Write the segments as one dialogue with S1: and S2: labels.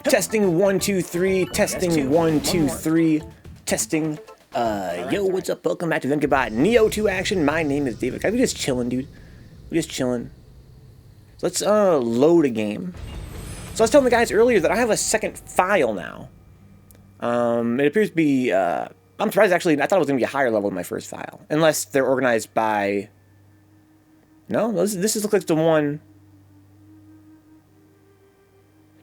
S1: Testing 1 2 3. Testing 1 2 3. Testing. Yo, what's up? Welcome back to Vencabot Nioh 2 action. My name is David. We just chilling, dude. We just chilling. So let's load a game. So I was telling the guys earlier that I have a second file now. It appears to be. I'm surprised actually. I thought it was gonna be a higher level than my first file, unless they're organized by. No, this looks like the one.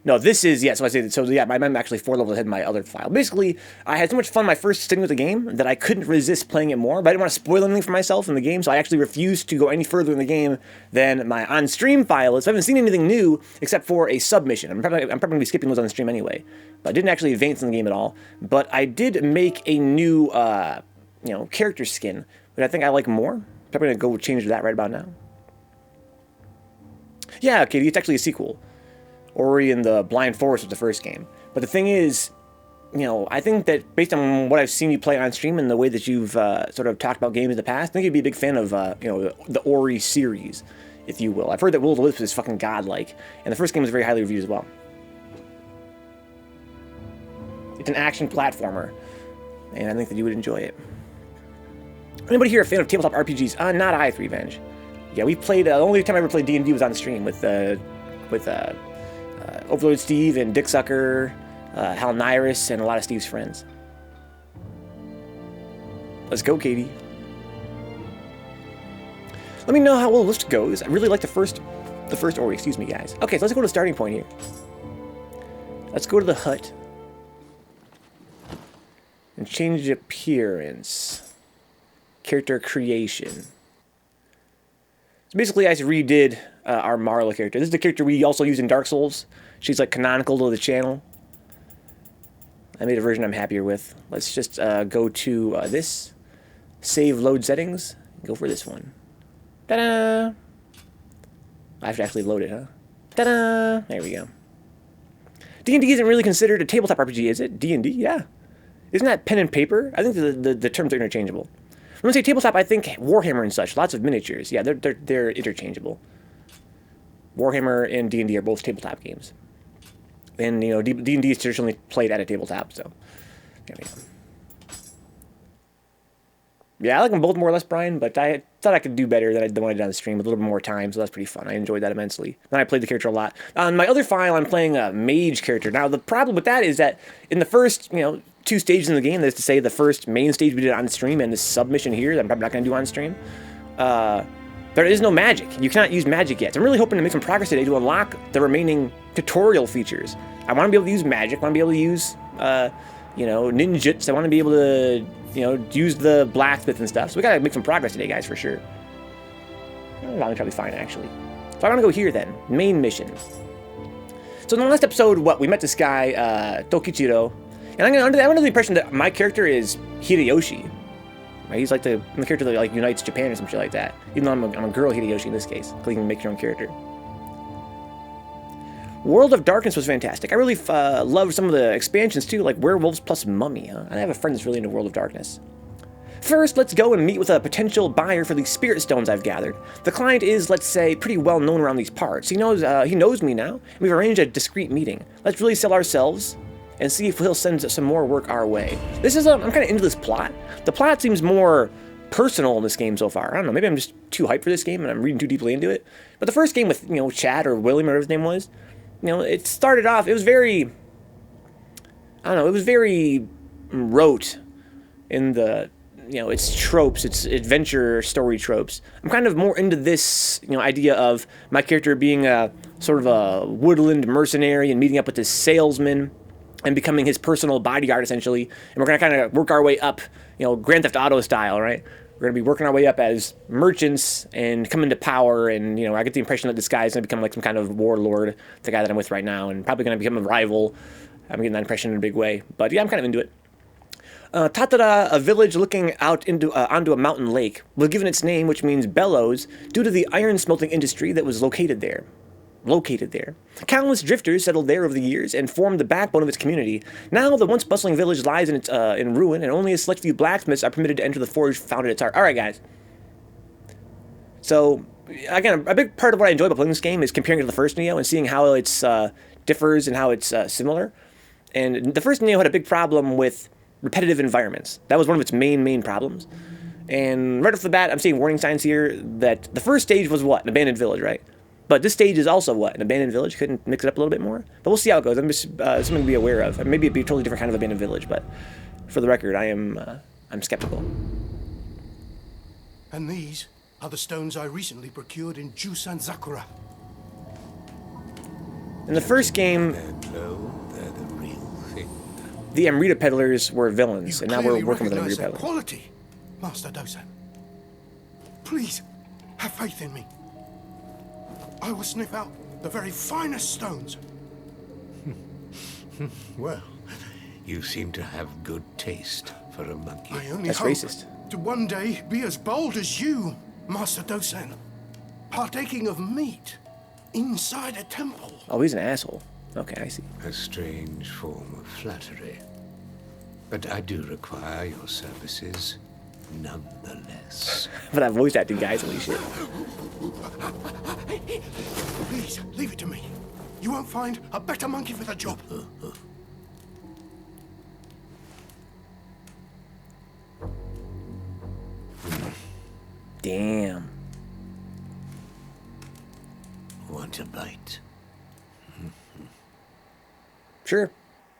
S1: No, this is, yeah, so I say, so yeah, I'm actually 4 levels ahead of my other file. Basically, I had so much fun my first sitting with the game that I couldn't resist playing it more, but I didn't want to spoil anything for myself in the game, so I actually refused to go any further in the game than my on-stream file is. So I haven't seen anything new except for a submission. I'm probably going to be skipping those on the stream anyway, but I didn't actually advance in the game at all. But I did make a new, character skin, which I think I like more. Probably going to go change that right about now. Yeah, Katie, it's actually a sequel. Ori and the Blind Forest was the first game. But the thing is, I think that based on what I've seen you play on stream and the way that you've sort of talked about games in the past, I think you'd be a big fan of, the Ori series, if you will. I've heard that Will of the Wisps is fucking godlike, and the first game was very highly reviewed as well. It's an action platformer, and I think that you would enjoy it. Anybody here a fan of tabletop RPGs? Not I, Revenge. Yeah, we played, the only time I ever played D&D was on stream with Overlord Steve and Dick Sucker, Hal Nyrus, and a lot of Steve's friends. Let's go, Katie. Let me know how well the list goes. I really like the first Ori, excuse me, guys. Okay, so let's go to the starting point here. Let's go to the hut. And change appearance. Character creation. So basically, I redid our Marla character. This is the character we also use in Dark Souls. She's like canonical to the channel. I made a version I'm happier with. Let's just go to this. Save load settings. Go for this one. Ta-da! I have to actually load it, huh? Ta-da! There we go. D&D isn't really considered a tabletop RPG, is it? D&D? Yeah. Isn't that pen and paper? I think the terms are interchangeable. When I say tabletop, I think Warhammer and such. Lots of miniatures. Yeah, they're interchangeable. Warhammer and D&D are both tabletop games. And, D&D is traditionally played at a tabletop, so there we go. Yeah, I like them both more or less, Brian, but I thought I could do better than I did on the stream with a little bit more time, so that's pretty fun. I enjoyed that immensely. Then I played the character a lot. On my other file, I'm playing a mage character. Now, the problem with that is that in the first, 2 stages in the game, that is to say the first main stage we did on stream and this submission here that I'm probably not going to do on stream, there is no magic. You cannot use magic yet. So I'm really hoping to make some progress today to unlock the remaining tutorial features. I want to be able to use magic. I want to be able to use, ninjutsu. I want to be able to, use the blacksmith and stuff. So we got to make some progress today, guys, for sure. I'm probably fine, actually. So I want to go here, then. Main mission. So in the last episode, we met this guy, Tokichiro. And I'm under the impression that my character is Hideyoshi. Right? He's like the character that unites Japan or some shit like that. Even though I'm a girl Hideyoshi in this case. So you can make your own character. World of Darkness was fantastic. I really loved some of the expansions too, like Werewolves plus Mummy. Huh? I have a friend that's really into World of Darkness. First, let's go and meet with a potential buyer for the spirit stones I've gathered. The client is, let's say, pretty well known around these parts. He knows me now. We've arranged a discreet meeting. Let's really sell ourselves and see if he'll send some more work our way. This is I'm kind of into this plot. The plot seems more personal in this game so far. I don't know, maybe I'm just too hyped for this game and I'm reading too deeply into it. But the first game with, Chad or William or whatever his name was, it started off, it was very, it was very rote in the, its tropes, its adventure story tropes. I'm kind of more into this, idea of my character being a sort of a woodland mercenary and meeting up with this salesman and becoming his personal bodyguard, essentially. And we're going to kind of work our way up, Grand Theft Auto style, right? We're going to be working our way up as merchants and come into power. And, I get the impression that this guy is going to become like some kind of warlord, the guy that I'm with right now, and probably going to become a rival. I'm getting that impression in a big way. But yeah, I'm kind of into it. Tatara, a village looking out onto a mountain lake, was given its name, which means bellows, due to the iron smelting industry that was located there. Countless drifters settled there over the years and formed the backbone of its community. Now, the once bustling village lies in ruin, and only a select few blacksmiths are permitted to enter the forge found at its heart. All right, guys. So, again, a big part of what I enjoy about playing this game is comparing it to the first Nioh and seeing how it's differs in how it's similar. And the first Nioh had a big problem with repetitive environments. That was one of its main problems. And right off the bat, I'm seeing warning signs here that the first stage was what? An abandoned village, right? But this stage is also what? An abandoned village? Couldn't mix it up a little bit more? But we'll see how it goes. I'm just something to be aware of. Maybe it'd be a totally different kind of abandoned village, but for the record, I'm skeptical.
S2: And these are the stones I recently procured in Jusan Zakura.
S1: In the first game,
S3: They're the real thing.
S1: the Amrita peddlers were villains, and now we're working with an Amrita peddler.
S2: Quality, Master Dosan. Please, have faith in me. I will sniff out the very finest stones.
S3: Well, you seem to have good taste for a monkey.
S2: I only
S1: That's
S2: hope
S1: racist.
S2: to one day be as bold as you, Master Dosan, partaking of meat inside a temple.
S1: Oh, he's an asshole. Okay, I see.
S3: A strange form of flattery. But I do require your services nonetheless.
S1: But that voice acting guys, holy shit.
S2: Please, leave it to me. You won't find a better monkey for the job.
S1: Damn.
S3: Want a bite?
S1: Sure.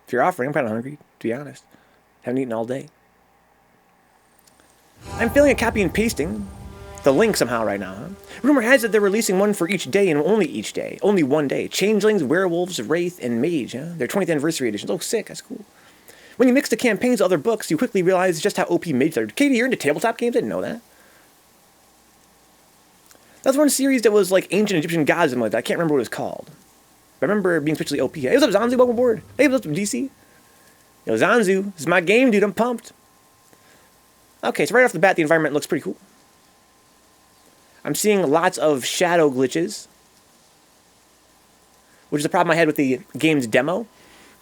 S1: If you're offering, I'm kind of hungry, to be honest. Haven't eaten all day. I'm feeling a copy and pasting the link somehow right now, huh? Rumor has it they're releasing one for each day and only each day. Only one day. Changelings, Werewolves, Wraith, and Mage, huh? Their 20th anniversary editions. Oh, sick. That's cool. When you mix the campaigns with other books, you quickly realize just how OP Mages are. Katie, you're into tabletop games? I didn't know that. That's one series that was like ancient Egyptian gods and like that. I can't remember what it was called. But I remember it being especially OP. Hey, what's up, Zanzu? Welcome aboard. Hey, what's up, DC? Yo, Zanzu, this is my game, dude. I'm pumped. Okay, so right off the bat, the environment looks pretty cool. I'm seeing lots of shadow glitches, which is a problem I had with the game's demo.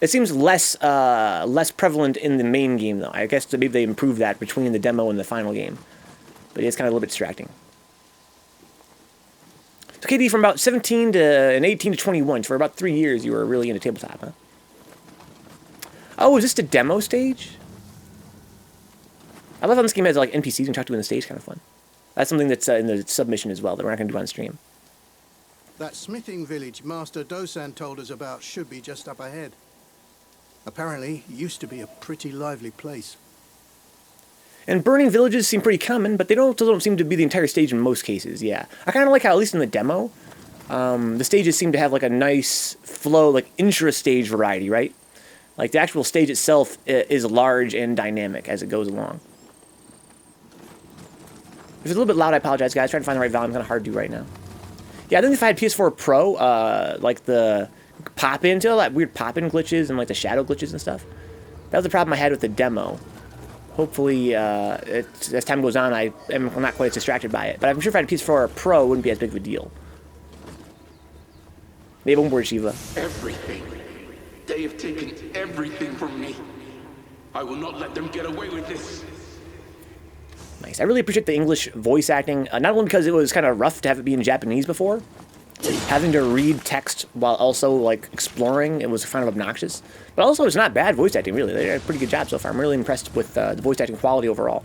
S1: It seems less prevalent in the main game, though. I guess maybe they improved that between the demo and the final game. But it's kind of a little bit distracting. So, KD, from about 17 and 18 to 21, so for about 3 years, you were really into tabletop, huh? Oh, is this the demo stage? I love how this game has like NPCs and talk to in the stage. Kind of fun. That's something that's in the submission as well that we're not going to do on stream.
S2: That smithing village Master Dosan told us about should be just up ahead. Apparently, it used to be a pretty lively place.
S1: And burning villages seem pretty common, but they don't seem to be the entire stage in most cases, yeah. I kind of like how, at least in the demo, the stages seem to have like a nice flow, like intra-stage variety, right? Like the actual stage itself is large and dynamic as it goes along. If it's a little bit loud, I apologize, guys. Trying to find the right volume. Kind of hard to do right now. Yeah, I think if I had PS4 Pro, like the pop-in, all that weird pop-in glitches and like the shadow glitches and stuff, that was the problem I had with the demo. Hopefully, as time goes on, I'm not quite as distracted by it. But I'm sure if I had a PS4 Pro, it wouldn't be as big of a deal. Maybe on board, Shiva.
S4: Everything. They have taken everything from me. I will not let them get away with this.
S1: Nice. I really appreciate the English voice acting, not only because it was kind of rough to have it be in Japanese before, having to read text while also like exploring, it was kind of obnoxious. But also, it's not bad voice acting, really. They did a pretty good job so far. I'm really impressed with the voice acting quality overall.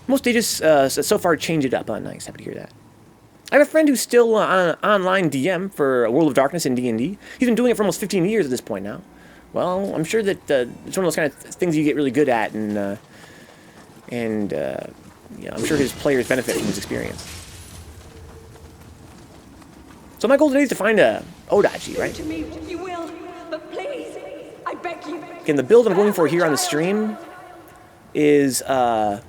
S1: Most stages so far change it up. Oh, nice. Happy to hear that. I have a friend who's still on online DM for World of Darkness and D&D. He's been doing it for almost 15 years at this point now. Well, I'm sure that it's one of those kind of things you get really good at, and yeah, I'm sure his players benefit from his experience. So my goal today is to find a Odachi, right?
S5: To me, if you will, but please, I beg you.
S1: Okay, and the build I'm going for here on the stream is a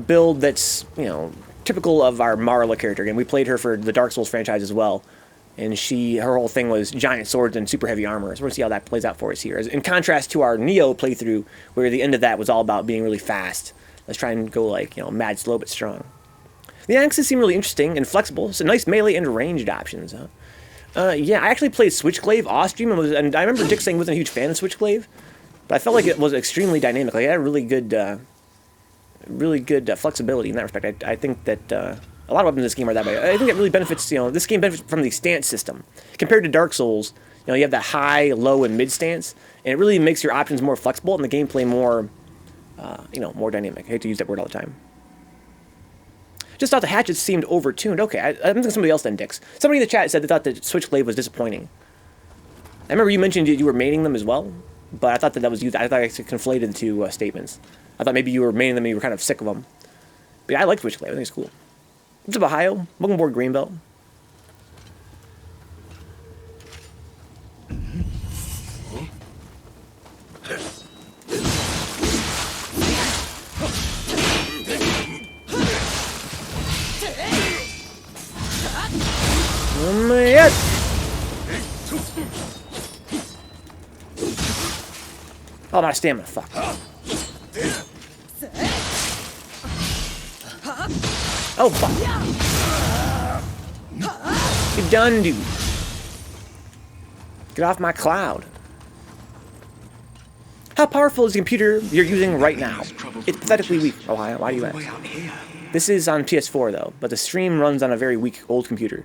S1: build that's, you know, typical of our Marla character. Again, we played her for the Dark Souls franchise as well, and her whole thing was giant swords and super heavy armor. So we're going to see how that plays out for us here. In contrast to our Nioh playthrough, where the end of that was all about being really fast. Let's try and go like, you know, mad slow but strong. The axes seem really interesting and flexible. So nice melee and ranged options, huh? Yeah, I actually played Switchglaive off stream, and I remember Dick saying he wasn't a huge fan of Switchglaive, but I felt like it was extremely dynamic. Like, it had really good flexibility in that respect. I think that A lot of weapons in this game are that way. I think it really benefits, you know, this game benefits from the stance system. Compared to Dark Souls, you know, you have that high, low, and mid stance, and it really makes your options more flexible and the gameplay more, you know, more dynamic. I hate to use that word all the time. Just thought the hatchets seemed overtuned. Okay, I think somebody else then dicks. Somebody in the chat said they thought the Switchblade was disappointing. I remember you mentioned you were maining them as well, but I thought that was you. I thought I conflated the two statements. I thought maybe you were maining them and you were kind of sick of them. But yeah, I like Switchblade. I think it's cool. What's up, Ohio? Welcome aboard, Greenbelt. Yes! Oh, my stamina. Fuck. Oh, fuck. You're done, dude. Get off my cloud. How powerful is the computer you're using right now? It's pathetically weak. Ohio, why do you ask? This is on PS4, though, but the stream runs on a very weak old computer.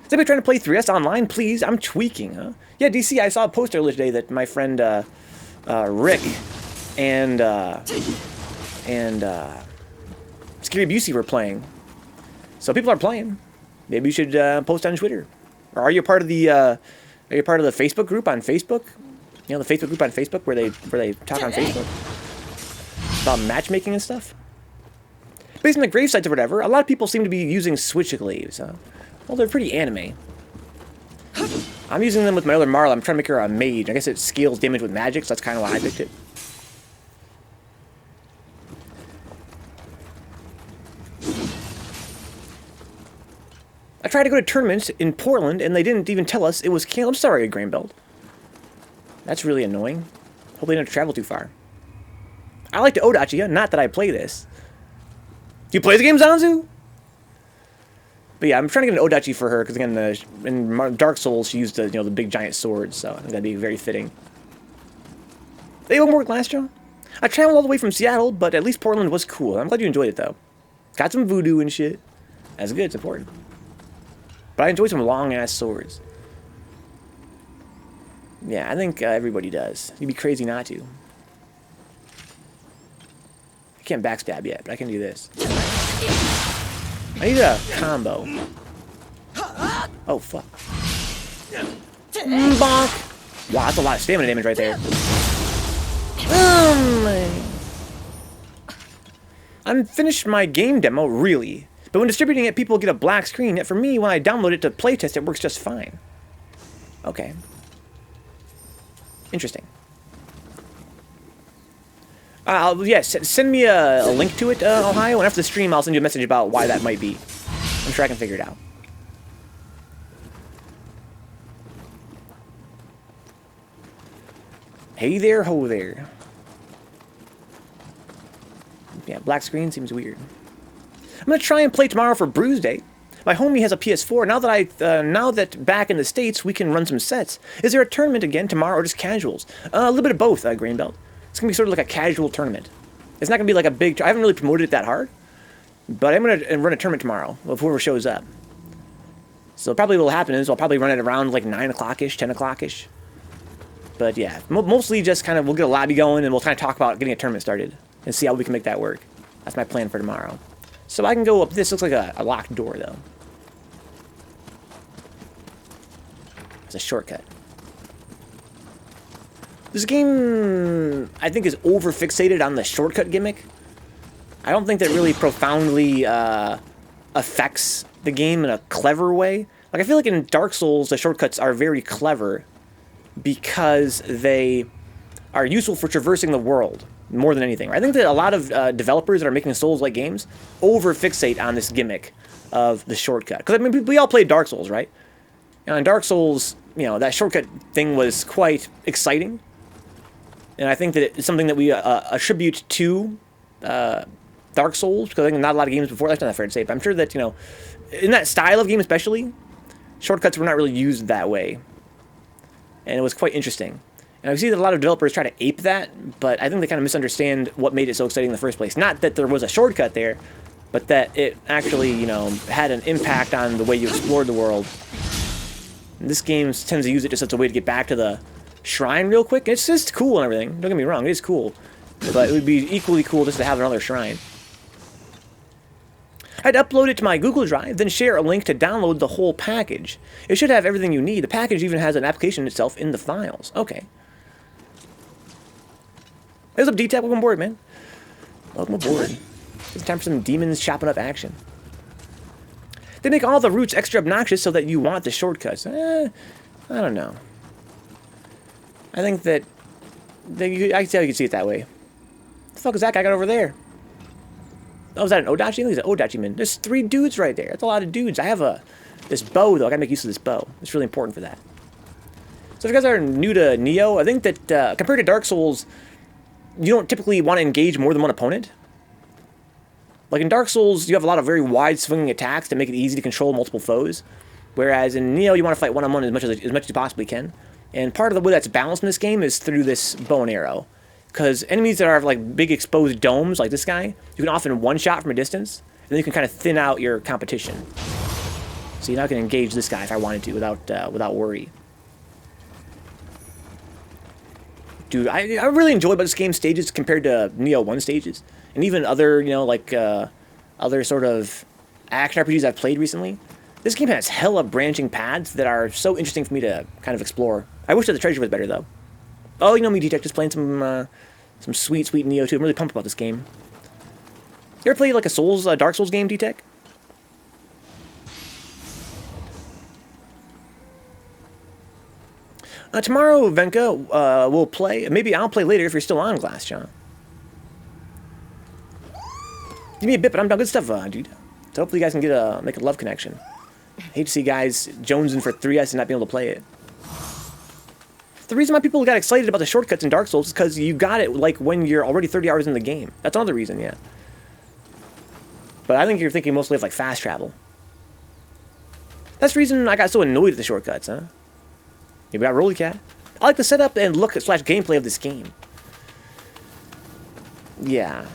S1: Is anybody trying to play 3S online? Please, I'm tweaking, huh? Yeah, DC, I saw a post earlier today that my friend Rick and Scary Busey were playing. So people are playing. Maybe you should post on Twitter. Or are you part of the Facebook group on Facebook? You know, the Facebook group on Facebook where they talk on Facebook about matchmaking and stuff. Based on the grave sites or whatever, a lot of people seem to be using Switchglaives, huh? Well, they're pretty anime. I'm using them with my other Marla. I'm trying to make her a mage. I guess it scales damage with magic, so that's kind of why I picked it. I tried to go to tournaments in Portland, and they didn't even tell us it was canceled. I'm sorry, Grainbelt. That's really annoying. Hope they didn't travel too far. I like to Odachi you, not that I play this. Do you play the game, Zanzu? But yeah, I'm trying to get an Odachi for her, because again, in Dark Souls, she used the, you know, the big giant swords, so I think that'd be very fitting. They open work last year. I traveled all the way from Seattle, but at least Portland was cool. I'm glad you enjoyed it, though. Got some voodoo and shit. That's good, it's important. But I enjoyed some long-ass swords. Yeah, I think everybody does. You'd be crazy not to. I can't backstab yet, but I can do this. I need a combo. Oh, fuck. Bonk! Wow, that's a lot of stamina damage right there. I'm finished my game demo, really. But when distributing it, people get a black screen. Yet for me, when I download it to playtest, it works just fine. Okay. Interesting. Yes, send me a link to it, Ohio, and after the stream, I'll send you a message about why that might be. I'm sure I can figure it out. Hey there, ho there. Yeah, black screen seems weird. I'm gonna try and play tomorrow for Bruise Day. My homie has a PS4. Now that back in the States, we can run some sets. Is there a tournament again tomorrow or just casuals? A little bit of both, Greenbelt. It's going to be sort of like a casual tournament. It's not going to be like a big... I haven't really promoted it that hard. But I'm going to run a tournament tomorrow of whoever shows up. So probably what will happen is I'll probably run it around like 9 o'clock-ish, 10 o'clock-ish. But yeah, mostly just kind of we'll get a lobby going and we'll kind of talk about getting a tournament started. And see how we can make that work. That's my plan for tomorrow. So I can go up... This looks like a locked door, though. It's a shortcut. This game, I think, is over-fixated on the shortcut gimmick. I don't think that really profoundly affects the game in a clever way. Like, I feel like in Dark Souls, the shortcuts are very clever because they are useful for traversing the world more than anything. I think that a lot of developers that are making Souls-like games over-fixate on this gimmick of the shortcut. Because, I mean, we all played Dark Souls, right? And in Dark Souls, you know, that shortcut thing was quite exciting. And I think that it's something that we attribute to Dark Souls, because I think not a lot of games before, that's not that fair to say, but I'm sure that, you know, in that style of game especially, shortcuts were not really used that way. And it was quite interesting. And I see that a lot of developers try to ape that, but I think they kind of misunderstand what made it so exciting in the first place. Not that there was a shortcut there, but that it actually, you know, had an impact on the way you explored the world. And this game tends to use it just as a way to get back to the shrine real quick. It's just cool and everything. Don't get me wrong, it is cool. But it would be equally cool just to have another shrine. I'd upload it to my Google Drive, then share a link to download the whole package. It should have everything you need. The package even has an application itself in the files. Okay. What's up, D-Tech? Welcome aboard, man. Welcome aboard. It's time for some demons chopping up action. They make all the routes extra obnoxious so that you want the shortcuts. I don't know. I think that... I can see how you can see it that way. What the fuck is that guy got over there? Oh, is that an Odachi? He's an Odachi man. There's 3 dudes right there. That's a lot of dudes. I have this bow, though. I gotta make use of this bow. It's really important for that. So if you guys are new to Nioh, I think that compared to Dark Souls, you don't typically want to engage more than one opponent. Like in Dark Souls, you have a lot of very wide swinging attacks to make it easy to control multiple foes. Whereas in Nioh, you want to fight one-on-one as much as you possibly can. And part of the way that's balanced in this game is through this bow and arrow. Because enemies that are like big exposed domes, like this guy, you can often one-shot from a distance, and then you can kind of thin out your competition. So you're not going to engage this guy if I wanted to without worry. Dude, I really enjoy about this game's stages compared to Nioh 1 stages. And even other, you know, like, other sort of action RPGs I've played recently. This game has hella branching paths that are so interesting for me to kind of explore. I wish that the treasure was better, though. Oh, you know me, D-Tech, just playing some sweet Nioh 2. I'm really pumped about this game. You ever played, like, a Dark Souls game, D-Tech? Tomorrow, Venka, we'll play. Maybe I'll play later if you're still on Glass, John. Give me a bit, but I'm done. Good stuff, dude. So hopefully you guys can make a love connection. I hate to see guys jonesing for 3S and not being able to play it. The reason why people got excited about the shortcuts in Dark Souls is because you got it like when you're already 30 hours in the game. That's another reason, yeah. But I think you're thinking mostly of like fast travel. That's the reason I got so annoyed at the shortcuts, huh? You got Rolly Cat. I like the setup and look / gameplay of this game. Yeah.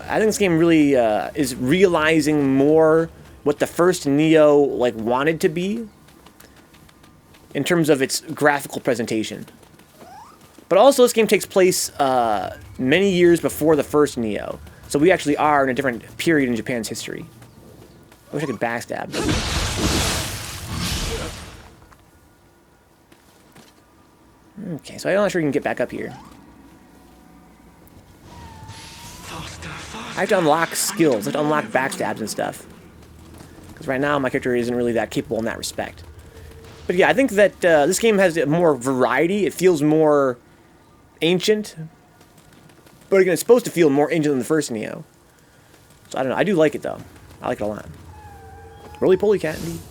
S1: I think this game really is realizing more what the first Nioh like wanted to be in terms of its graphical presentation. But also this game takes place many years before the first Nioh. So we actually are in a different period in Japan's history. I wish I could backstab. Okay, so I'm not sure you can get back up here. I have to unlock skills. I have to unlock backstabs and stuff. Because right now my character isn't really that capable in that respect. But yeah, I think that this game has more variety. It feels more ancient. But again, it's supposed to feel more ancient than the first Nioh. So I don't know. I do like it though. I like it a lot. Roly-poly cat indeed.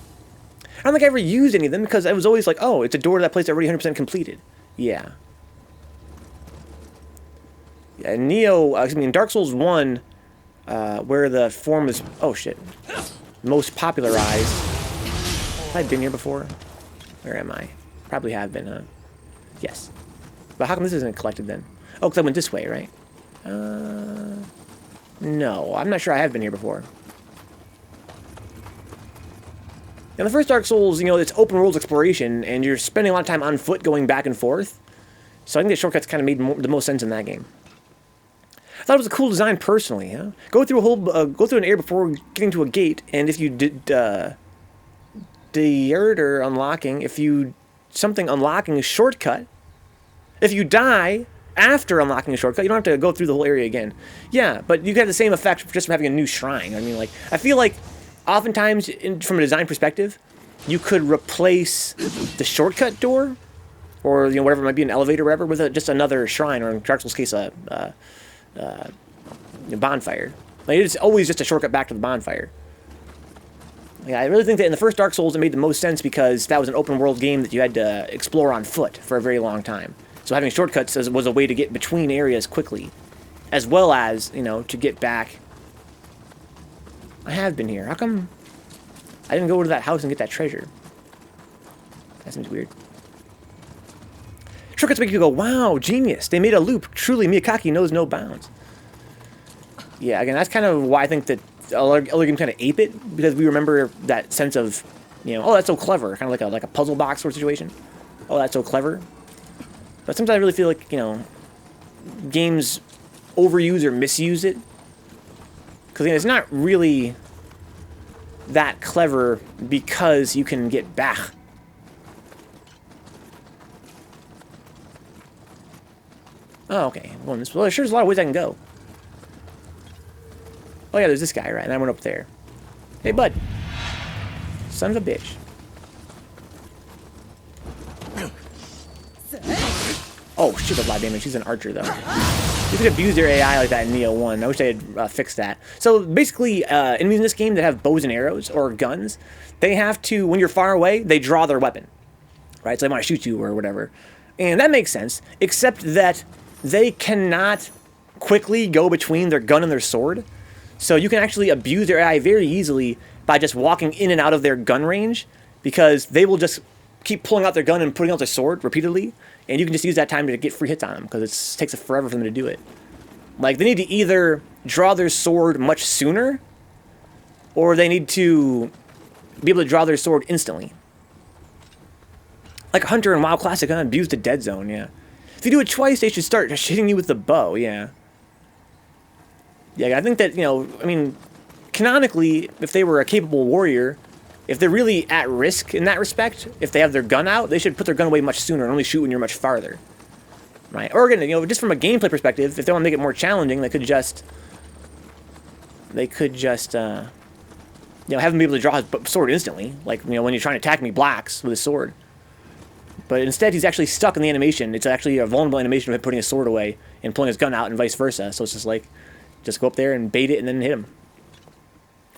S1: I don't think I ever used any of them because I was always like, oh, it's a door to that place already 100% completed. Yeah. Yeah, in Nioh, I mean, Dark Souls 1, where the form is, oh shit, most popularized. Have I been here before? Where am I? Probably have been, huh? Yes. But how come this isn't collected then? Oh, because I went this way, right? No, I'm not sure I have been here before. Now, the first Dark Souls, you know, it's open world exploration, and you're spending a lot of time on foot going back and forth. So I think the shortcuts kind of made the most sense in that game. I thought it was a cool design personally. Huh? Go through an area before getting to a gate, and if you did or unlocking, something unlocking a shortcut. If you die after unlocking a shortcut, you don't have to go through the whole area again. Yeah, but you get the same effect just from having a new shrine. I mean, like, I feel like oftentimes, from a design perspective, you could replace the shortcut door, or you know whatever it might be, an elevator, or whatever, with just another shrine, or in Dark Souls' case, a bonfire. Like, it's always just a shortcut back to the bonfire. Yeah, I really think that in the first Dark Souls, it made the most sense because that was an open world game that you had to explore on foot for a very long time. So having shortcuts was a way to get between areas quickly, as well as, you know, to get back. I have been here. How come I didn't go to that house and get that treasure? That seems weird. Shortcuts make you go, wow, genius. They made a loop. Truly, Miyazaki knows no bounds. Yeah, again, that's kind of why I think that other games kind of ape it because we remember that sense of, you know, oh, that's so clever, kind of like a puzzle box sort of situation. Oh, that's so clever. But sometimes I really feel like, you know, games overuse or misuse it because, you know, it's not really that clever because you can get back. Oh, okay. Well, there's sure a lot of ways I can go. Oh yeah, there's this guy, right? And I went up there. Hey, bud. Son of a bitch. Oh, shit, a lot of damage. He's an archer, though. You could abuse their AI like that in Nioh 1. I wish they had fixed that. So, basically, enemies in this game that have bows and arrows, or guns, they have to, when you're far away, they draw their weapon. Right? So they want to shoot you or whatever. And that makes sense, except that they cannot quickly go between their gun and their sword. So you can actually abuse their AI very easily by just walking in and out of their gun range, because they will just keep pulling out their gun and putting out their sword repeatedly, and you can just use that time to get free hits on them, because it takes forever for them to do it. Like, they need to either draw their sword much sooner, or they need to be able to draw their sword instantly. Like a hunter in WoW Classic, abuse the dead zone, yeah. If you do it twice, they should start just hitting you with the bow, yeah. Yeah, I think that, you know, I mean, canonically, if they were a capable warrior, if they're really at risk in that respect, if they have their gun out, they should put their gun away much sooner and only shoot when you're much farther. Right? Or again, you know, just from a gameplay perspective, if they want to make it more challenging, they could just, you know, have him be able to draw his sword instantly. Like, you know, when you're trying to attack me blacks with his sword. But instead, he's actually stuck in the animation. It's actually a vulnerable animation of him putting his sword away and pulling his gun out and vice versa. So it's just like, just go up there and bait it and then hit him.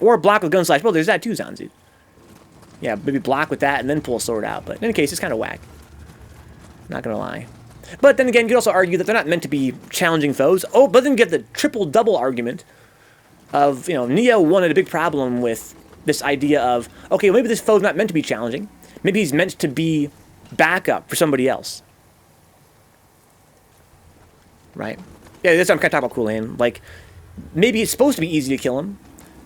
S1: Or block with gun slash bow. There's that too, Zanzu. Yeah, maybe block with that and then pull a sword out. But in any case, it's kind of whack. Not gonna lie. But then again, you could also argue that they're not meant to be challenging foes. Oh, but then get the triple-double argument of, you know, Nioh 1 had a big problem with this idea of, okay, well, maybe this foe's not meant to be challenging. Maybe he's meant to be backup for somebody else. Right? Yeah, that's what I'm kind of talking about, Cool Hand. Like, maybe it's supposed to be easy to kill him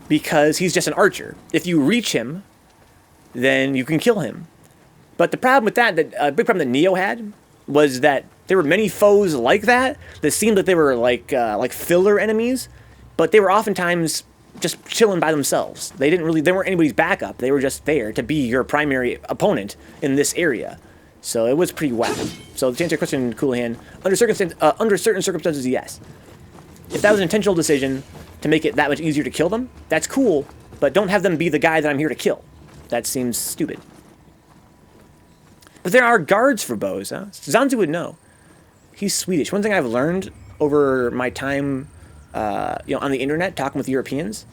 S1: because he's just an archer. If you reach him, then you can kill him. But the problem with that, a big problem that Nioh had, was that there were many foes like that seemed that they were like filler enemies, but they were oftentimes just chilling by themselves. They weren't anybody's backup. They were just there to be your primary opponent in this area. So it was pretty whack. So to answer your question, Coolahan, under certain circumstances, yes. If that was an intentional decision to make it that much easier to kill them, that's cool, but don't have them be the guy that I'm here to kill. That seems stupid. But there are guards for bows, huh? Zanzu would know. He's Swedish. One thing I've learned over my time, you know, on the internet talking with Europeans,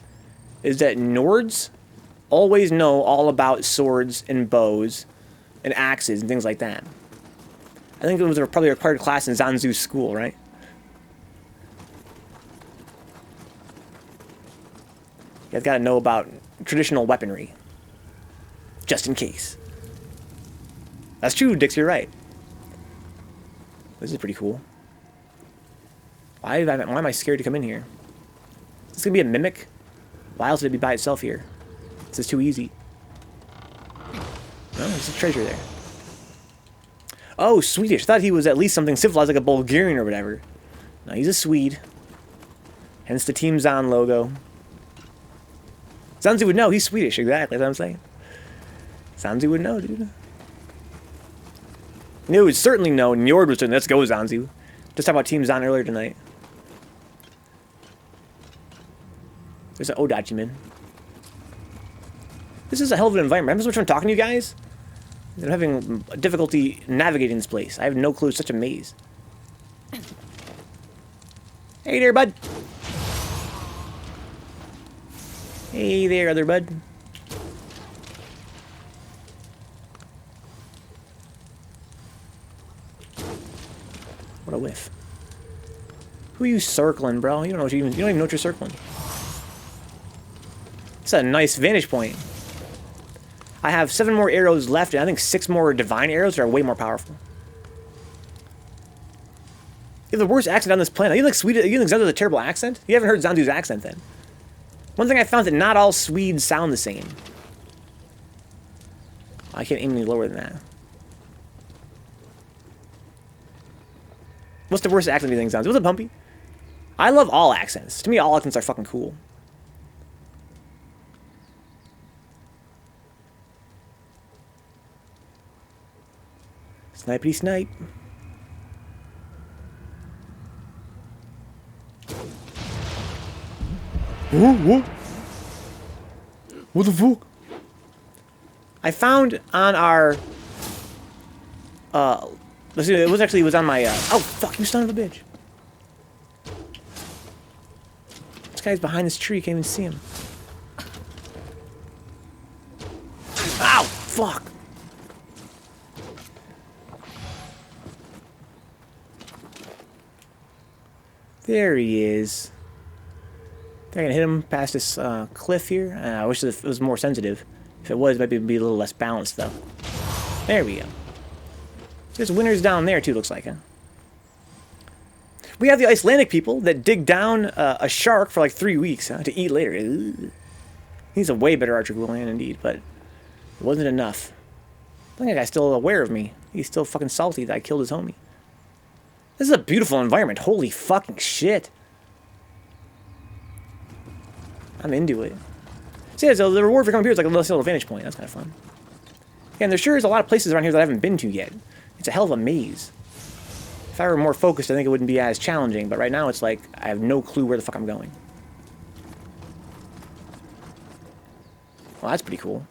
S1: is that Nords always know all about swords and bows and axes and things like that. I think it was probably a required class in Zanzu's school, right? You guys got to know about traditional weaponry, just in case. That's true, Dix, you're right. This is pretty cool. Why am I scared to come in here? Is this going to be a mimic? Why else would it be by itself here? This is too easy. No, there's a treasure there. Oh, Swedish. I thought he was at least something civilized like a Bulgarian or whatever. No, he's a Swede. Hence the Team Zan logo. Zanzu would know. He's Swedish, exactly. That's what I'm saying. Zanzu would know, dude. Nioh would certainly know. Njord was doing, let's go, Zanzu. Just talked about Team Zan earlier tonight. There's an Odachiman. This is a hell of an environment. I'm just talking to you guys. I'm having difficulty navigating this place. I have no clue. It's such a maze. Hey there, bud. Hey there, other bud. What a whiff. Who are you circling, bro? You don't know what you don't even know what you're circling. It's a nice vantage point. I have 7 more arrows left, and I think 6 more divine arrows that are way more powerful. You have the worst accent on this planet. You think Zanzu's a terrible accent? You haven't heard Zanzu's accent then. One thing I found is that not all Swedes sound the same. I can't aim any lower than that. What's the worst accent you think sounds? Was it Pumpy? I love all accents. To me, all accents are fucking cool. Snipey snipe. What? What the fuck? I found on our let's see, it was on my oh fuck, you son of a bitch. This guy's behind this tree, can't even see him. Ow, fuck. There he is. They're gonna hit him past this cliff here. I wish it was more sensitive. If it was, maybe it'd be a little less balanced, though. There we go. There's winners down there, too, looks like, huh? We have the Icelandic people that dig down a shark for like 3 weeks to eat later. Ugh. He's a way better archer Goulian, indeed, but it wasn't enough. I think that guy's still aware of me. He's still fucking salty that I killed his homie. This is a beautiful environment. Holy fucking shit. I'm into it. So yeah, so the reward for coming here is like a little vantage point. That's kind of fun. Yeah, and there sure is a lot of places around here that I haven't been to yet. It's a hell of a maze. If I were more focused, I think it wouldn't be as challenging. But right now, it's like I have no clue where the fuck I'm going. Well, that's pretty cool.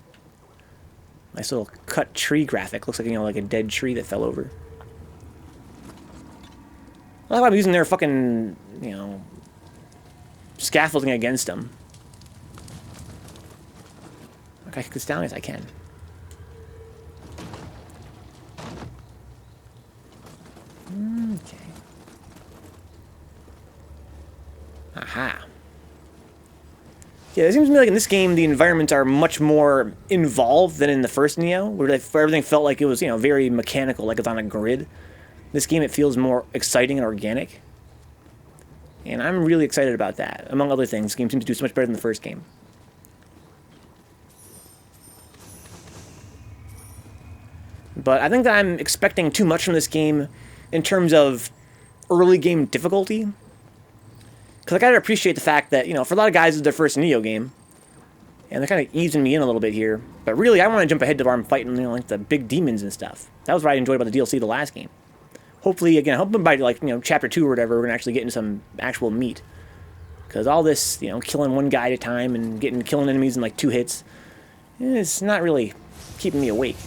S1: Nice little cut tree graphic. Looks like, you know, like a dead tree that fell over. I like how I'm using their fucking, you know, scaffolding against them. I can kick this down as I can. Okay. Aha. Yeah, it seems to me like in this game the environments are much more involved than in the first Nioh, where everything felt like it was, you know, very mechanical, like it's on a grid. This game, it feels more exciting and organic. And I'm really excited about that. Among other things, this game seems to do so much better than the first game. But I think that I'm expecting too much from this game in terms of early game difficulty. Because I gotta appreciate the fact that, you know, for a lot of guys, it's their first Nioh game. And they're kind of easing me in a little bit here. But really, I want to jump ahead to where I'm fighting, you know, like the big demons and stuff. That was what I enjoyed about the DLC of the last game. Hopefully, again, hoping by, like, you know, chapter 2 or whatever, we're going to actually get into some actual meat. Because all this, you know, killing one guy at a time and killing enemies in, like, 2 hits, it's not really keeping me awake.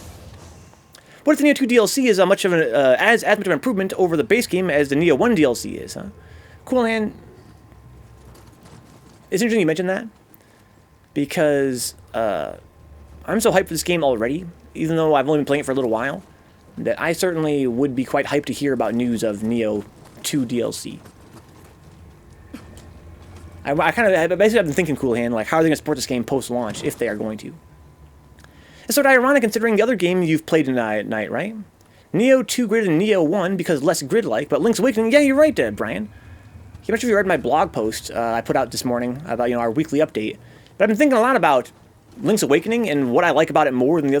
S1: But if the Nioh 2 DLC is as much of an improvement over the base game as the Nioh 1 DLC is, huh? Cool, man. It's interesting you mentioned that. Because I'm so hyped for this game already, even though I've only been playing it for a little while, that I certainly would be quite hyped to hear about news of Nioh 2 DLC. I basically have been thinking, Cool Hand, like, how are they going to support this game post-launch, if they are going to? It's sort of ironic considering the other game you've played tonight, right? Nioh 2 greater than Nioh 1 because less grid-like, but Link's Awakening, yeah, you're right, Brian. I'm not sure if you read my blog post I put out this morning about, you know, our weekly update. But I've been thinking a lot about Link's Awakening and what I like about it more than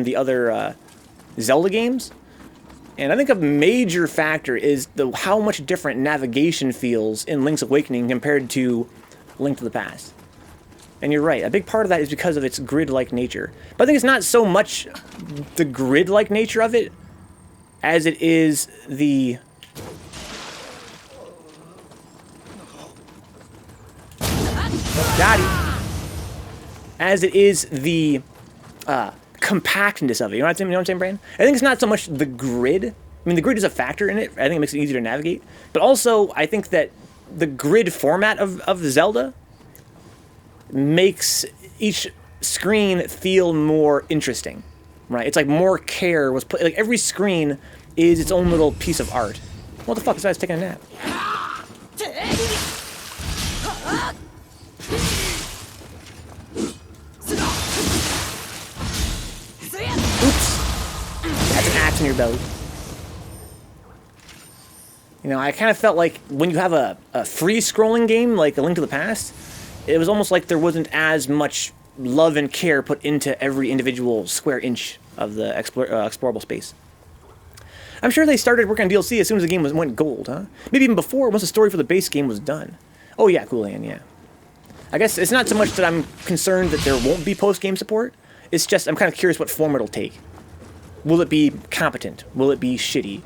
S1: the other Zelda games. And I think a major factor is how much different navigation feels in Link's Awakening compared to Link to the Past. And you're right, a big part of that is because of its grid-like nature. But I think it's not so much the grid-like nature of it as it is the... Got him. As it is the compactness of it. You know what I'm saying, Brandon? I think it's not so much the grid. I mean, the grid is a factor in it. I think it makes it easier to navigate. But also, I think that the grid format of Zelda makes each screen feel more interesting, right? It's like more care was put. Like every screen is its own little piece of art. What the fuck? This guy's taking a nap. Oops. That's an axe in your belly. You know, I kind of felt like when you have a free-scrolling game like A Link to the Past, it was almost like there wasn't as much love and care put into every individual square inch of the explorable space. I'm sure they started working on DLC as soon as the game went gold, huh? Maybe even before, once the story for the base game was done. Oh yeah, Cool Hand, yeah. I guess it's not so much that I'm concerned that there won't be post-game support. It's just I'm kind of curious what form it'll take. Will it be competent? Will it be shitty?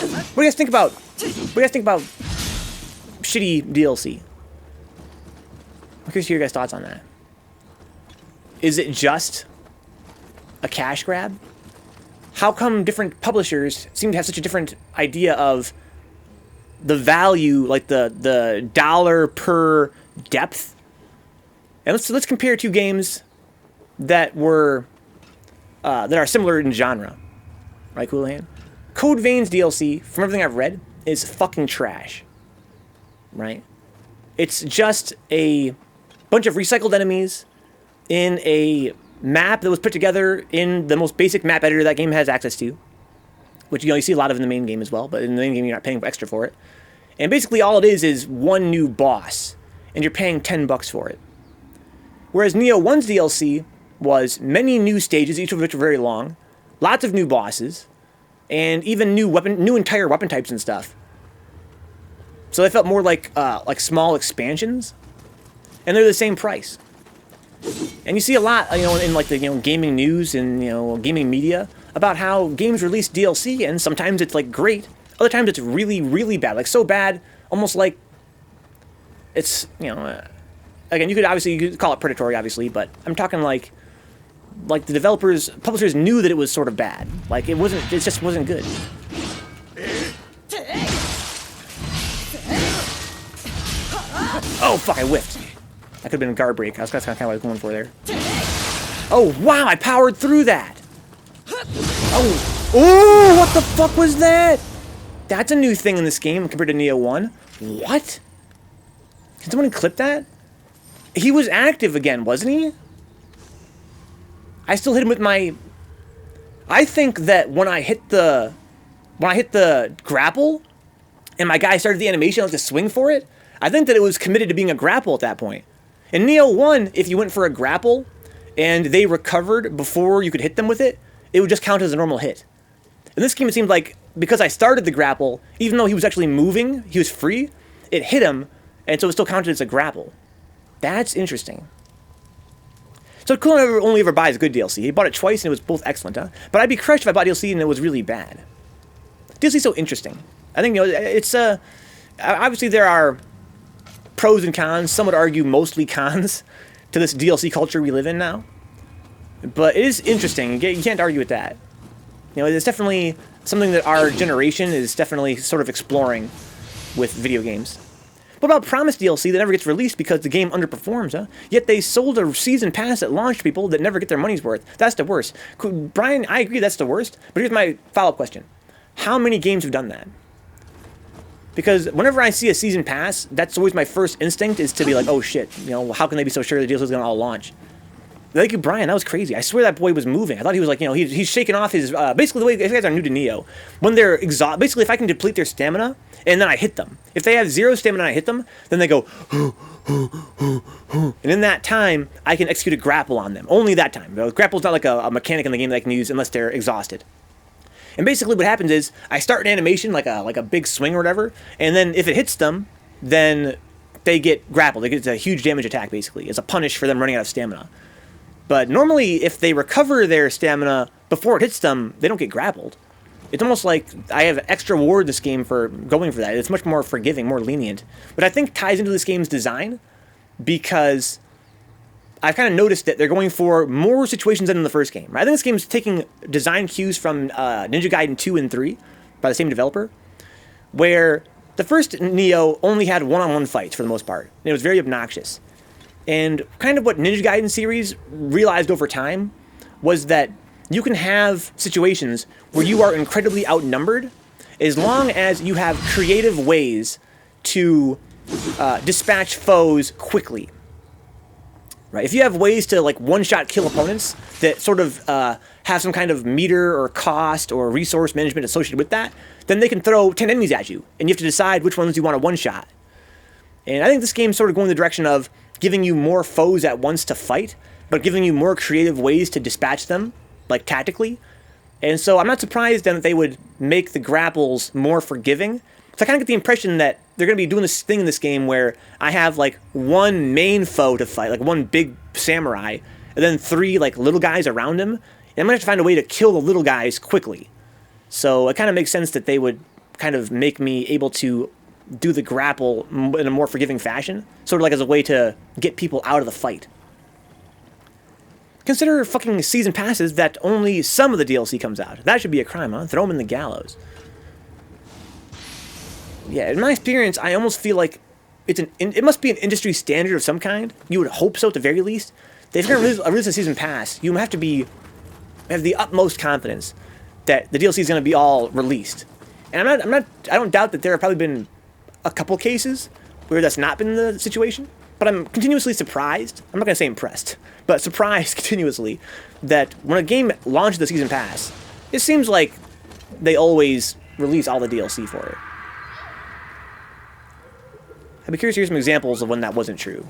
S1: What do you guys think about? What do you guys think about shitty DLC? I'm curious to hear your guys' thoughts on that. Is it just a cash grab? How come different publishers seem to have such a different idea of the value, like the dollar per depth? And let's compare two games that were that are similar in genre, right, Coolahan? Code Vein's DLC, from everything I've read, is fucking trash, right? It's just a bunch of recycled enemies in a map that was put together in the most basic map editor that game has access to, which you see a lot of in the main game as well, but in the main game you're not paying extra for it. And basically all it is one new boss, and you're paying $10 for it. Whereas Nioh 1's DLC was many new stages, each of which were very long, lots of new bosses, and even new entire weapon types and stuff. So they felt more like small expansions, and they're the same price. And you see a lot, in like the gaming news and gaming media about how games release DLC, and sometimes it's like great, other times it's really, really bad, like so bad, almost like it's again you could call it predatory, obviously, but I'm talking like the publishers knew that it was sort of bad, like it just wasn't good. Oh fuck! I whiffed. That could have been a guard break. That's kind of what I was going for there. Oh, wow, I powered through that. Oh, what the fuck was that? That's a new thing in this game compared to Nioh 1. What? Can someone clip that? He was active again, wasn't he? I still hit him with my... I think that when I hit the grapple, and my guy started the animation, like to swing for it, I think that it was committed to being a grapple at that point. In Nioh 1, if you went for a grapple and they recovered before you could hit them with it, it would just count as a normal hit. In this game, it seemed like because I started the grapple, even though he was actually moving, he was free, it hit him, and so it still counted as a grapple. That's interesting. So Cool only ever buys good DLC. He bought it twice and it was both excellent, huh? But I'd be crushed if I bought DLC and it was really bad. DLC's so interesting. I think, it's obviously there are pros and cons. Some would argue mostly cons to this DLC culture we live in now. But it is interesting. You can't argue with that. It's definitely something that our generation is definitely sort of exploring with video games. What about promised DLC that never gets released because the game underperforms, huh? Yet they sold a season pass at launch to people that never get their money's worth. That's the worst. Brian, I agree that's the worst, but here's my follow-up question. How many games have done that? Because whenever I see a season pass, that's always my first instinct is to be like, oh shit, how can they be so sure the DLC is going to all launch? Thank you, Brian, that was crazy. I swear that boy was moving. I thought he was like, he's shaking off his, basically the way, if you guys are new to Nioh, when they're exhausted, basically if I can deplete their stamina, and then I hit them. If they have 0 stamina and I hit them, then they go, and in that time, I can execute a grapple on them. Only that time. Grapple's not like a mechanic in the game that I can use unless they're exhausted. And basically what happens is, I start an animation, like a big swing or whatever, and then if it hits them, then they get grappled. They get a huge damage attack, basically. It's a punish for them running out of stamina. But normally, if they recover their stamina before it hits them, they don't get grappled. It's almost like I have extra reward this game for going for that. It's much more forgiving, more lenient. But I think ties into this game's design because I've kind of noticed that they're going for more situations than in the first game. I think this game's taking design cues from Ninja Gaiden 2 and 3 by the same developer, where the first Nioh only had one-on-one fights for the most part. And it was very obnoxious. And kind of what Ninja Gaiden series realized over time was that you can have situations where you are incredibly outnumbered as long as you have creative ways to dispatch foes quickly. Right? If you have ways to like one-shot kill opponents that sort of have some kind of meter or cost or resource management associated with that, then they can throw 10 enemies at you, and you have to decide which ones you want to one-shot. And I think this game's sort of going the direction of giving you more foes at once to fight, but giving you more creative ways to dispatch them, like tactically. And so I'm not surprised then that they would make the grapples more forgiving. So I kind of get the impression that they're going to be doing this thing in this game where I have like one main foe to fight, like one big samurai, and then 3 like little guys around him. And I'm going to have to find a way to kill the little guys quickly. So it kind of makes sense that they would kind of make me able to do the grapple in a more forgiving fashion. Sort of like as a way to get people out of the fight. Consider fucking season passes that only some of the DLC comes out. That should be a crime, huh? Throw them in the gallows. Yeah, in my experience, I almost feel like it must be an industry standard of some kind. You would hope so at the very least. If you're going to release a season pass, you have to have the utmost confidence that the DLC is going to be all released. And I don't doubt that there have probably been a couple cases where that's not been the situation, but I'm continuously surprised. I'm not going to say impressed, but surprised continuously that when a game launches the season pass, it seems like they always release all the DLC for it. I'd be curious to hear some examples of when that wasn't true.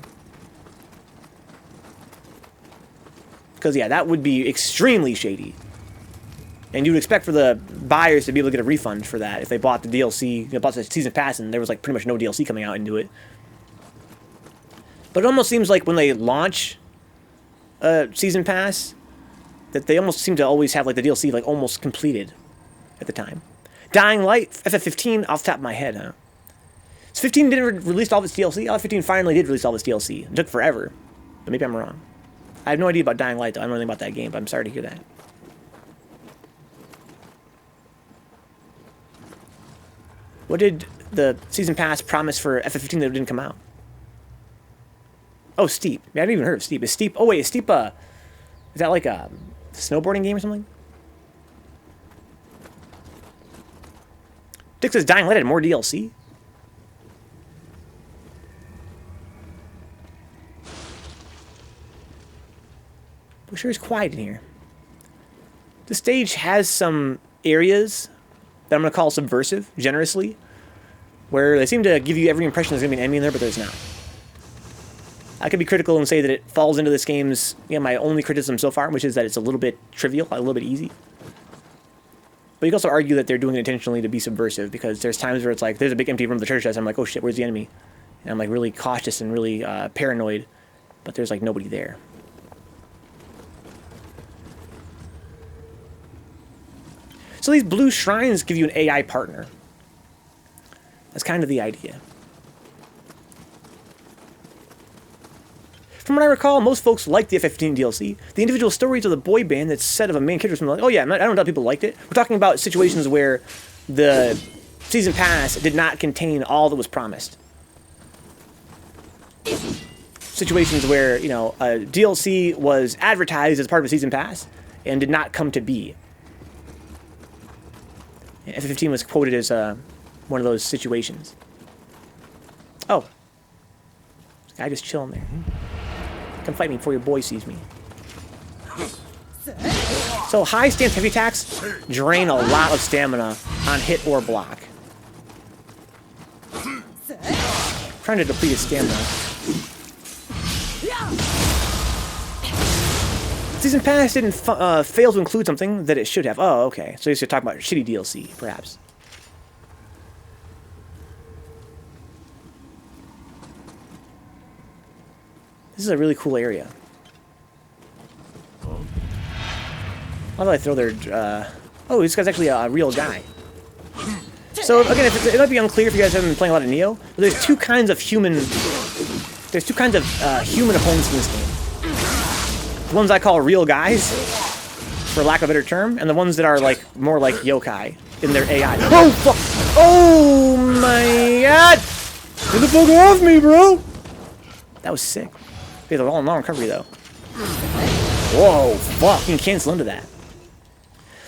S1: Because, yeah, that would be extremely shady. And you would expect for the buyers to be able to get a refund for that if they bought the DLC, bought the season pass, and there was like pretty much no DLC coming out into it. But it almost seems like when they launch a season pass, that they almost seem to always have like the DLC like almost completed at the time. Dying Light, FF15, off the top of my head, huh? So 15 didn't release all of its DLC. FF15 finally did release all of its DLC. It took forever, but maybe I'm wrong. I have no idea about Dying Light, though. I don't know anything about that game, but I'm sorry to hear that. What did the season pass promise for FF15 that didn't come out? Oh, Steep. I haven't even heard of Steep. Is Steep... Oh, wait. Is Steep is that like a snowboarding game or something? Dick says Dying Light had more DLC? I'm sure it's quiet in here. The stage has some areas that I'm going to call subversive, generously, where they seem to give you every impression there's going to be an enemy in there, but there's not. I could be critical and say that it falls into this game's, my only criticism so far, which is that it's a little bit trivial, a little bit easy. But you can also argue that they're doing it intentionally to be subversive, because there's times where it's like, there's a big empty room of the treasure chest, and I'm like, oh shit, where's the enemy? And I'm like really cautious and really paranoid, but there's like nobody there. So these blue shrines give you an AI partner. That's kind of the idea. From what I recall, most folks liked the FF15 DLC. The individual stories of the boy band that's set of a main character, like, oh yeah, I don't doubt people liked it. We're talking about situations where the season pass did not contain all that was promised. Situations where, a DLC was advertised as part of a season pass and did not come to be. FF15 was quoted as one of those situations. Oh. This guy just chilling there. Come fight me before your boy sees me. So high stance heavy attacks drain a lot of stamina on hit or block. Trying to deplete his stamina. Season Pass didn't fail to include something that it should have. Oh, okay. So you should talk about shitty DLC, perhaps. This is a really cool area. How do I throw their... Oh, this guy's actually a real guy. So, again, it might be unclear if you guys haven't been playing a lot of Nioh, but there's two kinds of human... There's two kinds of human opponents in this game. The ones I call real guys, for lack of a better term, and the ones that are like more like yokai in their AI. Oh fuck! Oh my god! Get the fuck off me, bro! That was sick. Okay, they're all in long recovery though. Whoa, fuck! You can cancel into that.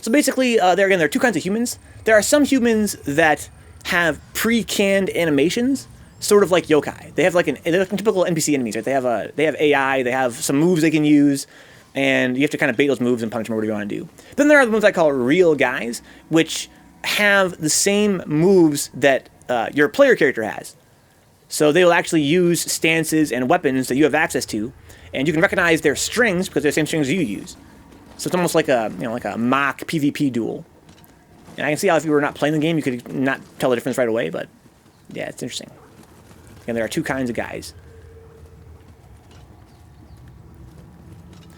S1: So basically, there are two kinds of humans. There are some humans that have pre-canned animations, sort of like yokai. They have like they're like typical NPC enemies, right? They have AI, they have some moves they can use, and you have to kind of bait those moves and punish them, whatever you want to do. Then there are the ones I call real guys, which have the same moves that your player character has. So they will actually use stances and weapons that you have access to, and you can recognize their strings because they're the same strings you use. So it's almost like a like a mock PvP duel. And I can see how if you were not playing the game, you could not tell the difference right away. But yeah, it's interesting. And there are two kinds of guys.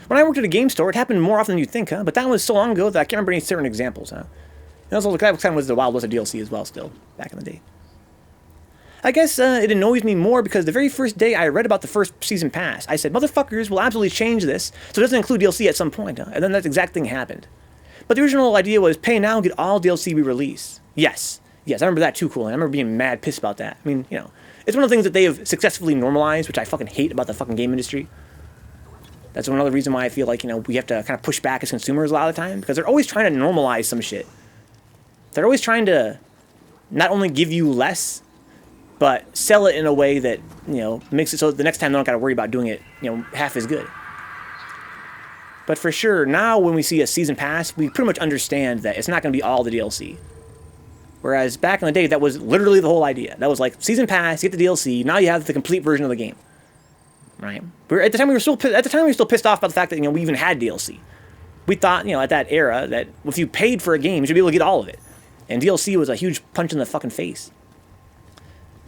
S1: When I worked at a game store, it happened more often than you'd think, huh? But that was so long ago that I can't remember any certain examples, huh? And also, that kind of was the Wild West of DLC as well, still back in the day. I guess it annoys me more because the very first day I read about the first season pass, I said, motherfuckers will absolutely change this, so it doesn't include DLC at some point, huh? And then that exact thing happened. But the original idea was pay now, get all DLC we release. Yes, I remember that too, cool. And I remember being mad pissed about that. I mean, it's one of the things that they have successfully normalized, which I fucking hate about the fucking game industry. That's another reason why I feel like, we have to kind of push back as consumers a lot of the time, because they're always trying to normalize some shit. They're always trying to not only give you less, but sell it in a way that, makes it so the next time they don't got to worry about doing it, half as good. But for sure, now when we see a season pass, we pretty much understand that it's not going to be all the DLC. Whereas back in the day, that was literally the whole idea. That was like, season pass, get the DLC, now you have the complete version of the game. Right? At the time, we were still pissed off about the fact that, we even had DLC. We thought, at that era, that if you paid for a game, you should be able to get all of it. And DLC was a huge punch in the fucking face.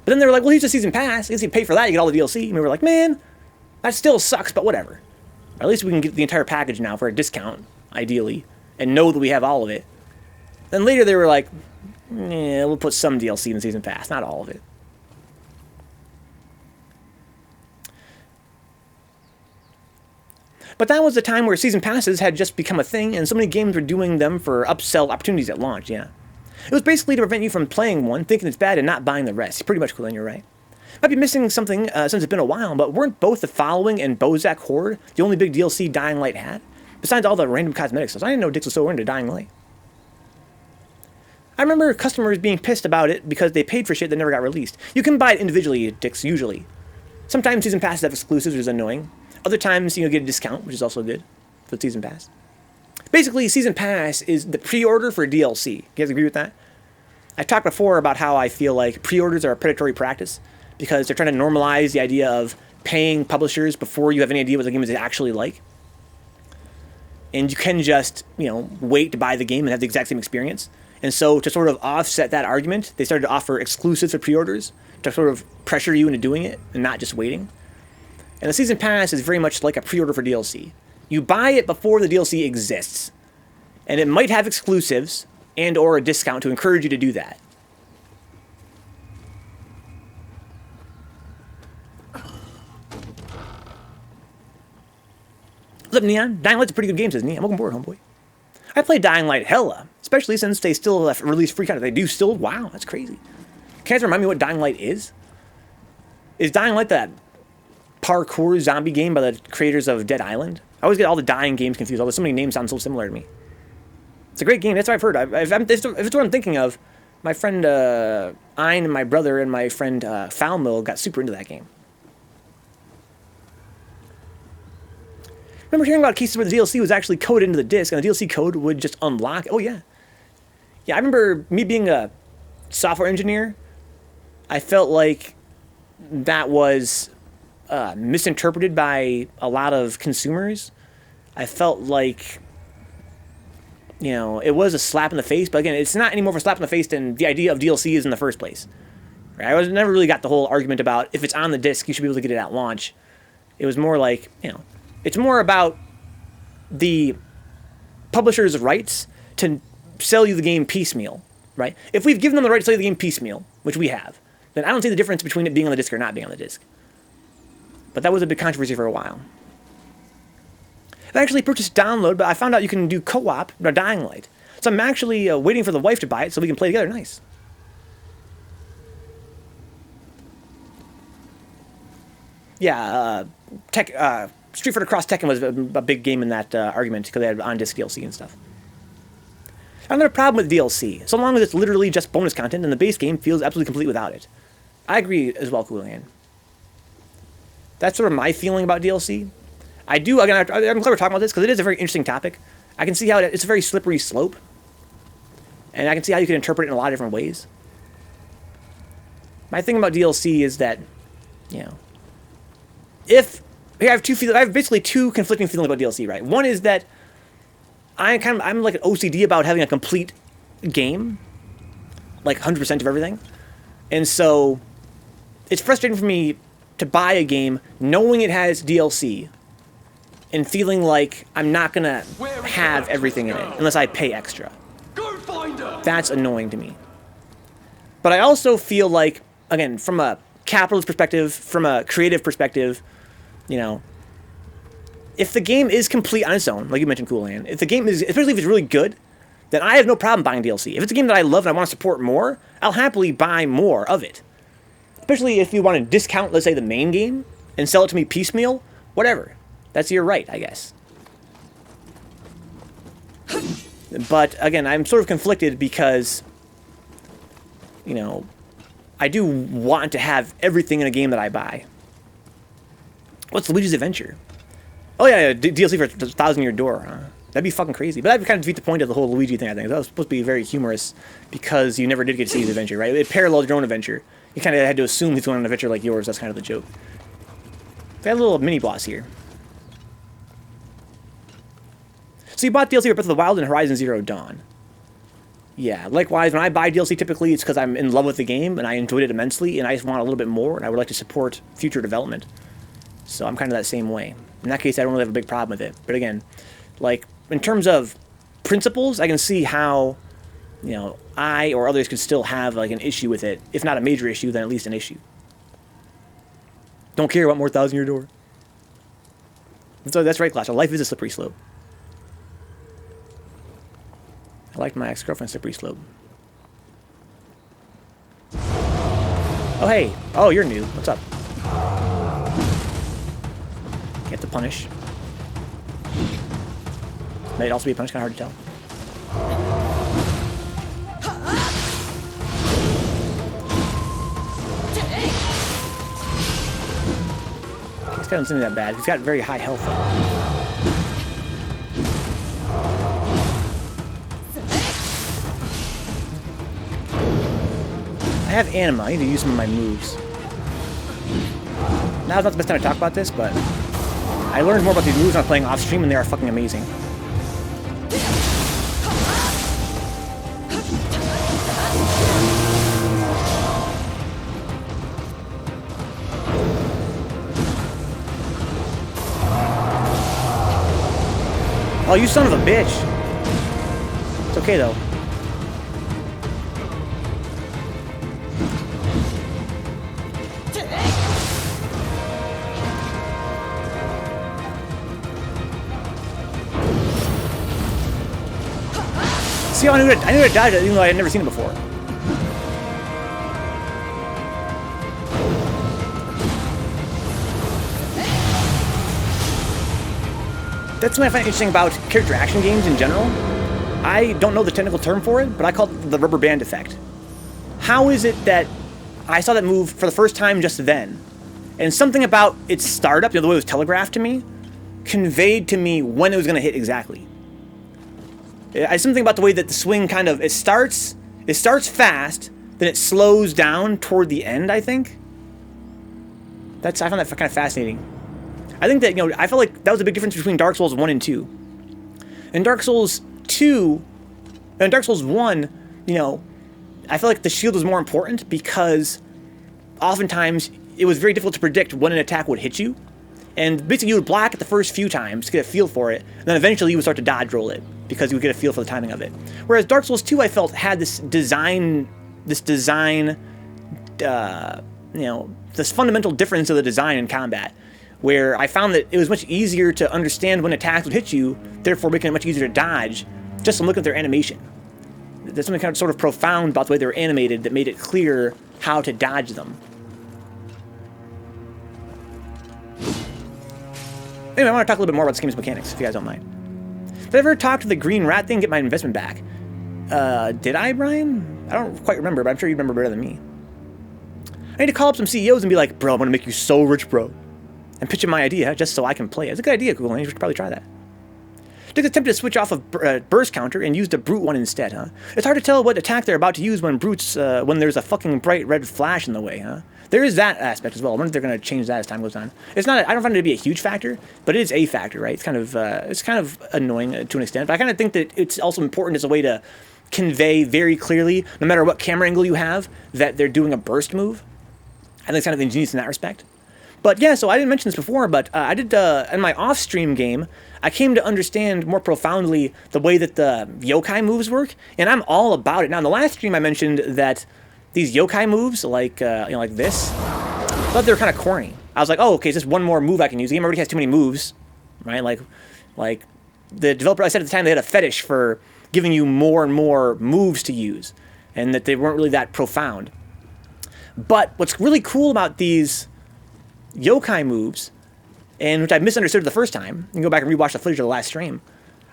S1: But then they were like, well, here's a season pass. If you pay for that, you get all the DLC. And we were like, man, that still sucks, but whatever. Or at least we can get the entire package now for a discount, ideally, and know that we have all of it. Then later they were like, yeah, we'll put some DLC in the season pass, not all of it. But that was the time where season passes had just become a thing, and so many games were doing them for upsell opportunities at launch, yeah. It was basically to prevent you from playing one, thinking it's bad, and not buying the rest. Pretty much cool, and you're right. Might be missing something since it's been a while, but weren't both the Following and Bozak Horde the only big DLC Dying Light had? Besides all the random cosmetic stuff. I didn't know Dix was so into Dying Light. I remember customers being pissed about it because they paid for shit that never got released. You can buy it individually, Dix, usually. Sometimes season passes have exclusives, which is annoying. Other times, you get a discount, which is also good for the season pass. Basically, season pass is the pre-order for DLC. You guys agree with that? I've talked before about how I feel like pre-orders are a predatory practice because they're trying to normalize the idea of paying publishers before you have any idea what the game is actually like. And you can just, wait to buy the game and have the exact same experience. And so to sort of offset that argument, they started to offer exclusives for pre-orders to sort of pressure you into doing it and not just waiting. And the season pass is very much like a pre-order for DLC. You buy it before the DLC exists. And it might have exclusives and or a discount to encourage you to do that. What's up, Neon? Dying Light's a pretty good game, says Neon. Welcome aboard, homeboy. I played Dying Light hella, especially since they still release free content. They do still? Wow, that's crazy. Can you guys remind me what Dying Light is? Is Dying Light that parkour zombie game by the creators of Dead Island? I always get all the Dying games confused, although so many names sound so similar to me. It's a great game, that's what I've heard. If it's what I'm thinking of, my friend Ein and my brother and my friend Foulmill got super into that game. Remember hearing about cases where the DLC was actually coded into the disc and the DLC code would just unlock? Oh, yeah. Yeah, I remember me being a software engineer, I felt like that was misinterpreted by a lot of consumers. I felt like, it was a slap in the face, but again, it's not any more of a slap in the face than the idea of DLC is in the first place. Right? I never really got the whole argument about if it's on the disc, you should be able to get it at launch. It was more like, it's more about the publisher's rights to sell you the game piecemeal, right? If we've given them the right to sell you the game piecemeal, which we have, then I don't see the difference between it being on the disc or not being on the disc. But that was a big controversy for a while. I've actually purchased download, but I found out you can do co-op or Dying Light. So I'm actually waiting for the wife to buy it so we can play together. Nice. Yeah, Street Fighter Cross Tekken was a big game in that argument because they had on-disc DLC and stuff. Another problem with DLC, so long as it's literally just bonus content and the base game feels absolutely complete without it. I agree as well, Coolian. That's sort of my feeling about DLC. I do, again, I'm glad we're talking about this because it is a very interesting topic. I can see how it's a very slippery slope. And I can see how you can interpret it in a lot of different ways. My thing about DLC is that, you know, here I have basically two conflicting feelings about DLC, right? One is that I'm like an OCD about having a complete game, like 100% of everything. And so it's frustrating for me to buy a game knowing it has DLC and feeling like I'm not going to have everything in it unless I pay extra.
S4: Go find her.
S1: That's annoying to me. But I also feel like, again, from a capitalist perspective, from a creative perspective, you know, if the game is complete on its own, like you mentioned, Cool Hand, if the game is, especially if it's really good, then I have no problem buying DLC. If it's a game that I love and I want to support more, I'll happily buy more of it. Especially if you want to discount, let's say, the main game and sell it to me piecemeal, whatever. That's your right, I guess. But, again, I'm sort of conflicted because, you know, I do want to have everything in a game that I buy. What's Luigi's Adventure? Oh, yeah, DLC for 1,000 Year Door. Huh? That'd be fucking crazy. But that would kind of defeat the point of the whole Luigi thing, I think. That was supposed to be very humorous because you never did get to see his adventure, right? It paralleled your own adventure. You kind of had to assume he's going on an adventure like yours. That's kind of the joke. We got a little mini-boss here. So you bought DLC for Breath of the Wild and Horizon Zero Dawn. Yeah, likewise, when I buy DLC, typically it's because I'm in love with the game and I enjoyed it immensely and I just want a little bit more and I would like to support future development. So I'm kind of that same way. In that case, I don't really have a big problem with it. But again, like, in terms of principles, I can see how, you know, I or others could still have, like, an issue with it. If not a major issue, then at least an issue. Don't care about more 1,000 Year Door. So that's right, Clash. Life is a slippery slope. I like my ex-girlfriend's slippery slope. Oh, hey. Oh, you're new. What's up? You have to punish. Might also be a punish, kind of hard to tell. This guy doesn't seem that bad. He's got very high health, though. I have anima. I need to use some of my moves. Now's not the best time to talk about this, but I learned more about these moves when I was playing off stream, and they are fucking amazing. Oh, you son of a bitch! It's okay though. See how I knew it died even though I had never seen it before. That's what I find interesting about character action games in general. I don't know the technical term for it, but I call it the rubber band effect. How is it that I saw that move for the first time just then, and something about its startup, the way it was telegraphed to me, conveyed to me when it was going to hit exactly. Something about the way that the swing kind of, it starts fast, then it slows down toward the end, I think. I found that kind of fascinating. I think that, I felt like that was a big difference between Dark Souls 1 and 2. In Dark Souls 2, and Dark Souls 1, I feel like the shield was more important because oftentimes it was very difficult to predict when an attack would hit you. And basically you would block it the first few times to get a feel for it, and then eventually you would start to dodge roll it because you would get a feel for the timing of it. Whereas Dark Souls 2, I felt, had this fundamental difference of the design in combat, where I found that it was much easier to understand when attacks would hit you, therefore making it much easier to dodge, just from looking at their animation. There's something kind of sort of profound about the way they were animated that made it clear how to dodge them. Anyway, I want to talk a little bit more about this game's mechanics, if you guys don't mind. Did I ever talk to the green rat thing and get my investment back? Did I, Brian? I don't quite remember, but I'm sure you remember better than me. I need to call up some CEOs and be like, bro, I'm going to make you so rich, bro. and pitching my idea just so I can play it. It's a good idea, Google. You should probably try that. Dix attempted to switch off of burst counter and used a brute one instead, huh? It's hard to tell what attack they're about to use when when there's a fucking bright red flash in the way, huh? There is that aspect as well. I wonder if they're going to change that as time goes on. It's not. I don't find it to be a huge factor, but it is a factor, right? It's kind of annoying to an extent. But I kind of think that it's also important as a way to convey very clearly, no matter what camera angle you have, that they're doing a burst move. I think it's kind of ingenious in that respect. But yeah, so I didn't mention this before, but I did in my off-stream game, I came to understand more profoundly the way that the yokai moves work, and I'm all about it. Now, in the last stream, I mentioned that these yokai moves, like like this, I thought they were kind of corny. I was like, oh, okay, it's just one more move I can use. The game already has too many moves, right? Like the developer, I said at the time, they had a fetish for giving you more and more moves to use, and that they weren't really that profound. But what's really cool about these yokai moves, and which I misunderstood the first time, you can go back and rewatch the footage of the last stream,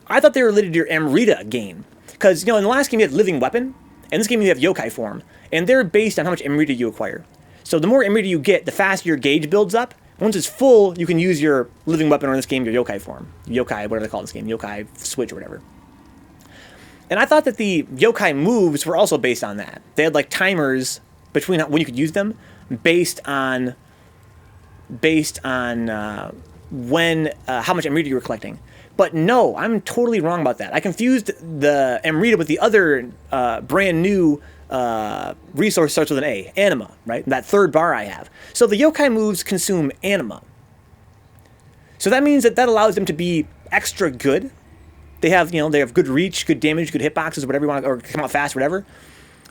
S1: I thought they were related to your Amrita gain. Because, in the last game you had Living Weapon, and this game you have yokai form, and they're based on how much Amrita you acquire. So the more Amrita you get, the faster your gauge builds up. Once it's full, you can use your Living Weapon, or in this game, your yokai form. Yokai, whatever they call it in this game, yokai switch or whatever. And I thought that the yokai moves were also based on that. They had like timers between when you could use them, based on when how much Amrita you were collecting. But no, I'm totally wrong about that. I confused the Amrita with the other brand new resource starts with an A, anima, right? That third bar I have. So the yokai moves consume anima. So that means that allows them to be extra good. They have, they have good reach, good damage, good hitboxes, whatever you want, or come out fast, whatever.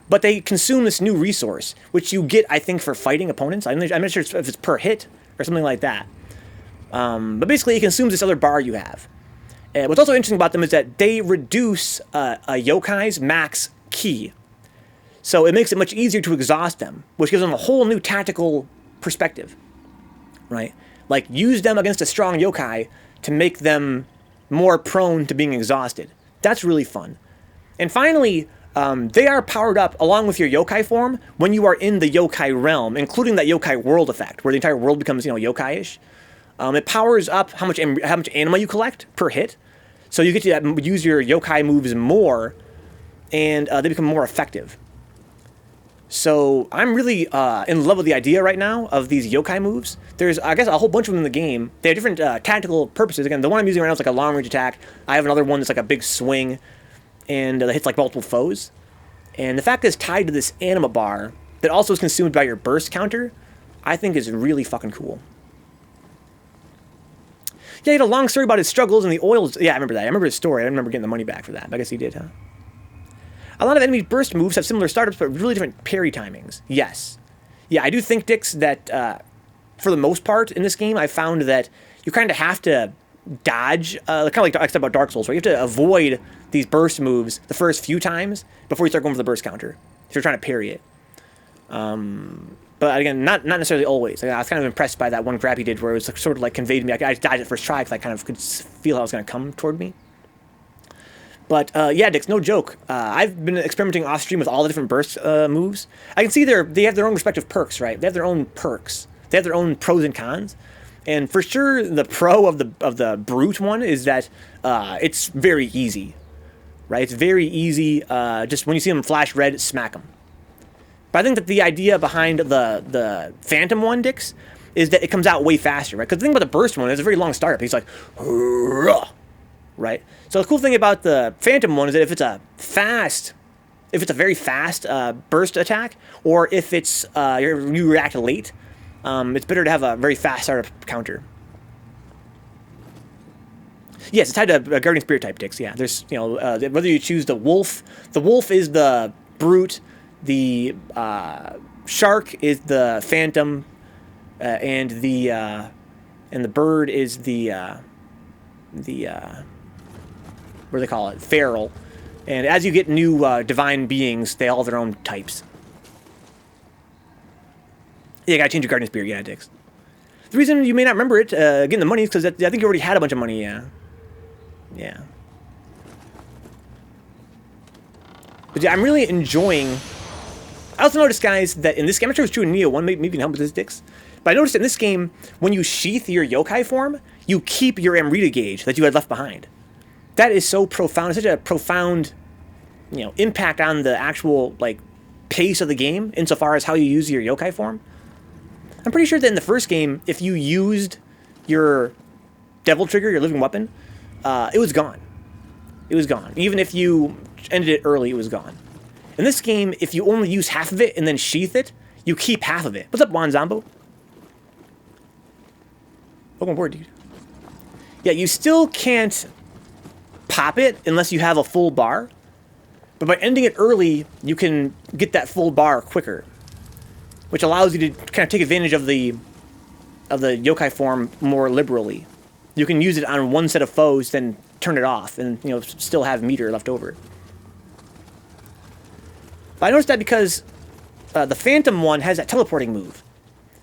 S1: But they consume this new resource, which you get, I think, for fighting opponents. I'm not sure if it's per hit or something like that. But basically, it consumes this other bar you have. And what's also interesting about them is that they reduce a yokai's max ki. So it makes it much easier to exhaust them, which gives them a whole new tactical perspective, right? Like, use them against a strong yokai to make them more prone to being exhausted. That's really fun. And finally, they are powered up along with your yokai form when you are in the yokai realm, including that yokai world effect, where the entire world becomes, yokai-ish. It powers up how much anima you collect per hit, so you get to use your yokai moves more, and they become more effective. So I'm really in love with the idea right now of these yokai moves. There's, I guess, a whole bunch of them in the game. They have different tactical purposes. Again, the one I'm using right now is like a long-range attack. I have another one that's like a big swing, and that hits like multiple foes. And the fact that it's tied to this anima bar that also is consumed by your burst counter, I think is really fucking cool. Yeah, he had a long story about his struggles and the oils. Yeah, I remember that. I remember his story. I remember getting the money back for that. I guess he did, huh? A lot of enemy burst moves have similar startups, but really different parry timings. Yes. Yeah, I do think, Dix, that for the most part in this game, I found that you kind of have to dodge, kind of like I said about Dark Souls, where you have to avoid these burst moves the first few times before you start going for the burst counter, if you're trying to parry it. But again, not necessarily always. I was kind of impressed by that one grab he did where it was sort of like conveyed to me. I dodged it first try because I kind of could feel how it was going to come toward me. But yeah, Dix, no joke. I've been experimenting off stream with all the different burst moves. I can see they have their own respective perks, right? They have their own perks. They have their own pros and cons. And for sure, the pro of the brute one is that it's very easy, right? It's very easy. Just when you see them flash red, smack them. But I think that the idea behind the Phantom one, Dix, is that it comes out way faster, right? Because the thing about the burst one is a very long startup. He's like, right? So the cool thing about the Phantom one is that if it's a very fast burst attack, or if it's you react late, it's better to have a very fast startup counter. Yes, it's tied to a Guardian Spirit type, Dix. Yeah, there's whether you choose the wolf is the brute. The shark is the phantom, and the bird is the what do they call it? Feral. And as you get new divine beings, they all have their own types. Yeah, you gotta change your Guardian Spirit, yeah, Dix. The reason you may not remember it, getting the money, is because I think you already had a bunch of money, yeah. Yeah. But yeah, I'm really enjoying... I also noticed, guys, that in this game, I'm not sure it's true in Nioh 1, maybe you can help with this, Dix, But I noticed in this game, when you sheath your yokai form, you keep your Amrita gauge that you had left behind. That is so profound. It's such a profound, impact on the actual, like, pace of the game insofar as how you use your yokai form. I'm pretty sure that in the first game, if you used your Devil Trigger, your living weapon, it was gone. It was gone. Even if you ended it early, it was gone. In this game, if you only use half of it and then sheath it, you keep half of it. What's up, Juan Zombo? Welcome aboard, dude. Yeah, you still can't pop it unless you have a full bar. But by ending it early, you can get that full bar quicker, which allows you to kind of take advantage of the yokai form more liberally. You can use it on one set of foes, then turn it off, and still have meter left over. But I noticed that because the Phantom one has that teleporting move.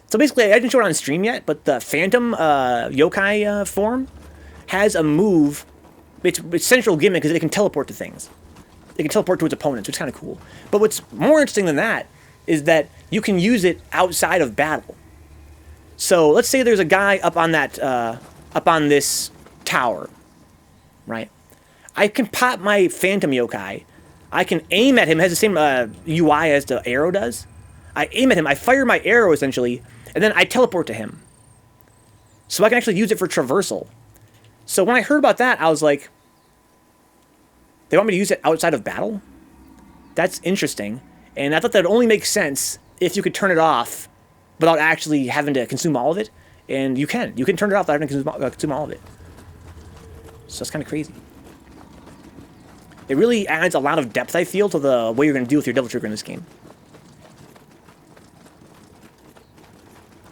S1: So basically, I didn't show it on stream yet, but the Phantom yokai form has a move. Its central gimmick is that it can teleport to things. It can teleport to its opponents, which is kind of cool. But what's more interesting than that is that you can use it outside of battle. So let's say there's a guy up on that, up on this tower, right? I can pop my Phantom yokai. I can aim at him. It has the same UI as the arrow does. I aim at him. I fire my arrow essentially, and then I teleport to him. So I can actually use it for traversal. So when I heard about that, I was like, they want me to use it outside of battle? That's interesting. And I thought that would only make sense if you could turn it off without actually having to consume all of it. And you can. You can turn it off without having to consume all of it. So it's kind of crazy. It really adds a lot of depth, I feel, to the way you're going to deal with your Devil Trigger in this game.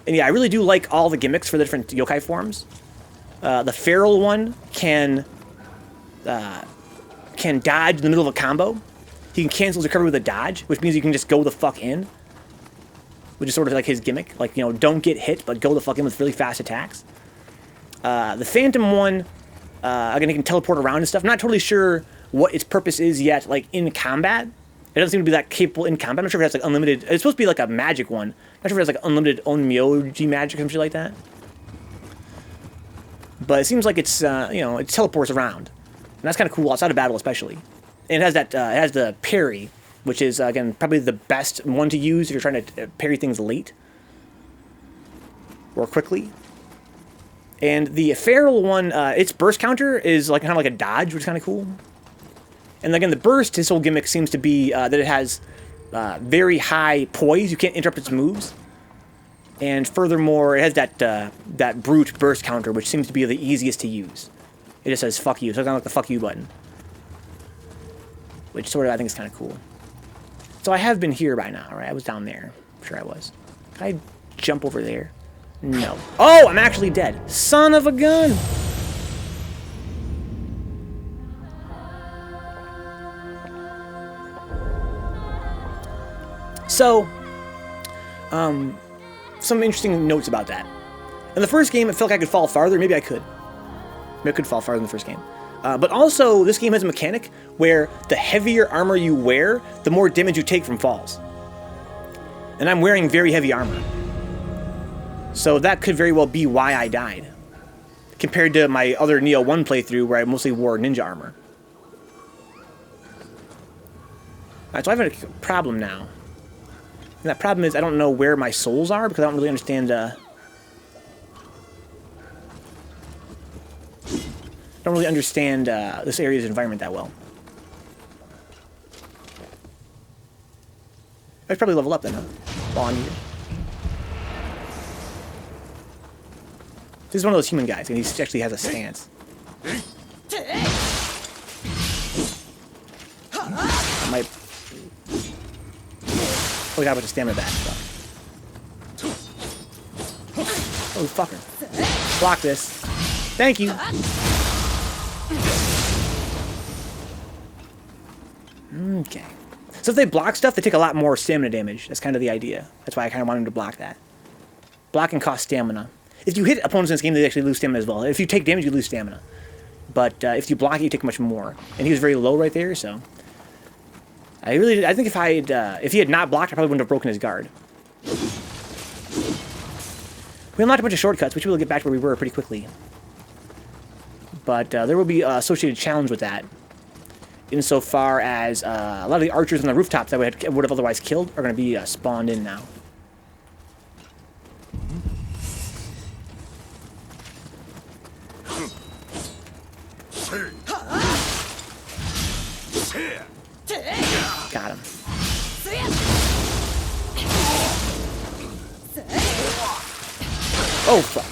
S1: And yeah, I really do like all the gimmicks for the different yokai forms. The feral one can dodge in the middle of a combo. He can cancel his recovery with a dodge, which means you can just go the fuck in. Which is sort of like his gimmick. Like, don't get hit, but go the fuck in with really fast attacks. The Phantom one, again, he can teleport around and stuff. I'm not totally sure what its purpose is yet, like, in combat. It doesn't seem to be that capable in combat. I'm not sure if it has, like, unlimited... It's supposed to be, like, a magic one. I'm not sure if it has, like, unlimited Onmyoji magic or something like that. But it seems like it's, it teleports around. And that's kind of cool, outside of battle especially. And it has that, it has the parry, which is, again, probably the best one to use if you're trying to parry things late. Or quickly. And the feral one, its burst counter is like kind of like a dodge, which is kind of cool. And again, the burst, his whole gimmick seems to be that it has very high poise. You can't interrupt its moves. And furthermore, it has that brute burst counter, which seems to be the easiest to use. It just says "fuck you," so it's kind of like the "fuck you" button, which sort of I think is kind of cool. So I have been here by now, right? I was down there. I'm sure I was. Can I jump over there? No. Oh, I'm actually dead. Son of a gun! So, some interesting notes about that. In the first game, it felt like I could fall farther. Maybe I could. Maybe I could fall farther in the first game. But also, this game has a mechanic where the heavier armor you wear, the more damage you take from falls. And I'm wearing very heavy armor. So that could very well be why I died. Compared to my other Nioh 1 playthrough where I mostly wore ninja armor. Alright, so I have a problem now. And that problem is I don't know where my souls are because I don't really understand, don't really understand this area's environment that well. I should probably level up then, huh? While I'm here. This is one of those human guys, and he actually has a stance. I might... Oh, we got a bunch of stamina back. So. Oh, fucker. Block this. Thank you. Okay. So if they block stuff, they take a lot more stamina damage. That's kind of the idea. That's why I kind of want him to block that. Blocking costs stamina. If you hit opponents in this game, they actually lose stamina as well. If you take damage, you lose stamina. But if you block it, you take much more. And he was very low right there, so... I think if he had not blocked, I probably wouldn't have broken his guard. We unlocked a bunch of shortcuts, which we'll get back to where we were pretty quickly. But there will be an associated challenge with that. Insofar as a lot of the archers on the rooftops that would have otherwise killed are going to be spawned in now. Got him. Oh, fuck.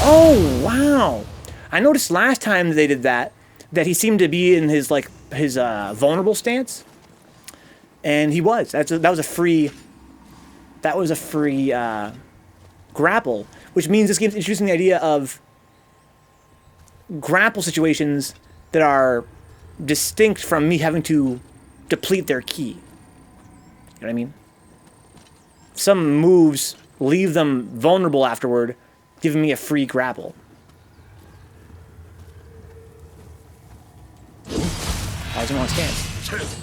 S1: Oh, wow. I noticed last time they did that he seemed to be in his, like, his vulnerable stance. And he was. That was a free grapple, which means this game's introducing the idea of grapple situations that are distinct from me having to deplete their key. You know what I mean? Some moves leave them vulnerable afterward, giving me a free grapple. I was in the wrong stance.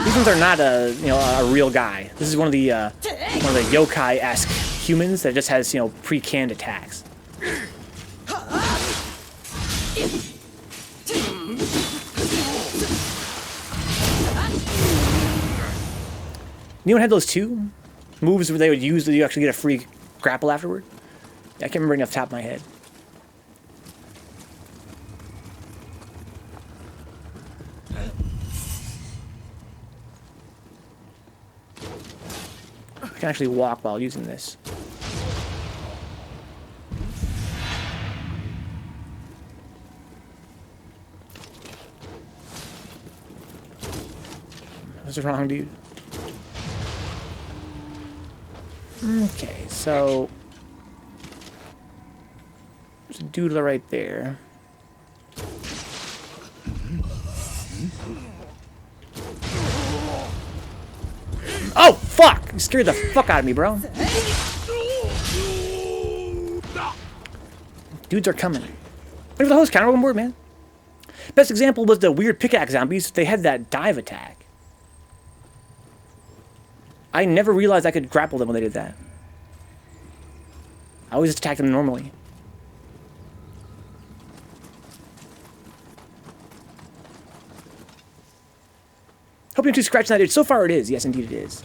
S1: These ones are not a real guy. This is one of the yokai-esque humans that just has pre-canned attacks. Anyone had those two moves where they would use that you actually get a free grapple afterward? Yeah, I can't remember any off the top of my head. I can actually walk while using this. What's wrong, dude? Okay, so there's a dude right there. Oh, fuck! You scared the fuck out of me, bro. Dudes are coming. Wait for the host counter on board, man. Best example was the weird pickaxe zombies. They had that dive attack. I never realized I could grapple them when they did that. I always just attack them normally. Hope you're too scratching that itch. So far it is. Yes, indeed it is.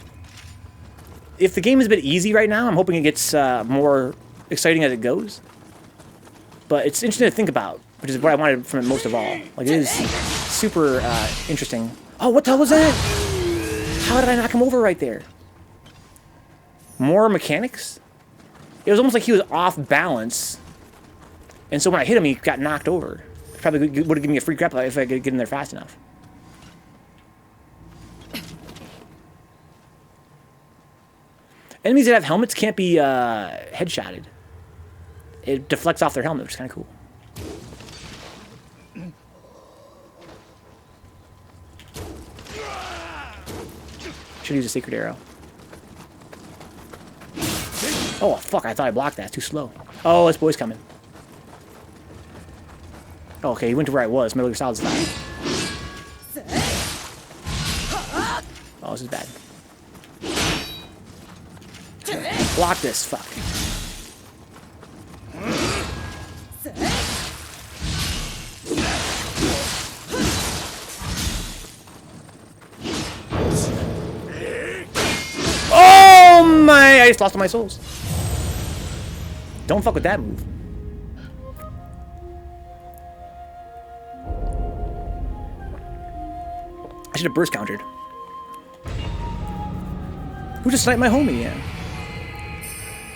S1: If the game is a bit easy right now, I'm hoping it gets more exciting as it goes. But it's interesting to think about, which is what I wanted from it most of all. Like, it is super interesting. Oh, what the hell was that? How did I knock him over right there? More mechanics? It was almost like he was off balance. And so when I hit him, he got knocked over. Probably would have given me a free grapple if I could get in there fast enough. Enemies that have helmets can't be headshotted. It deflects off their helmet, which is kind of cool. Should use a secret arrow. Oh, fuck, I thought I blocked that. It's too slow. Oh, this boy's coming. Oh, okay, he went to where I was. Metal Gear Solid style. Oh, this is bad. Block this, fuck. Oh my! I just lost all my souls. Don't fuck with that move. I should have burst countered. Who just sniped my homie? Yeah.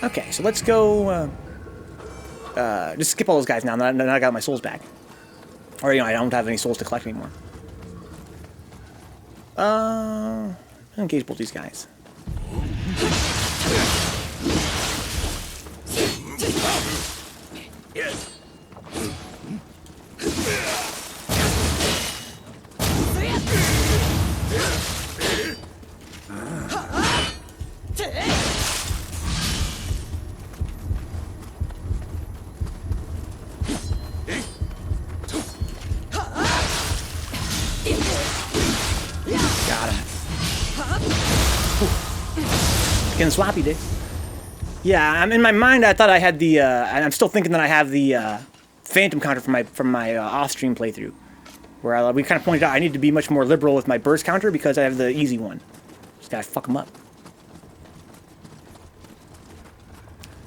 S1: Okay, so let's go. Just skip all those guys now. Now I got my souls back. Or I don't have any souls to collect anymore. Engage both these guys. Got him. Getting sloppy, Dick. Yeah, I'm in my mind. I thought I had the. And I'm still thinking that I have the Phantom counter from my off-stream playthrough, where we kind of pointed out I need to be much more liberal with my burst counter because I have the easy one. Just gotta fuck them up.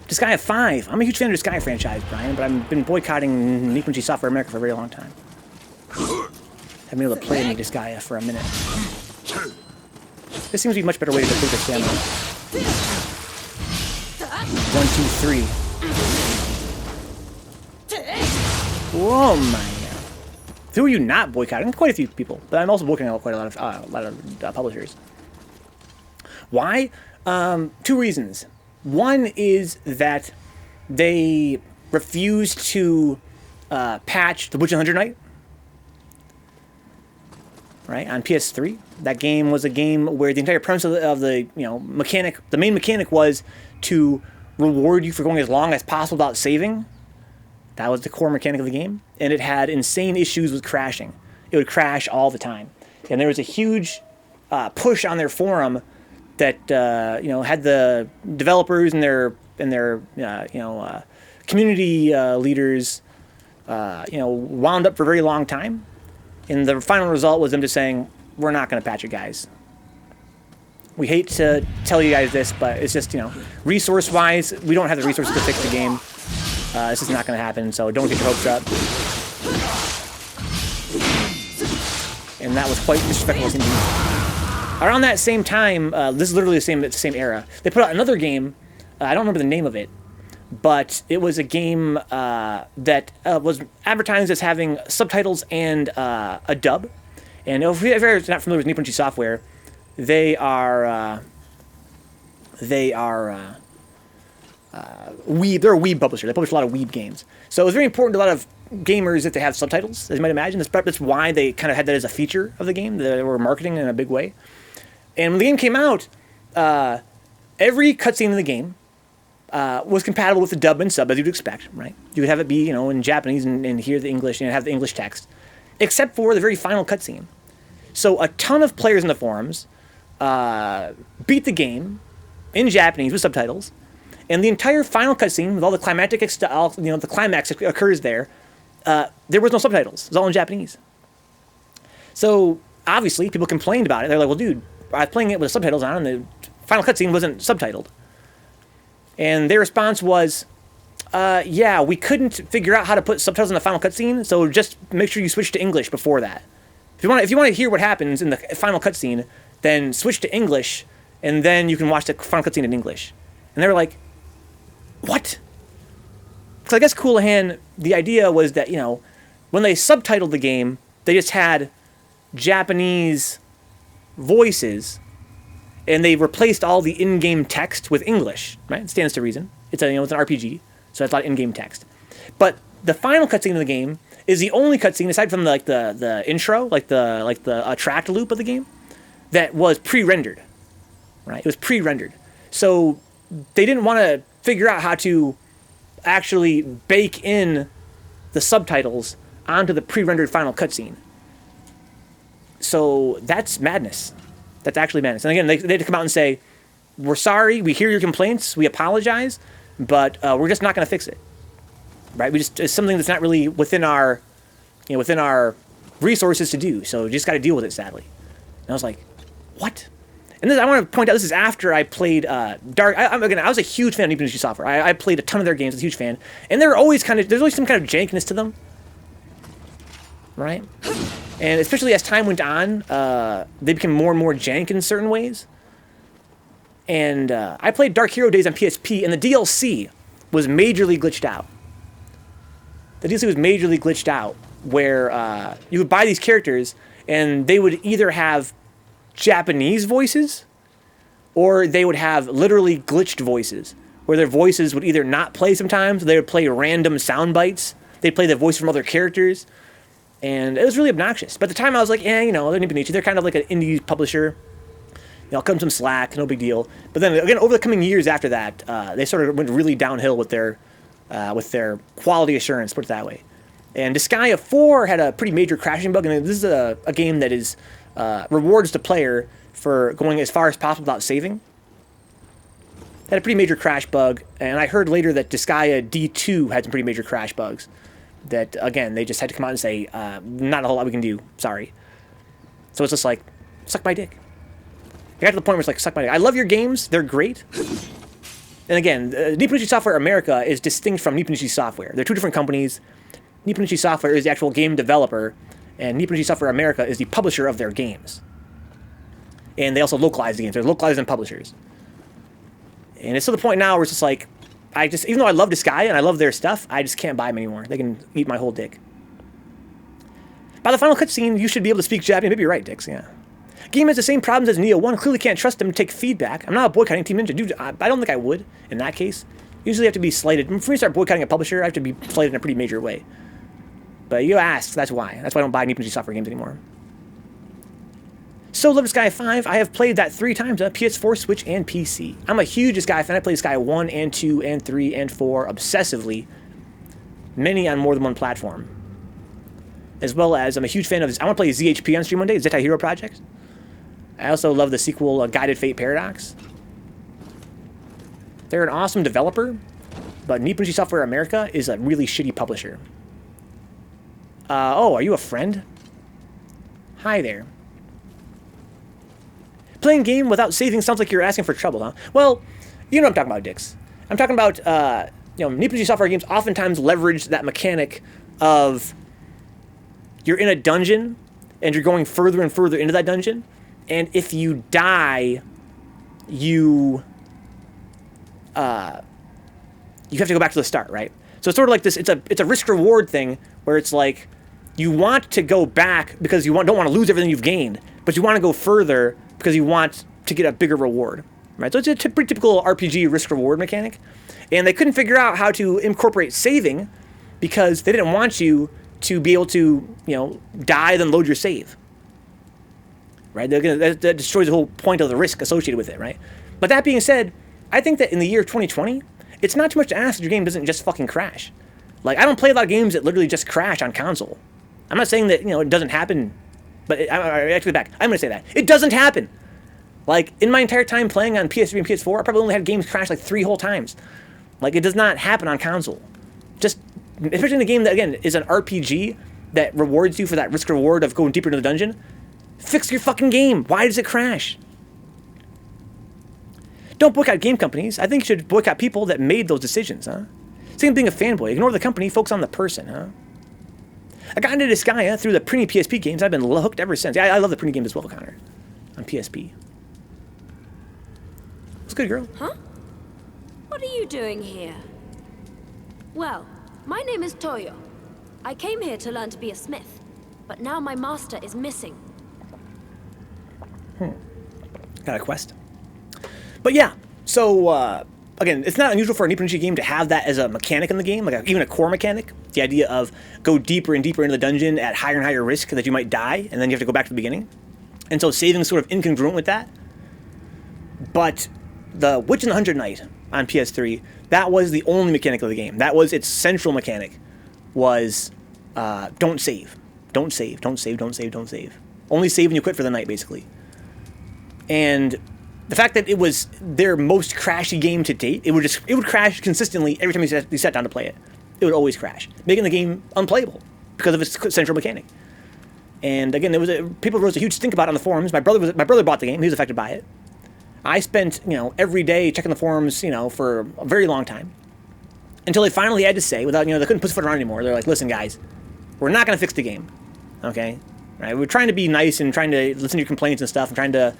S1: Disgaea 5. I'm a huge fan of the Disgaea franchise, Brian, but I've been boycotting Nipponchi Software America for a very long time. Haven't been able to play any Disgaea for a minute. This seems to be a much better way to complete the stamina. 1, 2, 3. Whoa, my God. Who are you not boycotting? Quite a few people, but I'm also boycotting quite a lot of publishers. Why? 2 reasons. One is that they refuse to patch The Witch and Hundred Knight, right, on PS3. That game was a game where the entire premise of the mechanic, the main mechanic was to reward you for going as long as possible without saving. That was the core mechanic of the game, and it had insane issues with crashing. It would crash all the time, and there was a huge push on their forum that had the developers and their community leaders wound up for a very long time, and the final result was them just saying, "We're not going to patch it, guys. We hate to tell you guys this, but it's just resource-wise, we don't have the resources to fix the game. This is not going to happen, so don't get your hopes up." And that was quite disrespectful to me. Around that same time, this is literally the same era, they put out another game. I don't remember the name of it, but it was a game that was advertised as having subtitles and a dub. And if you're not familiar with Nipponchi Software, they're a Weeb publisher. They publish a lot of Weeb games. So it was very important to a lot of gamers that they have subtitles, as you might imagine. That's why they kind of had that as a feature of the game. They were marketing in a big way. And when the game came out, every cutscene in the game was compatible with the dub and sub, as you'd expect, right? You could have it be, in Japanese and hear the English and have the English text, except for the very final cutscene. So a ton of players in the forums beat the game in Japanese with subtitles, and the entire final cutscene with all the climactic, the climax occurs there. There was no subtitles; it was all in Japanese. So obviously, people complained about it. They're like, "Well, dude, I was playing it with subtitles on, and the final cutscene wasn't subtitled." And their response was, "Yeah, we couldn't figure out how to put subtitles in the final cutscene, so just make sure you switch to English before that. If you want to hear what happens in the final cutscene, then switch to English, and then you can watch the final cutscene in English." And they were like, "What?" Because I guess Coolahan, the idea was that, when they subtitled the game, they just had Japanese voices, and they replaced all the in-game text with English, right? It stands to reason. It's it's an RPG, so that's a lot of in-game text. But the final cutscene of the game is the only cutscene, aside from the intro, like the track loop of the game, that was pre-rendered, right? It was pre-rendered. So they didn't want to figure out how to actually bake in the subtitles onto the pre-rendered final cutscene. So that's madness. That's actually madness. And again, they had to come out and say, "We're sorry, we hear your complaints, we apologize, but we're just not going to fix it." Right? It's something that's not really within our resources to do. So you just got to deal with it, sadly. And I was like, "What?" And I want to point out, this is after I played Dark. I was a huge fan of Nipponchi Software. I played a ton of their games. I was a huge fan, and there's always some kind of jankiness to them, right? And especially as time went on, they became more and more jank in certain ways. And I played Dark Hero Days on PSP, and the DLC was majorly glitched out. The DLC was majorly glitched out, where you would buy these characters, and they would either have Japanese voices, or they would have literally glitched voices, where their voices would either not play sometimes, or they would play random sound bites. They'd play the voice from other characters, and it was really obnoxious. But at the time, I was like, they're Nipponchi. They're kind of like an indie publisher. Cut them some slack, no big deal. But then again, over the coming years after that, they sort of went really downhill with their quality assurance, put it that way. And Disgaea 4 had a pretty major crashing bug, and this is a game that is rewards the player for going as far as possible without saving. had a pretty major crash bug, and I heard later that Disgaea D2 had some pretty major crash bugs. That, again, they just had to come out and say, not a whole lot we can do, sorry. So it's just like, suck my dick. I got to the point where it's like, suck my dick. I love your games, they're great. And again, Nipponichi Software America is distinct from Nipponichi Software. They're two different companies. Nipponichi Software is the actual game developer, and Nipponichi Software America is the publisher of their games. And they also localize the games. They're localizers and publishers. And it's to the point now where it's just like, even though I love Disgaea and I love their stuff, I just can't buy them anymore. They can eat my whole dick. By the final cutscene, you should be able to speak Japanese. Maybe you're right, Dix, yeah. Game has the same problems as Nioh 1. Clearly can't trust them to take feedback. I'm not boycotting Team Ninja. Dude, I don't think I would in that case. Usually I have to be slighted. For me to start boycotting a publisher, I have to be slighted in a pretty major way. But you asked, that's why. That's why I don't buy Nipponichi Software games anymore. So, love Disgaea 5. I have played that 3 times on PS4, Switch, and PC. I'm a huge Disgaea fan. I play Disgaea 1 and 2 and 3 and 4 obsessively. Many on more than one platform. As well as, I'm a huge fan of this. I want to play ZHP on stream one day, Zetai Hero Project. I also love the sequel, Guided Fate Paradox. They're an awesome developer, but Nipponichi Software America is a really shitty publisher. Oh, are you a friend? Hi there. Playing game without saving sounds like you're asking for trouble, huh? Well, you know what I'm talking about, Dix. I'm talking about, Nipponichi Software games oftentimes leverage that mechanic of you're in a dungeon and you're going further and further into that dungeon, and if you die, you have to go back to the start, right? So it's sort of like this, it's a risk-reward thing where it's like you want to go back because you don't want to lose everything you've gained, but you want to go further because you want to get a bigger reward, right? So it's a pretty typical RPG risk-reward mechanic. And they couldn't figure out how to incorporate saving because they didn't want you to be able to, die, then load your save. Right? That destroys the whole point of the risk associated with it, right? But that being said, I think that in the year 2020, it's not too much to ask that your game doesn't just fucking crash. Like, I don't play a lot of games that literally just crash on console. I'm not saying that, it doesn't happen. But I actually back. I'm going to say that. It doesn't happen. Like, in my entire time playing on PS3 and PS4, I probably only had games crash like 3 whole times. Like, it does not happen on console. Just, especially in a game that, again, is an RPG that rewards you for that risk-reward of going deeper into the dungeon. Fix your fucking game. Why does it crash? Don't boycott game companies. I think you should boycott people that made those decisions, huh? Same being a fanboy. Ignore the company, focus on the person, huh? I got into Disgaea through the Prinny PSP games. I've been hooked ever since. Yeah, I love the Prinny games as well, Connor. On PSP. It's good, girl.
S6: Huh? What are you doing here? Well, my name is Toyo. I came here to learn to be a smith, but now my master is missing.
S1: Got a quest. But yeah, so, again, it's not unusual for a Nipponichi game to have that as a mechanic in the game, like even a core mechanic. The idea of go deeper and deeper into the dungeon at higher and higher risk that you might die, and then you have to go back to the beginning. And so saving is sort of incongruent with that. But the Witch and the Hundred Knight on PS3, that was the only mechanic of the game. That was its central mechanic, was don't save. Don't save, don't save, don't save, don't save. Only save when you quit for the night, basically. And the fact that it was their most crashy game to date, it would crash consistently every time you sat down to play it. It would always crash, making the game unplayable because of its central mechanic. And again, people wrote a huge stink about it on the forums. My brother bought the game; he was affected by it. I spent every day checking the forums for a very long time until they finally had to say, without they couldn't put their foot around anymore. They're like, "Listen, guys, we're not going to fix the game, okay? Right? We're trying to be nice and trying to listen to your complaints and stuff, and trying to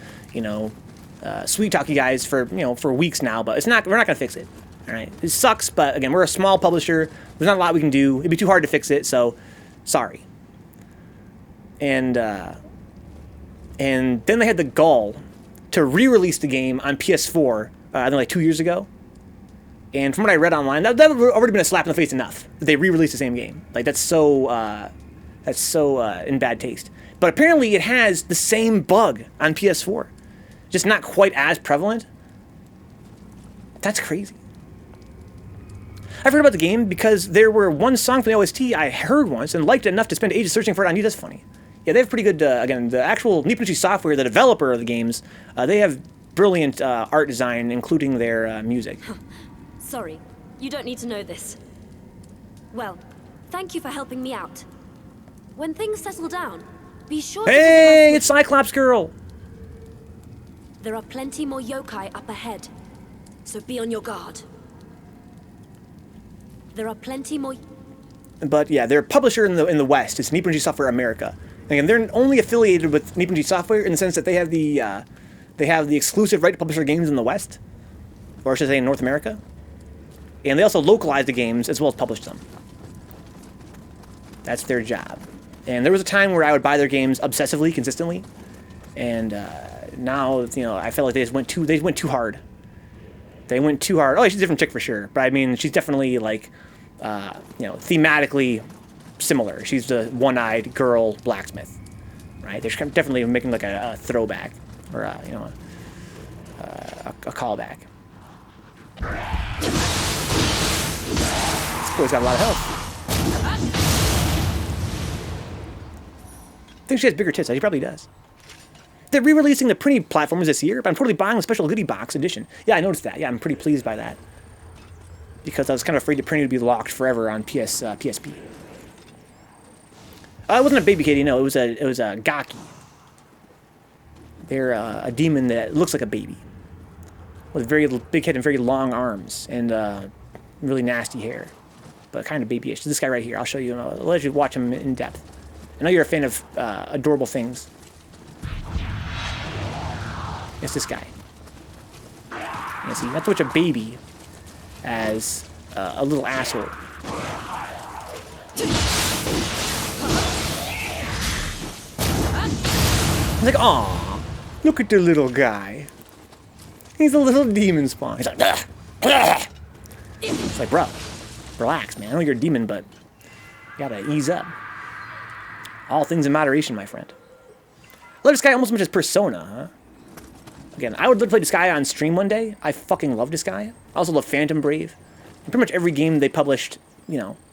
S1: sweet talk you guys for weeks now, but we're not going to fix it. All right, it sucks, but again, we're a small publisher. There's not a lot we can do. It'd be too hard to fix it, so sorry." And then they had the gall to re-release the game on PS4, I think like 2 years ago. And from what I read online, that would already been a slap in the face enough that they re-released the same game. Like that's so in bad taste. But apparently, it has the same bug on PS4. Just not quite as prevalent. That's crazy. I've heard about the game because there were one song from the OST I heard once and liked it enough to spend ages searching for it on YouTube. That's funny. Yeah, they have pretty good, again, the actual Nipponichi Software, the developer of the games, they have brilliant art design, including their music.
S6: Sorry, you don't need to know this. Well, thank you for helping me out. When things settle down, be sure to visit
S1: Hey,
S6: my
S1: it's Cyclops Girl!
S6: There are plenty more yokai up ahead, so be on your guard. There are plenty more...
S1: But yeah, their publisher in the West is Nippon G Software America. Again, they're only affiliated with Nippon G Software in the sense that they have the exclusive right to publish their games in the West, or I should say in North America. And they also localize the games as well as publish them. That's their job. And there was a time where I would buy their games obsessively, consistently, and now I feel like they went too hard. They went too hard. Oh, she's a different chick for sure, but I mean she's definitely like thematically similar. She's the one-eyed girl blacksmith, right? They're definitely making like a throwback or a callback. This boy's got a lot of health. I think she has bigger tits. He probably does. They're re-releasing the printing platforms this year, but I'm totally buying the special goodie box edition. Yeah, I noticed that. Yeah, I'm pretty pleased by that. Because I was kind of afraid the printing would be locked forever on PSP. It wasn't a baby kitty, no. It was a Gaki. They're a demon that looks like a baby, with a very big head and very long arms and really nasty hair, but kind of babyish. This guy right here, I'll show you. I'll let you watch him in depth. I know you're a fan of adorable things. It's this guy. You see, not so much a baby as a little asshole. It's like, aw, look at the little guy. He's a little demon spawn. He's like, "Ugh, ugh." It's like, bro, relax, man. I know you're a demon, but you gotta ease up. All things in moderation, my friend. I love this guy almost as much as Persona, huh? Again, I would love to play this guy on stream one day. I fucking love this guy. I also love Phantom Brave. And pretty much every game they published,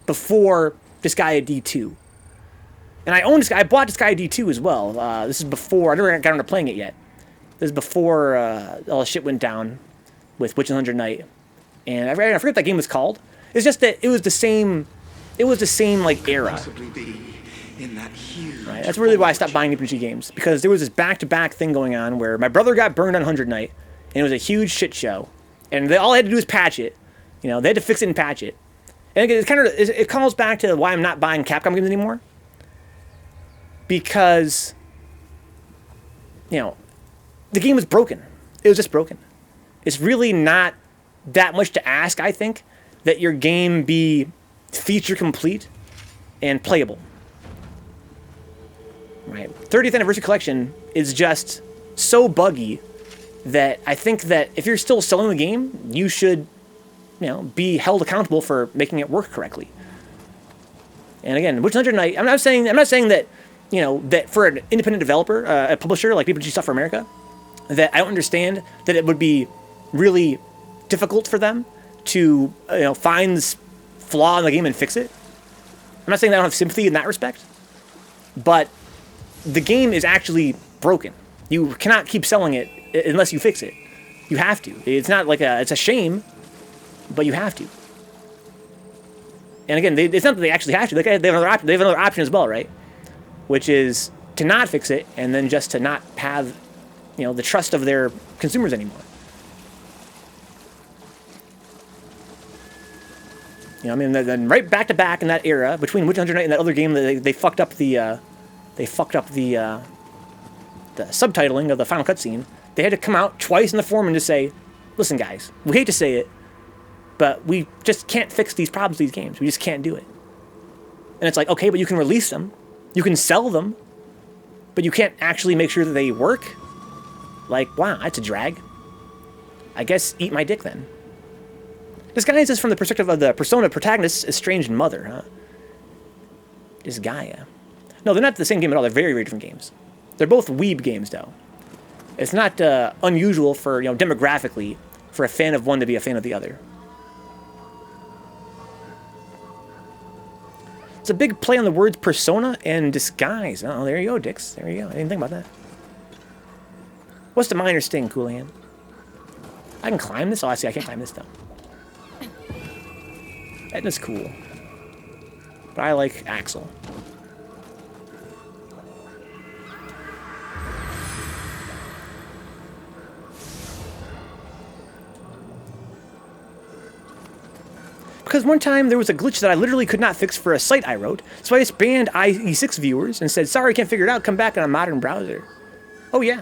S1: before Disgaea D2. And I own this guy. I bought Disgaea D2 as well. This is before, I never got around to playing it yet. This is before all the shit went down with Witch and 100 Knight. And I forget what that game was called. It's just that it was the same like era.
S4: In that huge
S1: Right? That's really why I stopped buying Nippon G games, because there was this back-to-back thing going on where my brother got burned on 100 Night, and it was a huge shit show, and all I had to do was patch it. They had to fix it and patch it. And it calls back to why I'm not buying Capcom games anymore, because the game was broken. It was just broken. It's really not that much to ask, I think, that your game be feature complete and playable. Right. 30th Anniversary Collection is just so buggy that I think that if you're still selling the game, you should, be held accountable for making it work correctly. And again, Witch Hunter Night, I'm not saying that, that for an independent developer, a publisher like People G Stuff for America, that I don't understand that it would be really difficult for them to, find this flaw in the game and fix it. I'm not saying that I don't have sympathy in that respect, but the game is actually broken. You cannot keep selling it unless you fix it. You have to. It's not like it's a shame, but you have to. And again, it's not that they actually have to. They have another option as well, right? Which is to not fix it and then just to not have, the trust of their consumers anymore. Then right back to back in that era between Witch Hunter Night and that other game, they fucked up the. They fucked up the subtitling of the final cutscene. They had to come out twice in the forum and just say, listen, guys, we hate to say it, but we just can't fix these problems with these games. We just can't do it. And it's like, okay, but you can release them. You can sell them. But you can't actually make sure that they work? Like, wow, that's a drag. I guess eat my dick then. This guy is just from the perspective of the Persona protagonist's estranged mother, huh? This Gaia. No, they're not the same game at all. They're very, very different games. They're both weeb games, though. It's not unusual for, demographically, for a fan of one to be a fan of the other. It's a big play on the words persona and disguise. Oh, there you go, Dix. There you go. I didn't think about that. What's the minor sting, Cool Hand? I can climb this? Oh, I see. I can't climb this, though. Etna's cool. But I like Axel. Because one time there was a glitch that I literally could not fix for a site I wrote, so I just banned IE6 viewers and said, sorry, can't figure it out, come back on a modern browser. Oh, yeah.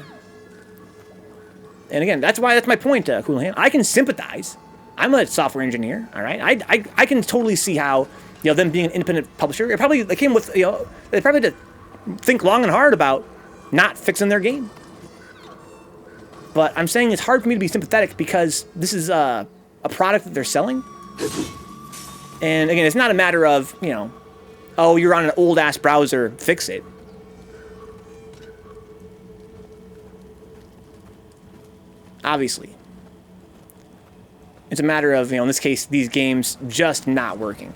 S1: And again, that's my point, Coolhand. I can sympathize. I'm a software engineer, all right? I can totally see how, them being an independent publisher, they came with, they probably had to think long and hard about not fixing their game. But I'm saying it's hard for me to be sympathetic because this is a product that they're selling. And again, it's not a matter of, oh, you're on an old-ass browser, fix it. Obviously. It's a matter of, in this case, these games just not working.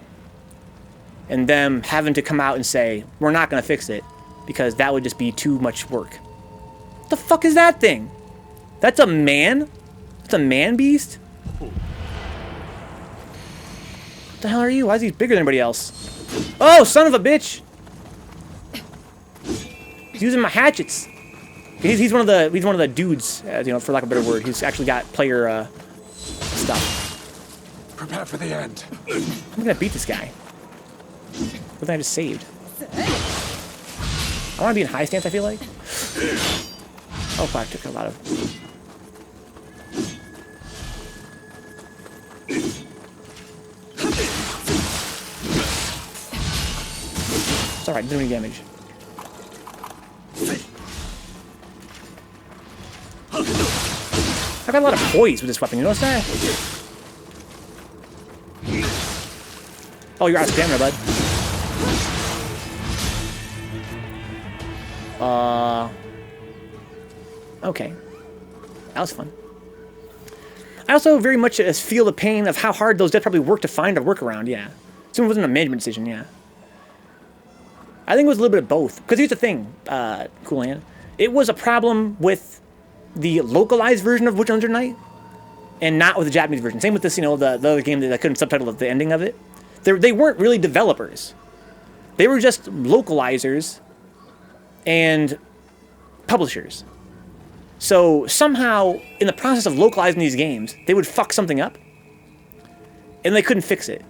S1: And them having to come out and say, we're not going to fix it, because that would just be too much work. What the fuck is that thing? That's a man? That's a man beast? What the hell are you? Why is he bigger than anybody else? Oh, son of a bitch! He's using my hatchets. He's one of the dudes, for lack of a better word. He's actually got player stuff.
S7: Prepare for the end.
S1: I'm gonna beat this guy. What thing I just saved? I want to be in high stance. I feel like. Oh, fuck! I took a lot of. It's alright, didn't do any damage. I got a lot of poise with this weapon, you notice that? Oh, you're out of stamina, bud. Okay. That was fun. I also very much feel the pain of how hard those devs probably worked to find a workaround, yeah. So it wasn't a management decision, yeah. I think it was a little bit of both. Because here's the thing, Coolhand. It was a problem with the localized version of Witch Hunter Night, and not with the Japanese version. Same with this, the other game that I couldn't subtitle at the ending of it. They weren't really developers. They were just localizers and publishers. So somehow, in the process of localizing these games, they would fuck something up, and they couldn't fix it.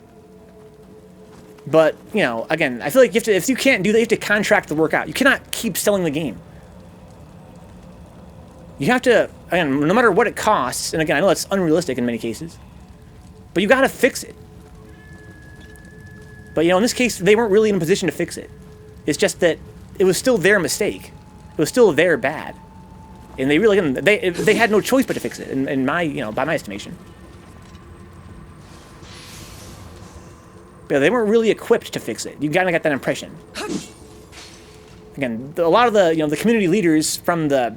S1: But, again, I feel like if you can't do that, you have to contract the work out. You cannot keep selling the game. You have to, again, no matter what it costs, and again, I know that's unrealistic in many cases, but you gotta fix it. But, in this case, they weren't really in a position to fix it. It's just that it was still their mistake. It was still their bad. And they really, they had no choice but to fix it, in my, by my estimation. But they weren't really equipped to fix it. You kind of got that impression. Again, a lot of the community leaders from the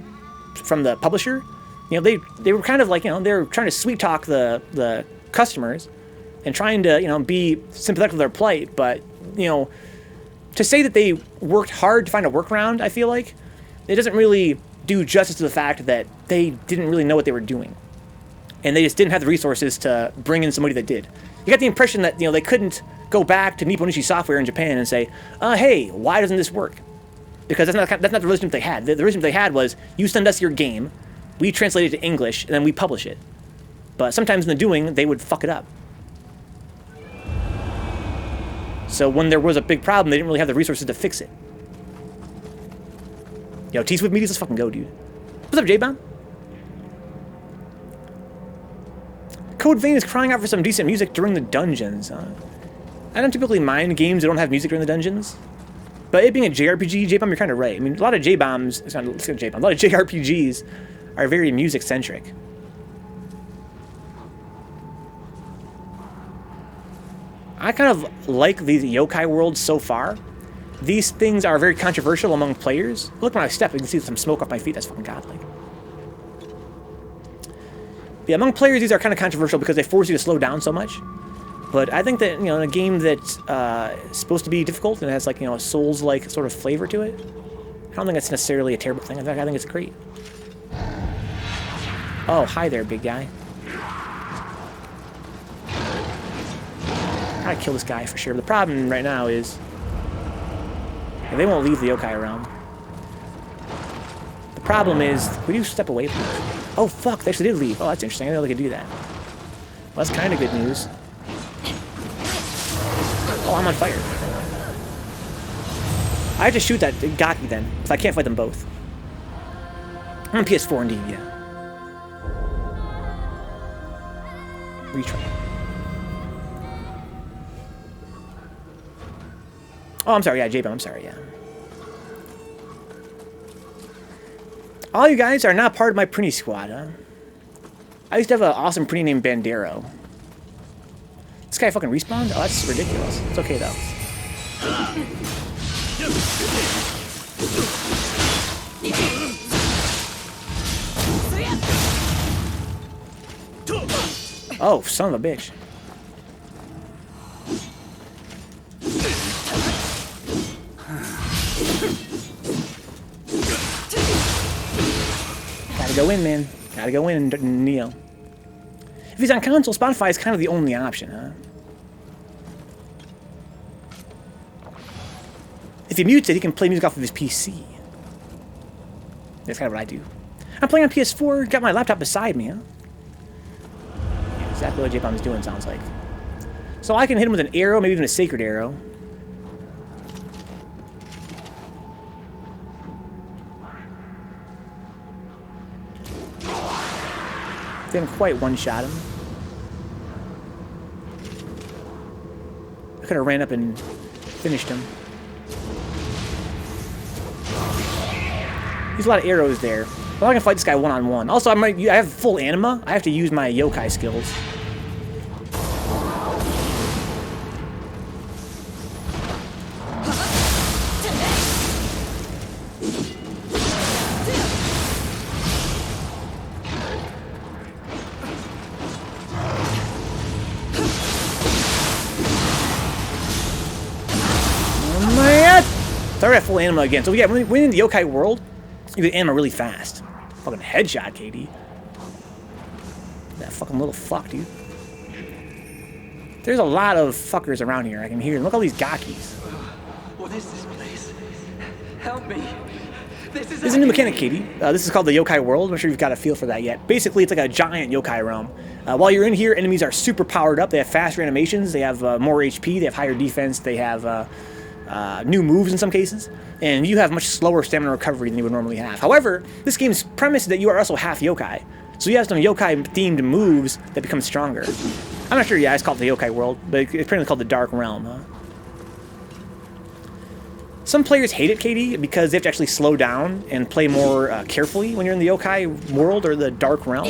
S1: publisher, they were kind of like, they were trying to sweet talk the customers and trying to, be sympathetic with their plight. But, to say that they worked hard to find a workaround, I feel like, it doesn't really do justice to the fact that they didn't really know what they were doing. And they just didn't have the resources to bring in somebody that did. You got the impression that, they couldn't go back to Nippon Ichi Software in Japan and say, hey, why doesn't this work? Because that's not the relationship they had. The relationship they had was, you send us your game, we translate it to English, and then we publish it. But sometimes in the doing, they would fuck it up. So when there was a big problem, they didn't really have the resources to fix it. T-Swift Media, let's fucking go, dude. What's up, J-Bomb? Code Vein is crying out for some decent music during the dungeons. I don't typically mind games that don't have music during the dungeons. But it being a JRPG, J-Bomb, you're kind of right. I mean, a lot of J-Bombs, a lot of JRPGs are very music-centric. I kind of like these yokai worlds so far. These things are very controversial among players. Look, when I step, you can see some smoke off my feet. That's fucking godlike. Yeah, among players, these are kind of controversial because they force you to slow down so much. But I think that, in a game that's supposed to be difficult and has, like, a Souls-like sort of flavor to it, I don't think that's necessarily a terrible thing. In fact, I think it's great. Oh, hi there, big guy. probably kill this guy for sure. But the problem right now is they won't leave the yokai realm. The problem is, we do step away from it. Oh fuck, they actually did leave. Oh, that's interesting. I didn't know they could do that. Well, that's kind of good news. Oh, I'm on fire. I have to shoot that Gaki then, because I can't fight them both. I'm on PS4 indeed, yeah. Retry. Oh, I'm sorry, yeah, J-Bone, I'm sorry, yeah. All you guys are not part of my Prinny squad, huh? I used to have an awesome Prinny named Bandero. This guy fucking respawned? Oh, that's ridiculous. It's okay, though. Oh, son of a bitch. Gotta go in, man. Gotta go in, Nioh. If he's on console, Spotify is kind of the only option, huh? If he mutes it, he can play music off of his PC. That's kind of what I do. I'm playing on PS4, got my laptop beside me, huh? Yeah, exactly what J-Bomb is doing, sounds like. So I can hit him with an arrow, maybe even a sacred arrow. Didn't quite one-shot him. I could have ran up and finished him. There's a lot of arrows there. Well, I can fight this guy one-on-one. Also, I have full anima. I have to use my yokai skills. Oh my god! Sorry, I have full anima again. So yeah, when in the yokai world, you get anima really fast. Fucking headshot, KD. That fucking little fuck, dude. There's a lot of fuckers around here. I can hear them. Look at all these gakis.
S7: What is this place? Help me. This is
S1: a new mechanic, Katie. This is called the yokai world. I'm not sure you've got a feel for that yet. Basically, it's like a giant yokai realm. While you're in here, enemies are super powered up. They have faster animations. They have more HP. They have higher defense. They have new moves in some cases. And you have much slower stamina recovery than you would normally have. However, this game's premise is that you are also half yokai. So you have some yokai-themed moves that become stronger. I'm not sure, yeah, it's called the yokai world, but it's apparently called the Dark Realm, huh? Some players hate it, KD, because they have to actually slow down and play more carefully when you're in the yokai world or the Dark Realm.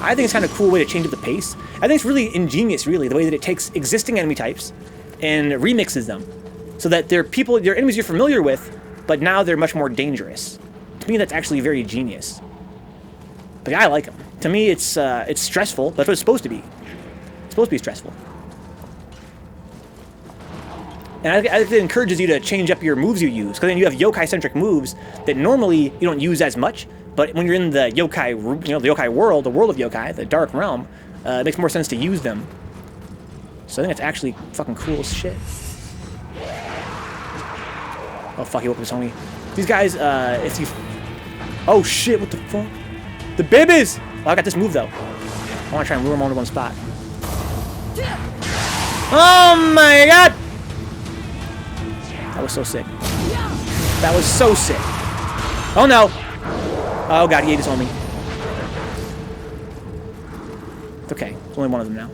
S1: I think it's kind of a cool way to change up the pace. I think it's really ingenious, really, the way that it takes existing enemy types and remixes them. So that they're enemies you're familiar with, but now they're much more dangerous. To me, that's actually very genius. But yeah, I like them. To me, it's stressful. That's what it's supposed to be. It's supposed to be stressful. And I think it encourages you to change up your moves you use, because then you have yokai-centric moves that normally you don't use as much. But when you're in the yokai, the yokai world, the world of yokai, the Dark Realm, it makes more sense to use them. So I think it's actually fucking cool as shit. Oh fuck, he woke up his homie. These guys, if you... Oh shit, what the fuck? The babies! Oh, I got this move though. I want to try and lure them all to one spot. Oh my god! That was so sick. That was so sick. Oh no! Oh god, he ate his homie. It's okay, there's only one of them now.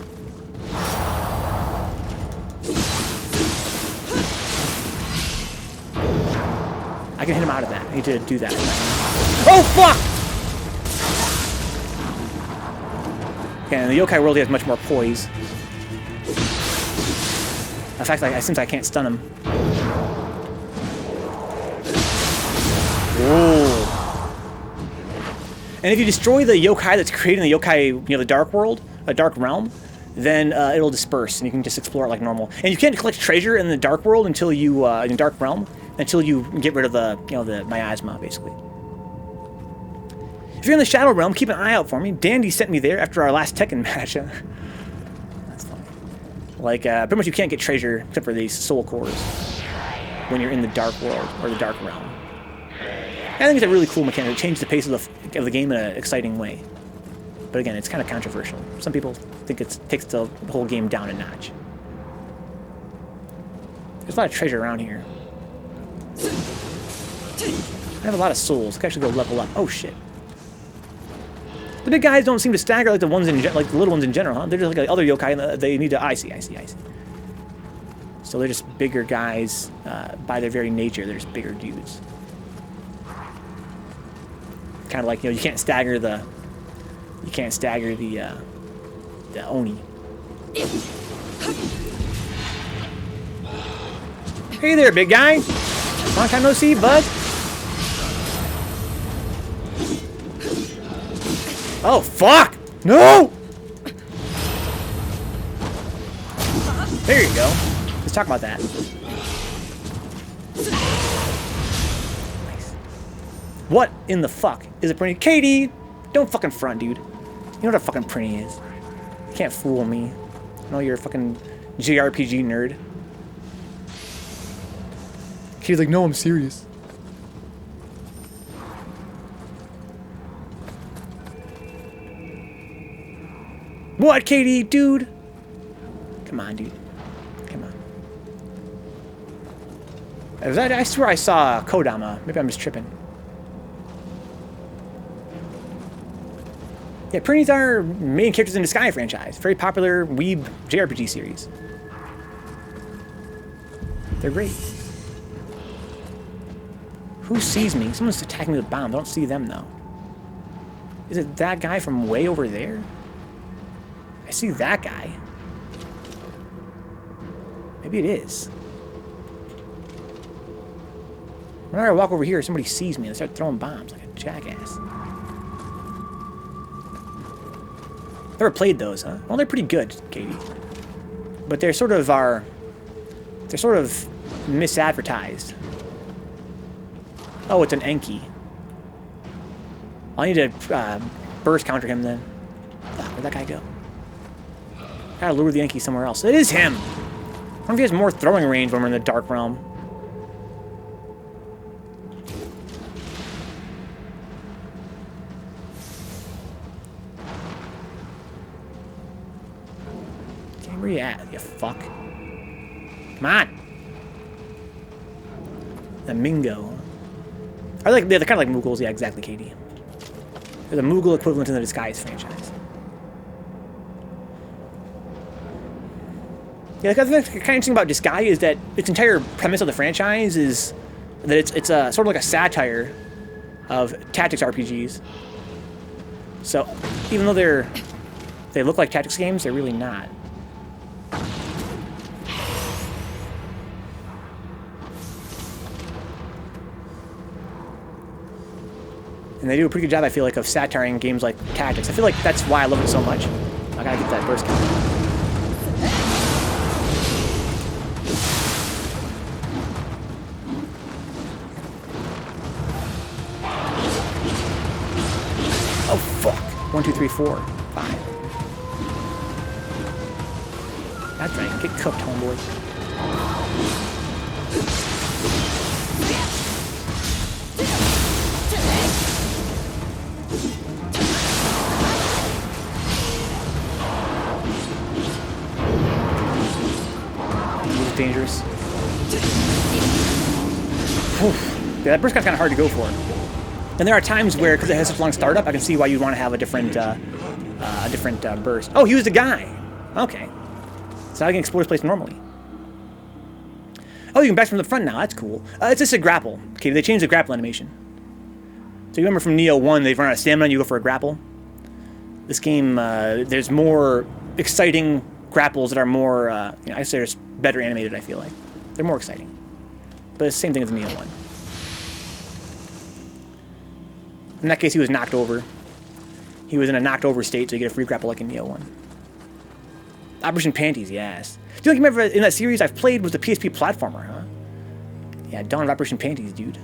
S1: I can hit him out of that. I need to do that. Oh, fuck! Okay, in the yokai world, he has much more poise. In fact, since I can't stun him. Whoa. And if you destroy the yokai that's created in the yokai, the Dark World, a Dark Realm, then it'll disperse, and you can just explore it like normal. And you can't collect treasure in the Dark World until you, in Dark Realm, until you get rid of the, the miasma, basically. If you're in the Shadow Realm, keep an eye out for me. Dandy sent me there after our last Tekken match. That's funny. Like, pretty much you can't get treasure except for these soul cores when you're in the dark world, or the dark realm. I think it's a really cool mechanic. It changes the pace of the game in an exciting way. But again, it's kind of controversial. Some people think it takes the whole game down a notch. There's a lot of treasure around here. I have a lot of souls. I can actually go level up. Oh shit. The big guys don't seem to stagger like the ones in like the little ones in general, huh? They're just like other yokai, and they need to. I see. So they're just bigger guys by their very nature. They're just bigger dudes. Kind of like, you know, you can't stagger the Oni. Hey there, big guy. Long time no see, bud. Oh, fuck! No! There you go. Let's talk about that. Nice. What in the fuck is a printy? Katie! Don't fucking front, dude. You know what a fucking printy is. You can't fool me. I know you're a fucking JRPG nerd. Katie's like, no, I'm serious. What, Katie? Dude? Come on, dude. Come on. I swear I saw Kodama. Maybe I'm just tripping. Yeah, Printies are main characters in the Sky franchise. Very popular weeb JRPG series. They're great. Who sees me? Someone's attacking me with a bomb. I don't see them, though. Is it that guy from way over there? I see that guy. Maybe it is. Whenever I walk over here, somebody sees me and they start throwing bombs like a jackass. Never played those, huh? Well, they're pretty good, Katie. But they're sort of misadvertised. Oh, it's an Enki. I need to burst counter him then. Where'd that guy go? Gotta lure the Enki somewhere else. It is him! I wonder if he has more throwing range when we're in the Dark Realm. Okay, where you at, you fuck? Come on! The Mingo. They're kind of like Moogles. Yeah, exactly, Katie. They're the Moogle equivalent in the Disguise franchise. Yeah, the thing kind of interesting about Disguise is that its entire premise of the franchise is that it's a sort of like a satire of tactics RPGs. So even though they look like tactics games, they're really not. And they do a pretty good job, I feel like, of satiring games like Tactics. I feel like that's why I love it so much. I gotta get that burst count. Oh, fuck. 1, 2, 3, 4, 5. That's right. Get cooked, homeboy. Dangerous. Oof. Yeah, that burst count's kind of hard to go for. And there are times where, because it has such a long startup, I can see why you'd want to have a different burst. Oh, he was the guy. Okay. So I can explore this place normally. Oh, you can back from the front now. That's cool. It's just a grapple. Okay, they changed the grapple animation. So you remember from Nioh 1, they've run out of stamina and you go for a grapple? This game, there's more exciting grapples that are more, I say there's better animated, I feel like. They're more exciting. But it's the same thing as Nioh 1. In that case, he was knocked over. He was in a knocked over state, so you get a free grapple like in Nioh 1. Operation Panties, yes. The only game ever in that series I've played was the PSP platformer, huh? Yeah, Dawn of Operation Panties, dude.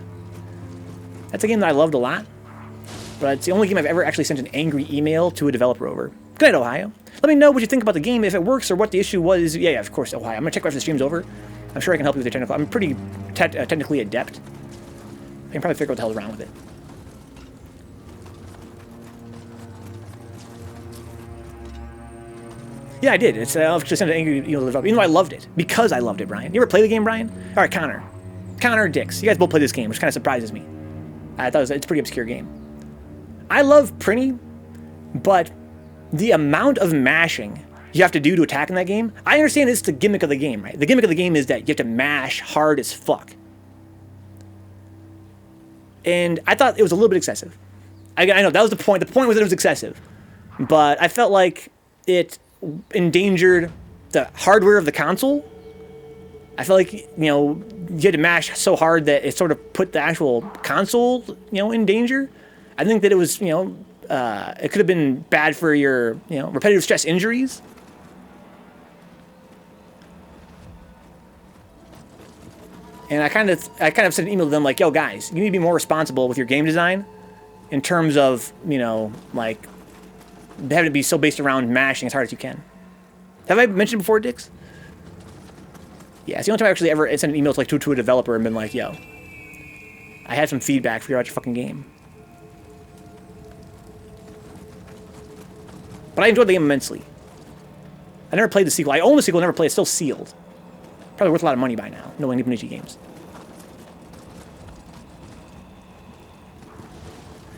S1: That's a game that I loved a lot. But it's the only game I've ever actually sent an angry email to a developer over. Good night, Ohio. Let me know what you think about the game, if it works, or what the issue was. Yeah, of course. Oh, hi. I'm going to check after the stream's over. I'm sure I can help you with the technical. I'm pretty technically adept. I can probably figure out what the hell's wrong with it. Yeah, I did. It's I'll just send an angry email to the developer. Even though I loved it. Because I loved it, Brian. You ever play the game, Brian? All right, Connor. Connor and Dix. You guys both play this game, which kind of surprises me. I thought it's a pretty obscure game. I love Prinny, but the amount of mashing you have to do to attack in that game, I understand it's the gimmick of the game, right? The gimmick of the game is that you have to mash hard as fuck. And I thought it was a little bit excessive. I know, that was the point. The point was that it was excessive. But I felt like it endangered the hardware of the console. I felt like, you know, you had to mash so hard that it sort of put the actual console, you know, in danger. I think that it was, you know, it could have been bad for your, you know, repetitive stress injuries. And I kind of sent an email to them like, yo, guys, you need to be more responsible with your game design in terms of, you know, like, having to be so based around mashing as hard as you can. Have I mentioned before, Dix? Yeah, it's the only time I actually ever sent an email to, like, to a developer and been like, yo, I had some feedback for you about your fucking game. But I enjoyed the game immensely. I never played the sequel. I own the sequel, never played it. It's still sealed. Probably worth a lot of money by now, knowing Nipponichi games.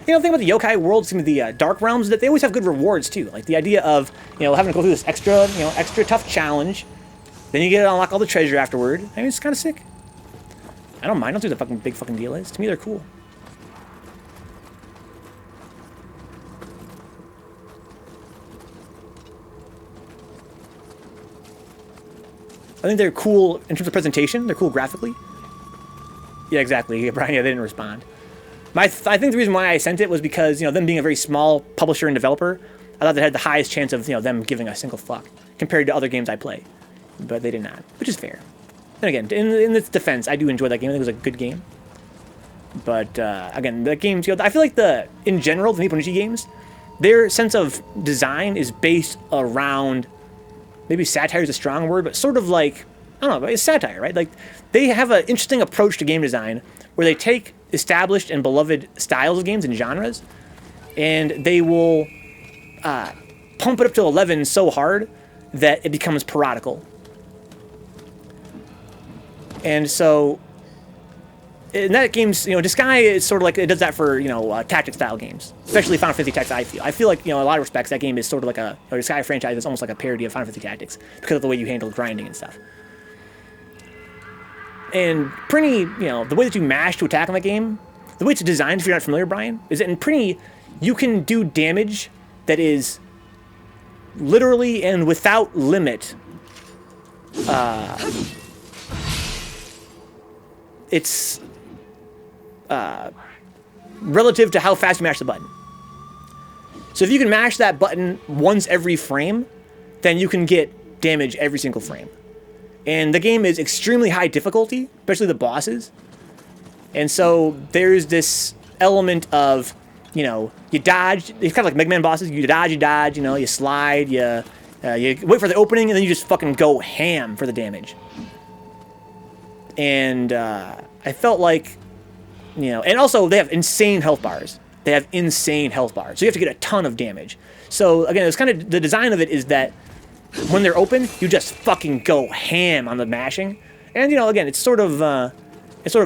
S1: You know, the thing about the yokai world, some of the dark realms, is that they always have good rewards too. Like the idea of, you know, having to go through this extra, you know, extra tough challenge. Then you get to unlock all the treasure afterward. I mean, it's kind of sick. I don't mind. I don't think the fucking big fucking deal is. To me, they're cool. I think they're cool in terms of presentation. They're cool graphically. Yeah, exactly. Yeah, Brian, yeah, they didn't respond. I think the reason why I sent it was because, you know, them being a very small publisher and developer, I thought they had the highest chance of, you know, them giving a single fuck compared to other games I play. But they did not, which is fair. And again, in its defense, I do enjoy that game. I think it was a good game. But again, the games, you know, I feel like in general, the Nipponichi games, their sense of design is based around, maybe satire is a strong word, but sort of like, I don't know, it's satire, right? Like, they have an interesting approach to game design where they take established and beloved styles of games and genres, and they will pump it up to 11 so hard that it becomes parodical. And so, in that game's, you know, Disgaea is sort of like, it does that for, you know, tactic style games, especially Final Fantasy Tactics. I feel like, you know, in a lot of respects, that game is sort of like a Disgaea franchise is almost like a parody of Final Fantasy Tactics because of the way you handle grinding and stuff. And Prinny, you know, the way that you mash to attack in that game, the way it's designed, if you're not familiar, Brian, is that in Prinny, you can do damage that is literally and without limit. It's relative to how fast you mash the button. So if you can mash that button once every frame, then you can get damage every single frame. And the game is extremely high difficulty, especially the bosses. And so there's this element of, you know, you dodge. It's kind of like Mega Man bosses. You dodge, you know, you slide, you wait for the opening, and then you just fucking go ham for the damage. And I felt like, you know, and also they have insane health bars. So you have to get a ton of damage. So again, it's kind of, the design of it is that when they're open, you just fucking go ham on the mashing. And, you know, again, it's sort of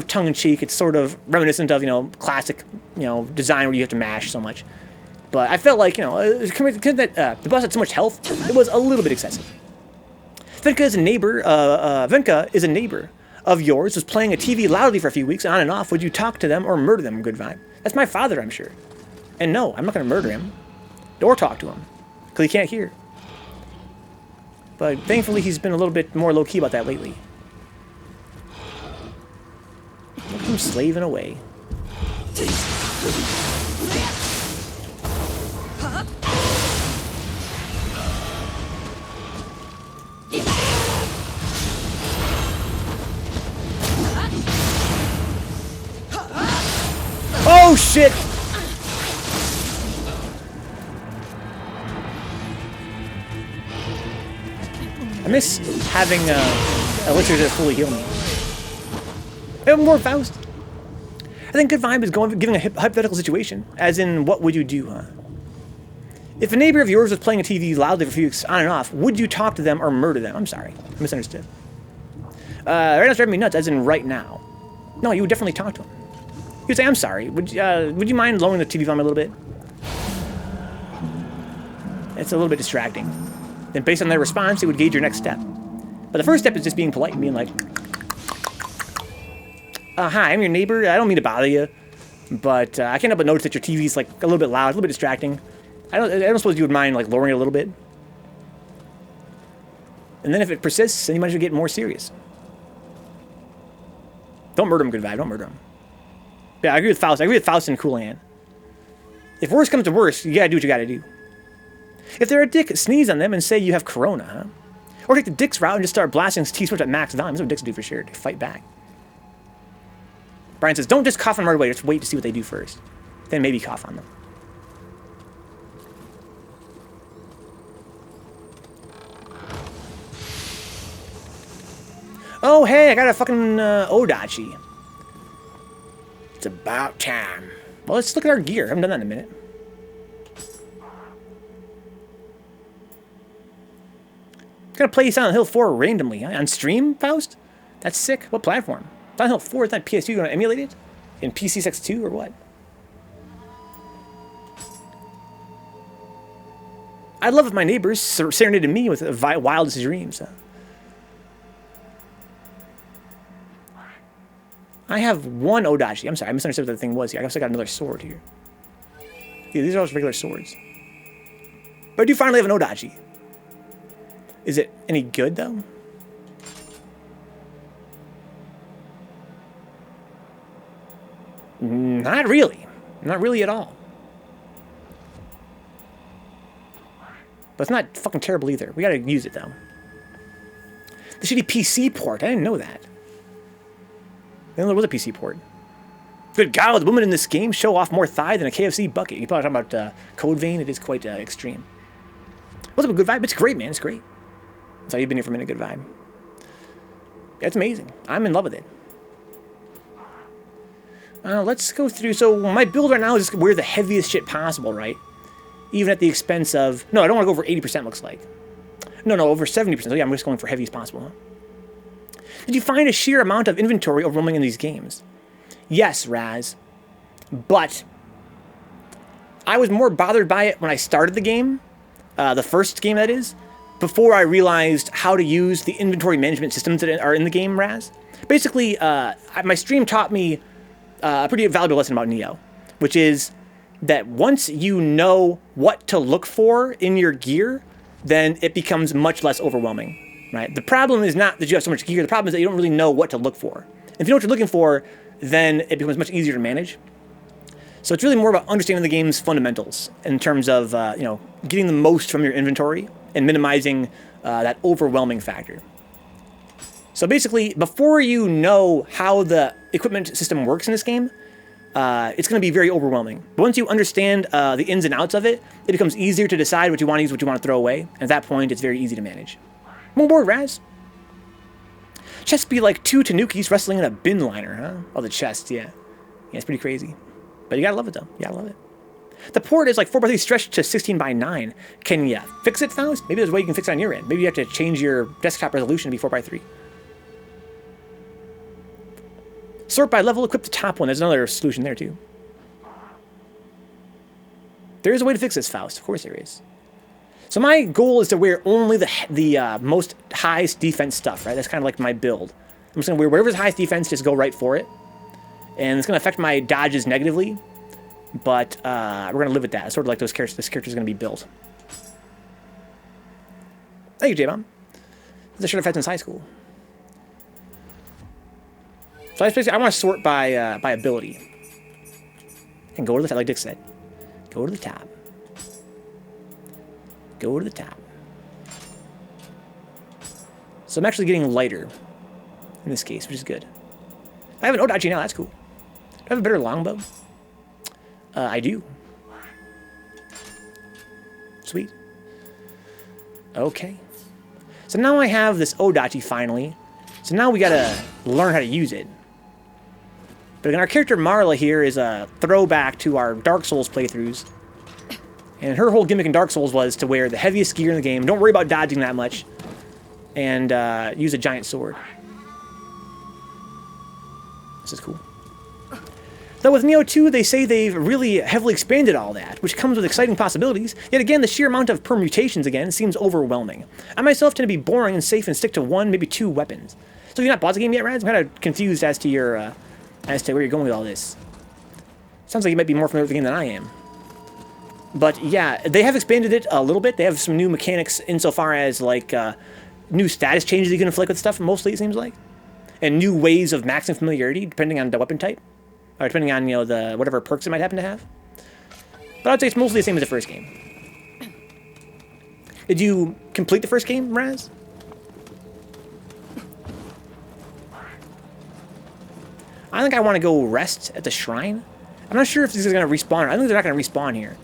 S1: tongue-in-cheek. It's sort of reminiscent of, you know, classic, you know, design where you have to mash so much. But I felt like, you know, the boss had so much health, it was a little bit excessive. Venka is a neighbor of yours, was playing a TV loudly for a few weeks, on and off. Would you talk to them or murder them? Good vibe. That's my father, I'm sure. And no, I'm not going to murder him. Or talk to him. Because he can't hear. But thankfully, he's been a little bit more low-key about that lately. Look at him slaving away. Oh, shit! I miss having elixirs that fully heal me. Have more Faust. I think good vibe is giving a hypothetical situation, as in, what would you do, huh? If a neighbor of yours was playing a TV loudly for a few weeks on and off, would you talk to them or murder them? I'm sorry, I misunderstood. Right now it's driving me nuts, as in right now. No, you would definitely talk to him. You would say, I'm sorry, would you mind lowering the TV volume a little bit? It's a little bit distracting. Then based on their response, it would gauge your next step. But the first step is just being polite and being like, hi, I'm your neighbor. I don't mean to bother you, but I can't help but notice that your TV's like a little bit loud, a little bit distracting. I don't suppose you would mind like lowering it a little bit. And then if it persists, then you might as well get more serious. Don't murder him, good vibe. Don't murder him. Yeah, I agree with Faust. I agree with Faust and Cool Hand. If worse comes to worse, you gotta do what you gotta do. If they're a dick, sneeze on them and say you have corona, huh? Or take the dick's route and just start blasting T-Switch at max volume. That's what dicks do for sure. They fight back. Brian says, don't just cough on them right away. Just wait to see what they do first. Then maybe cough on them. Oh, hey, I got a fucking Odachi. It's about time. Well, let's look at our gear. I haven't done that in a minute. Gonna play Silent Hill 4 randomly, huh? On stream, Faust? That's sick. What platform? Silent Hill 4 is not PS2. You gonna emulate it? In PCX2 or what? I'd love if my neighbors serenaded me with wildest dreams. Huh? I have one Odachi. I'm sorry, I misunderstood what the thing was here. I guess I got another sword here. Yeah, these are all regular swords. But I do finally have an Odachi. Is it any good, though? Not really. Not really at all. But it's not fucking terrible either. We gotta use it, though. The shitty PC port. I didn't know that. I didn't know there was a PC port. Good God, the women in this game show off more thigh than a KFC bucket. You're probably talking about Code Vein. It is quite extreme. What's up, a good vibe? It's great, man. It's great. So you've been here for a minute, good vibe. Yeah, it's amazing. I'm in love with it. Let's go through. So my build right now is just wear the heaviest shit possible, right? Even at the expense of... No, I don't want to go over 80%, looks like. No, over 70%. So yeah, I'm just going for heavy as possible, huh? Did you find a sheer amount of inventory overwhelming in these games? Yes, Raz. But I was more bothered by it when I started the game. The first game, that is. Before I realized how to use the inventory management systems that are in the game, Raz. Basically, my stream taught me a pretty valuable lesson about Nioh, which is that once you know what to look for in your gear, then it becomes much less overwhelming, right? The problem is not that you have so much gear. The problem is that you don't really know what to look for. If you know what you're looking for, then it becomes much easier to manage. So it's really more about understanding the game's fundamentals in terms of, getting the most from your inventory and minimizing that overwhelming factor. So basically, before you know how the equipment system works in this game, it's going to be very overwhelming. But once you understand the ins and outs of it, it becomes easier to decide what you want to use, what you want to throw away. And at that point, it's very easy to manage. More board, Raz. Chests be like two Tanukis wrestling in a bin liner, huh? Oh, the chest, yeah. Yeah, it's pretty crazy. But you gotta love it, though. You gotta love it. The port is like 4x3 stretched to 16:9. Can you fix it, Faust? Maybe there's a way you can fix it on your end. Maybe you have to change your desktop resolution to be 4x3. Sort by level, equip the top one. There's another solution there, too. There is a way to fix this, Faust. Of course there is. So my goal is to wear only the most highest defense stuff, right? That's kind of like my build. I'm just going to wear whatever's highest defense, just go right for it. And it's going to affect my dodges negatively. But we're going to live with that. It's sort of like this character's going to be built. Thank you, J-Bomb. This should have had since high school. So I want to sort by ability. And go to the top, like Dick said. Go to the top. Go to the top. So I'm actually getting lighter in this case, which is good. I have an Odachi now, that's cool. Do I have a better longbow? I do. Sweet. Okay. So now I have this Odachi finally. So now we gotta learn how to use it. But again, our character Marla here is a throwback to our Dark Souls playthroughs. And her whole gimmick in Dark Souls was to wear the heaviest gear in the game, don't worry about dodging that much, and use a giant sword. This is cool. Though with Nioh 2, they say they've really heavily expanded all that, which comes with exciting possibilities. Yet again, the sheer amount of permutations again seems overwhelming. I myself tend to be boring and safe and stick to one, maybe two weapons. So you've not bought the game yet, Raz? I'm kind of confused as to your, as to where you're going with all this. Sounds like you might be more familiar with the game than I am. But yeah, they have expanded it a little bit. They have some new mechanics insofar as like new status changes you can inflict with stuff, mostly it seems like. And new ways of maxing familiarity depending on the weapon type. Or depending on, you know, the whatever perks it might happen to have. But I'd say it's mostly the same as the first game. Did you complete the first game, Raz? I think I want to go rest at the shrine. I'm not sure if this is going to respawn. I think they're not going to respawn here.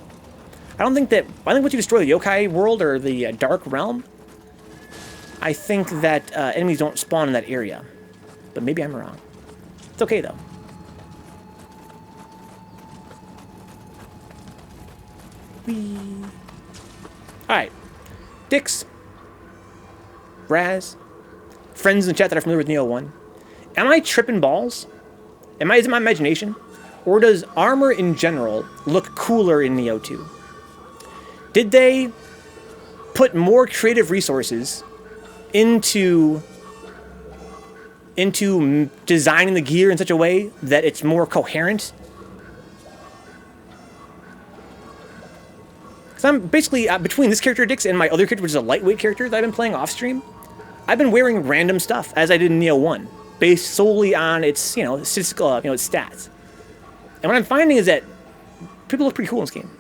S1: I think once you destroy the yokai world or the dark realm, I think that enemies don't spawn in that area. But maybe I'm wrong. It's okay, though. Alright. Dix. Raz. Friends in the chat that are familiar with Nioh 1. Am I tripping balls? Is it my imagination? Or does armor in general look cooler in Nioh 2? Did they put more creative resources into designing the gear in such a way that it's more coherent? So I'm basically, between this character, Dix, and my other character, which is a lightweight character that I've been playing off-stream, I've been wearing random stuff, as I did in Nioh 1, based solely on its, you know, statistical, its stats. And what I'm finding is that people look pretty cool in this game.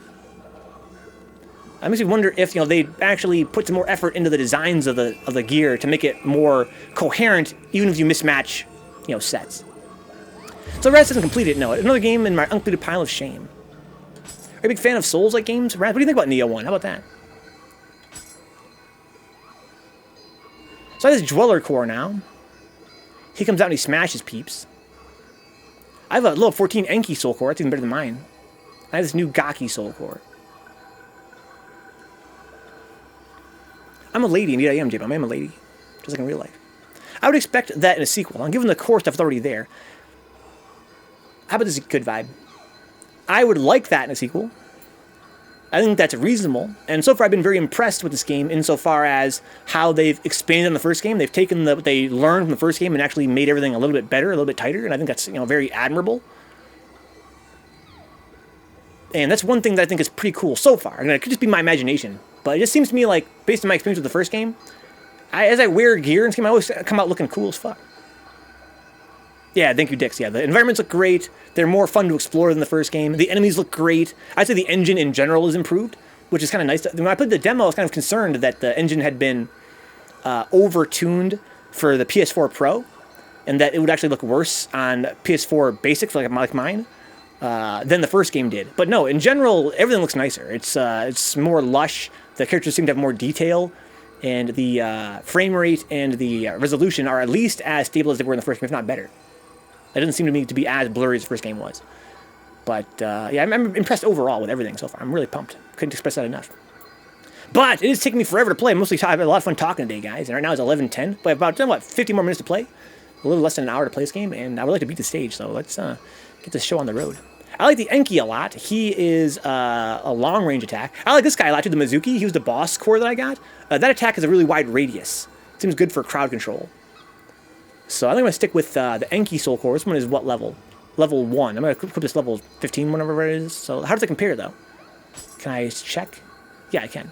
S1: I makes me wonder if, you know, they actually put some more effort into the designs of the gear to make it more coherent, even if you mismatch, you know, sets. So the rest isn't completed, no. Another game in my uncompleted pile of shame. Are you a big fan of Souls-like games? What do you think about Nioh 1? How about that? So I have this Dweller core now. He comes out and he smashes peeps. I have a level 14 Enki soul core. That's even better than mine. I have this new Gaki soul core. I'm a lady, indeed I am, J-Bomb. I am a lady. Just like in real life. I would expect that in a sequel. And given the core stuff that's already there, how about this good vibe? I would like that in a sequel. I think that's reasonable. And so far I've been very impressed with this game insofar as how they've expanded on the first game. They've taken what they learned from the first game and actually made everything a little bit better, a little bit tighter. And I think that's, you know, very admirable. And that's one thing that I think is pretty cool so far. I mean, it could just be my imagination. But it just seems to me like, based on my experience with the first game, as I wear gear in this game, I always come out looking cool as fuck. Yeah, thank you, Dix. Yeah, the environments look great. They're more fun to explore than the first game. The enemies look great. I'd say the engine in general is improved, which is kind of nice. When I played the demo, I was kind of concerned that the engine had been over-tuned for the PS4 Pro, and that it would actually look worse on PS4 Basic, like mine, than the first game did. But no, in general, everything looks nicer. It's more lush. The characters seem to have more detail, and the frame rate and the resolution are at least as stable as they were in the first game, if not better. It doesn't seem to me to be as blurry as the first game was. But, yeah, I'm impressed overall with everything so far. I'm really pumped. Couldn't express that enough. But it is taking me forever to play. I had a lot of fun talking today, guys. And right now it's 11:10. But about, 50 more minutes to play. A little less than an hour to play this game. And I would like to beat the stage, so let's get this show on the road. I like the Enki a lot. He is a long-range attack. I like this guy a lot, too, the Mizuki. He was the boss core that I got. That attack has a really wide radius. Seems good for crowd control. So I think I'm going to stick with the Enki Soul Core. This one is what level? Level 1. I'm going to equip this level 15, whatever it is. So how does it compare, though? Can I check? Yeah, I can.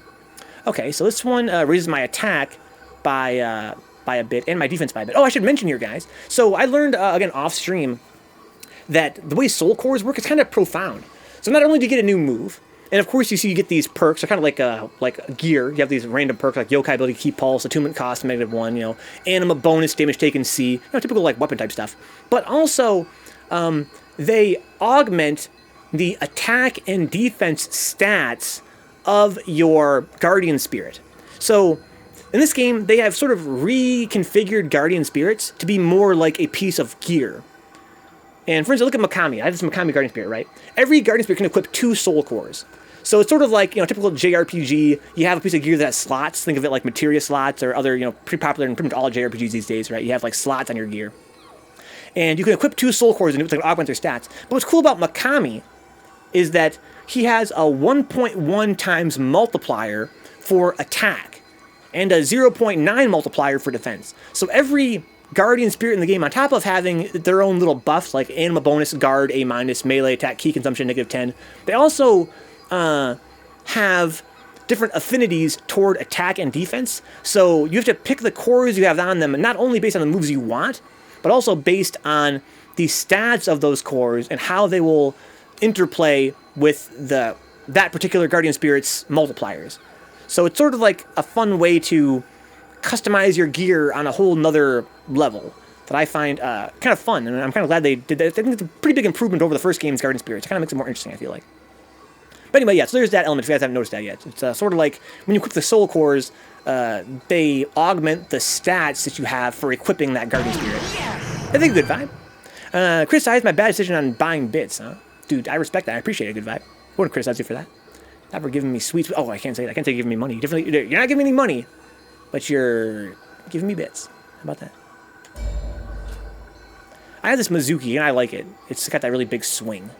S1: Okay, so this one raises my attack by a bit, and my defense by a bit. Oh, I should mention here, guys. So I learned, again, off-stream, that the way Soul Cores work is kind of profound. So not only do you get a new move, and of course you get these perks. They're kind of like a gear. You have these random perks like Yokai ability, Keep Pulse, Attunement Cost, -1, you know, Anima bonus, damage taken C, you know, typical like weapon type stuff. But also, they augment the attack and defense stats of your Guardian Spirit. So in this game, they have sort of reconfigured guardian spirits to be more like a piece of gear. And for instance, look at Makami. I have this Makami guardian spirit, right? Every guardian spirit can equip 2 soul cores. So it's sort of like, typical JRPG, you have a piece of gear that has slots. Think of it like materia slots or other, pretty popular in pretty much all JRPGs these days, right? You have like slots on your gear. And you can equip 2 soul cores and it will augment their stats. But what's cool about Makami is that he has a 1.1 times multiplier for attack and a 0.9 multiplier for defense. So every guardian spirit in the game, on top of having their own little buffs like anima bonus, guard, A-, melee attack, key consumption, -10, they also have different affinities toward attack and defense. So you have to pick the cores you have on them, not only based on the moves you want, but also based on the stats of those cores and how they will interplay with that particular guardian spirit's multipliers. So it's sort of like a fun way to customize your gear on a whole nother level that I find kind of fun, and I'm kind of glad they did that. I think it's a pretty big improvement over the first game's guardian spirits. It kind of makes it more interesting, I feel like. But anyway, yeah, so there's that element, if you guys haven't noticed that yet. It's sort of like when you equip the soul cores, they augment the stats that you have for equipping that guardian spirit. I think a good vibe. Criticize my bad decision on buying bits, huh? Dude, I respect that. I appreciate a good vibe. I wouldn't criticize you for that. Not for giving me sweets. Oh, I can't say that. I can't say you're giving me money. You're not giving me any money, but you're giving me bits. How about that? I have this Mizuki, and I like it. It's got that really big swing.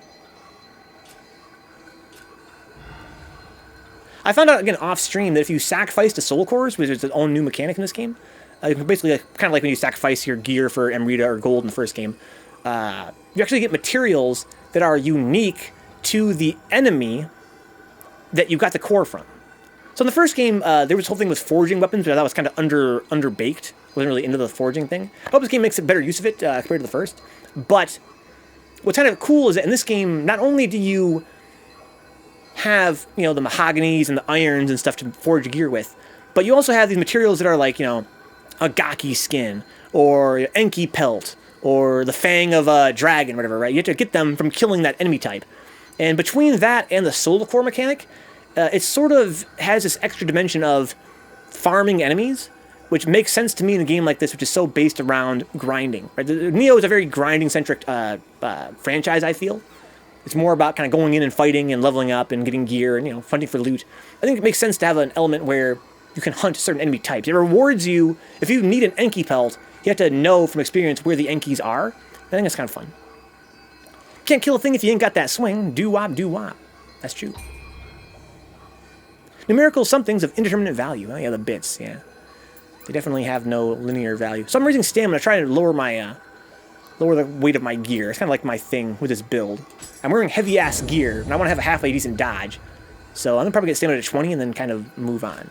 S1: I found out, again, off-stream, that if you sacrifice the soul cores, which is its own new mechanic in this game, basically kind of like when you sacrifice your gear for Amrita or gold in the first game, you actually get materials that are unique to the enemy that you got the core from. So in the first game, there was this whole thing with forging weapons, but I thought was kind of underbaked. Wasn't really into the forging thing. I hope this game makes a better use of it compared to the first. But what's kind of cool is that in this game, not only do you have, the mahoganies and the irons and stuff to forge gear with, but you also have these materials that are like, a Gaki skin, or Enki pelt, or the fang of a dragon, whatever, right? You have to get them from killing that enemy type. And between that and the soul core mechanic, it sort of has this extra dimension of farming enemies, which makes sense to me in a game like this, which is so based around grinding. Right? Nioh is a very grinding-centric franchise, I feel. It's more about kind of going in and fighting and leveling up and getting gear and, hunting for loot. I think it makes sense to have an element where you can hunt certain enemy types. It rewards you. If you need an Enki pelt, you have to know from experience where the Enkis are. I think that's kind of fun. Can't kill a thing if you ain't got that swing. Do-wop, do-wop. That's true. Numerical somethings of indeterminate value. Oh, yeah, the bits, yeah. They definitely have no linear value. So I'm raising stamina, trying to lower my, lower the weight of my gear. It's kind of like my thing with this build. I'm wearing heavy-ass gear, and I want to have a halfway decent dodge. So I'm going to probably get stamina to 20 and then kind of move on.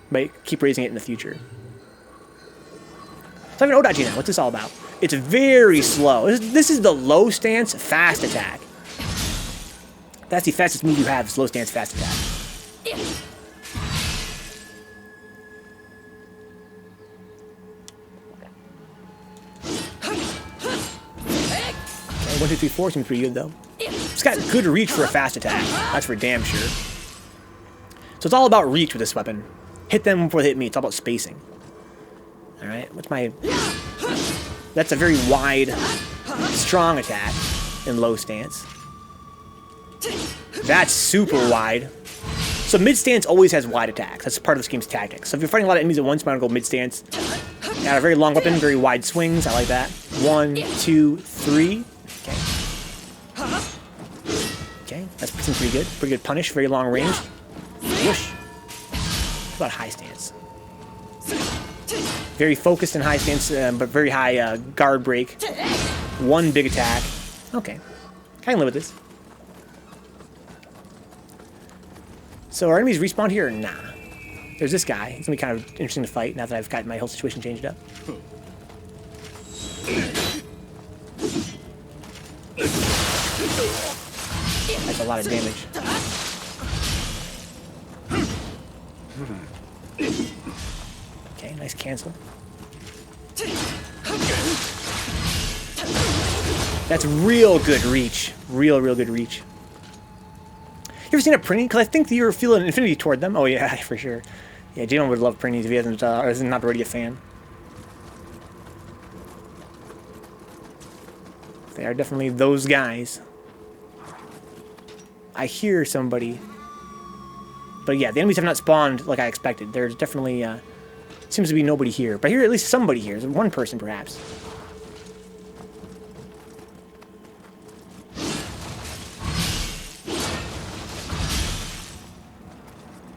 S1: But keep raising it in the future. So I have an Odachi now. What's this all about? It's very slow. This is the low stance, fast attack. That's the fastest move you have, is low stance, fast attack. Okay, 1, 2, 3, 4 seems pretty good, though. It's got good reach for a fast attack. That's for damn sure. So it's all about reach with this weapon. Hit them before they hit me. It's all about spacing. Alright, what's my... That's a very wide, strong attack in low stance. That's super wide. So mid stance always has wide attacks. That's part of this game's tactics. So if you're fighting a lot of enemies at once, you might want to go mid stance. Got a very long weapon, very wide swings. I like that. 1, 2, 3. Okay. Okay, that seems pretty good. Pretty good punish, very long range. Whoosh. What about high stance? Very focused in high stance, but very high guard break. 1 big attack. Okay. I can live with this. So are enemies respawned here or nah? There's this guy. He's going to be kind of interesting to fight now that I've got my whole situation changed up. That's a lot of damage. Okay, nice cancel. That's real good reach. Real good reach. You ever seen a printing? Because I think you're feeling an affinity toward them. Oh yeah, for sure. Yeah, Jalen would love Printies if he hasn't, or is not already a fan. They are definitely those guys. I hear somebody. But yeah, the enemies have not spawned like I expected. There's definitely, seems to be nobody here. But I hear at least somebody here. There's one person, perhaps.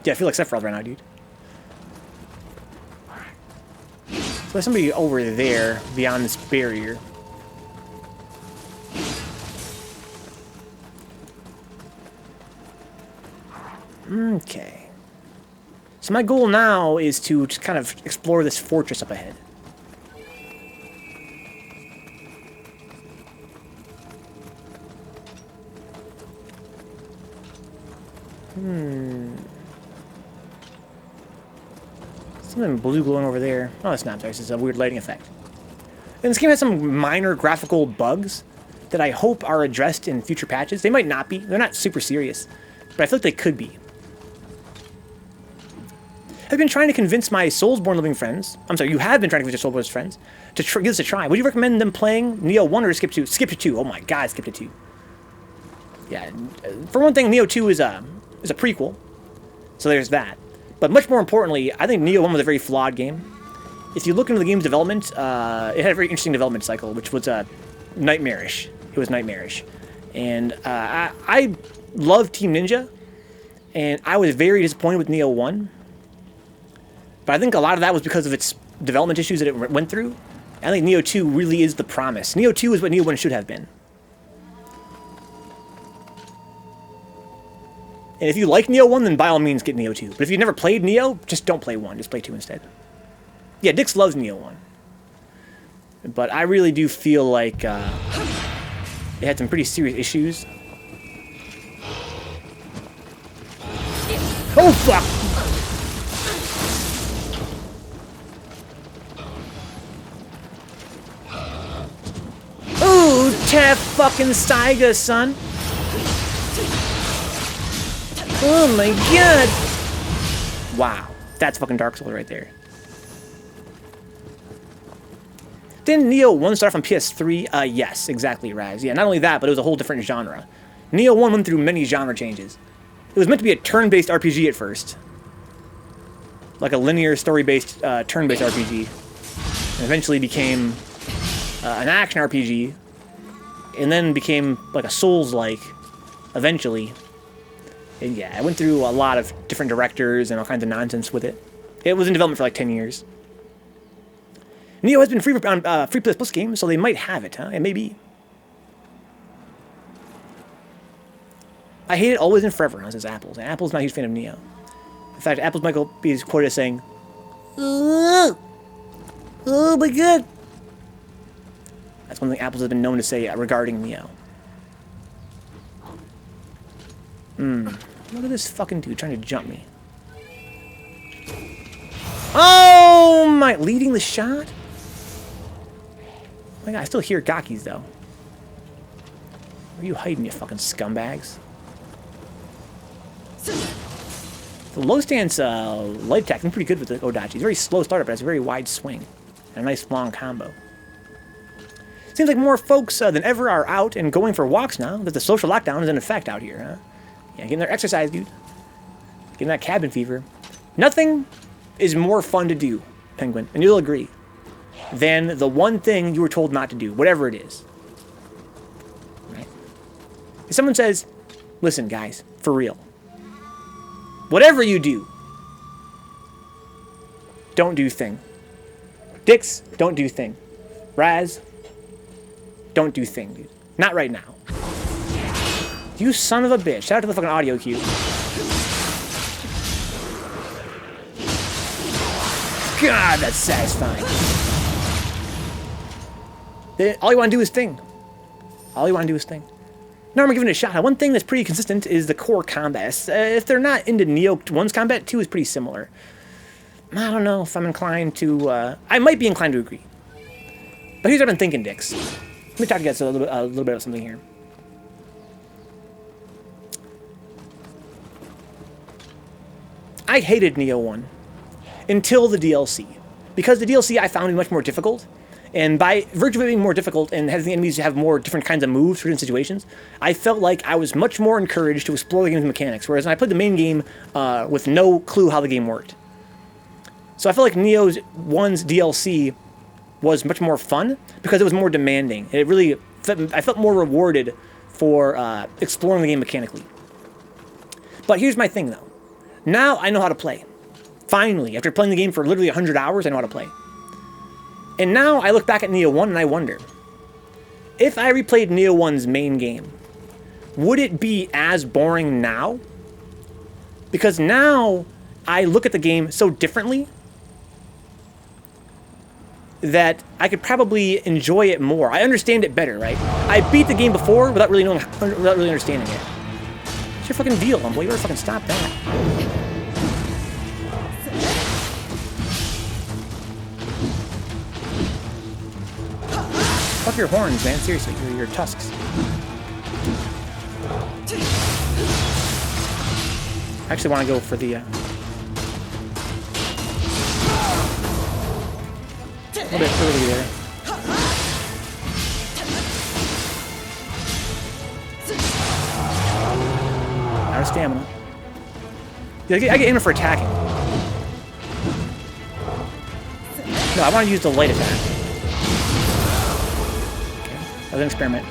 S1: Yeah, I feel like Sephiroth right now, dude. So there's somebody over there beyond this barrier. Okay. So my goal now is to just kind of explore this fortress up ahead. Something blue glowing over there. Oh, it's not. This is a weird lighting effect. And this game has some minor graphical bugs that I hope are addressed in future patches. They might not be. They're not super serious. But I feel like they could be. I've been trying to convince my Soulsborne living friends. I'm sorry, you have been trying to convince your Soulsborne friends to give this a try. Would you recommend them playing Nioh 1 or skip 2? Skip to 2. Oh my god, skip to 2. Yeah. For one thing, Nioh 2 is a prequel. So there's that. But much more importantly, I think Nioh 1 was a very flawed game. If you look into the game's development, it had a very interesting development cycle, which was nightmarish. It was nightmarish. And I love Team Ninja, and I was very disappointed with Nioh 1. But I think a lot of that was because of its development issues that it went through. I think Nioh 2 really is the promise. Nioh 2 is what Nioh 1 should have been. And if you like Nioh 1, then by all means get Nioh 2. But if you've never played Nioh, just don't play 1. Just play 2 instead. Yeah, Dix loves Nioh 1. But I really do feel like it had some pretty serious issues. Oh, fuck! Ooh, Tef fucking Saiga, son! Oh my god! Wow, that's fucking Dark Souls right there. Didn't Nioh 1 start off on PS3? Yes, exactly, Raz. Yeah, not only that, but it was a whole different genre. Nioh 1 went through many genre changes. It was meant to be a turn-based RPG at first. Like a linear, story-based, turn-based RPG. And eventually became an action RPG. And then became like a Souls-like, eventually. And yeah, I went through a lot of different directors and all kinds of nonsense with it. It was in development for like 10 years. Nioh has been free on free PS Plus games, so they might have it, huh? It may be. I hate it always and forever, says Apples. And Apple's not a huge fan of Nioh. In fact, Apple's might be quoted as saying, "Oh, oh my god." That's one thing Apple's has been known to say regarding Nioh. Look at this fucking dude trying to jump me. Oh my, leading the shot? Oh my god, I still hear Gakis though. Where are you hiding, you fucking scumbags? The low stance light attack is pretty good with the Odachi. It's very slow startup, but it's a very wide swing. And a nice long combo. Seems like more folks than ever are out and going for walks now that the social lockdown is in effect out here, huh? Yeah, getting their exercise, dude. Getting that cabin fever. Nothing is more fun to do, Penguin, and you'll agree, than the one thing you were told not to do, whatever it is. Right? If someone says, listen, guys, for real, whatever you do, don't do thing. Dix, don't do thing. Raz, don't do thing, dude. Not right now. You son of a bitch. Shout out to the fucking audio cue. God, that's satisfying. All you want to do is thing. All you want to do is thing. Now I'm giving it a shot. One thing that's pretty consistent is the core combat. If they're not into Nioh 1's combat, 2 is pretty similar. I don't know if I'm inclined to... I might be inclined to agree. But here's what I've been thinking, Dix. Let me talk to you guys a little bit about something here. I hated Nioh 1. until the DLC. Because the DLC I found to be much more difficult, and by virtue of it being more difficult and having the enemies have more different kinds of moves for different situations, I felt like I was much more encouraged to explore the game's mechanics, whereas when I played the main game with no clue how the game worked. So I felt like Nioh 1's DLC was much more fun because it was more demanding. It really, I felt more rewarded for exploring the game mechanically. But here's my thing though. Now I know how to play. Finally, after playing the game for literally 100 hours, I know how to play. And now I look back at Nioh 1 and I wonder, if I replayed Nioh 1's main game, would it be as boring now? Because now I look at the game so differently that I could probably enjoy it more. I understand it better, right? I beat the game before without really understanding it. It's your fucking deal, homeboy. You better fucking stop that. Fuck your horns, man. Seriously, your tusks. I actually want to go for the... a little bit early there. Out of stamina. I get aiming for attacking. No, I want to use the light attack. That was an experiment.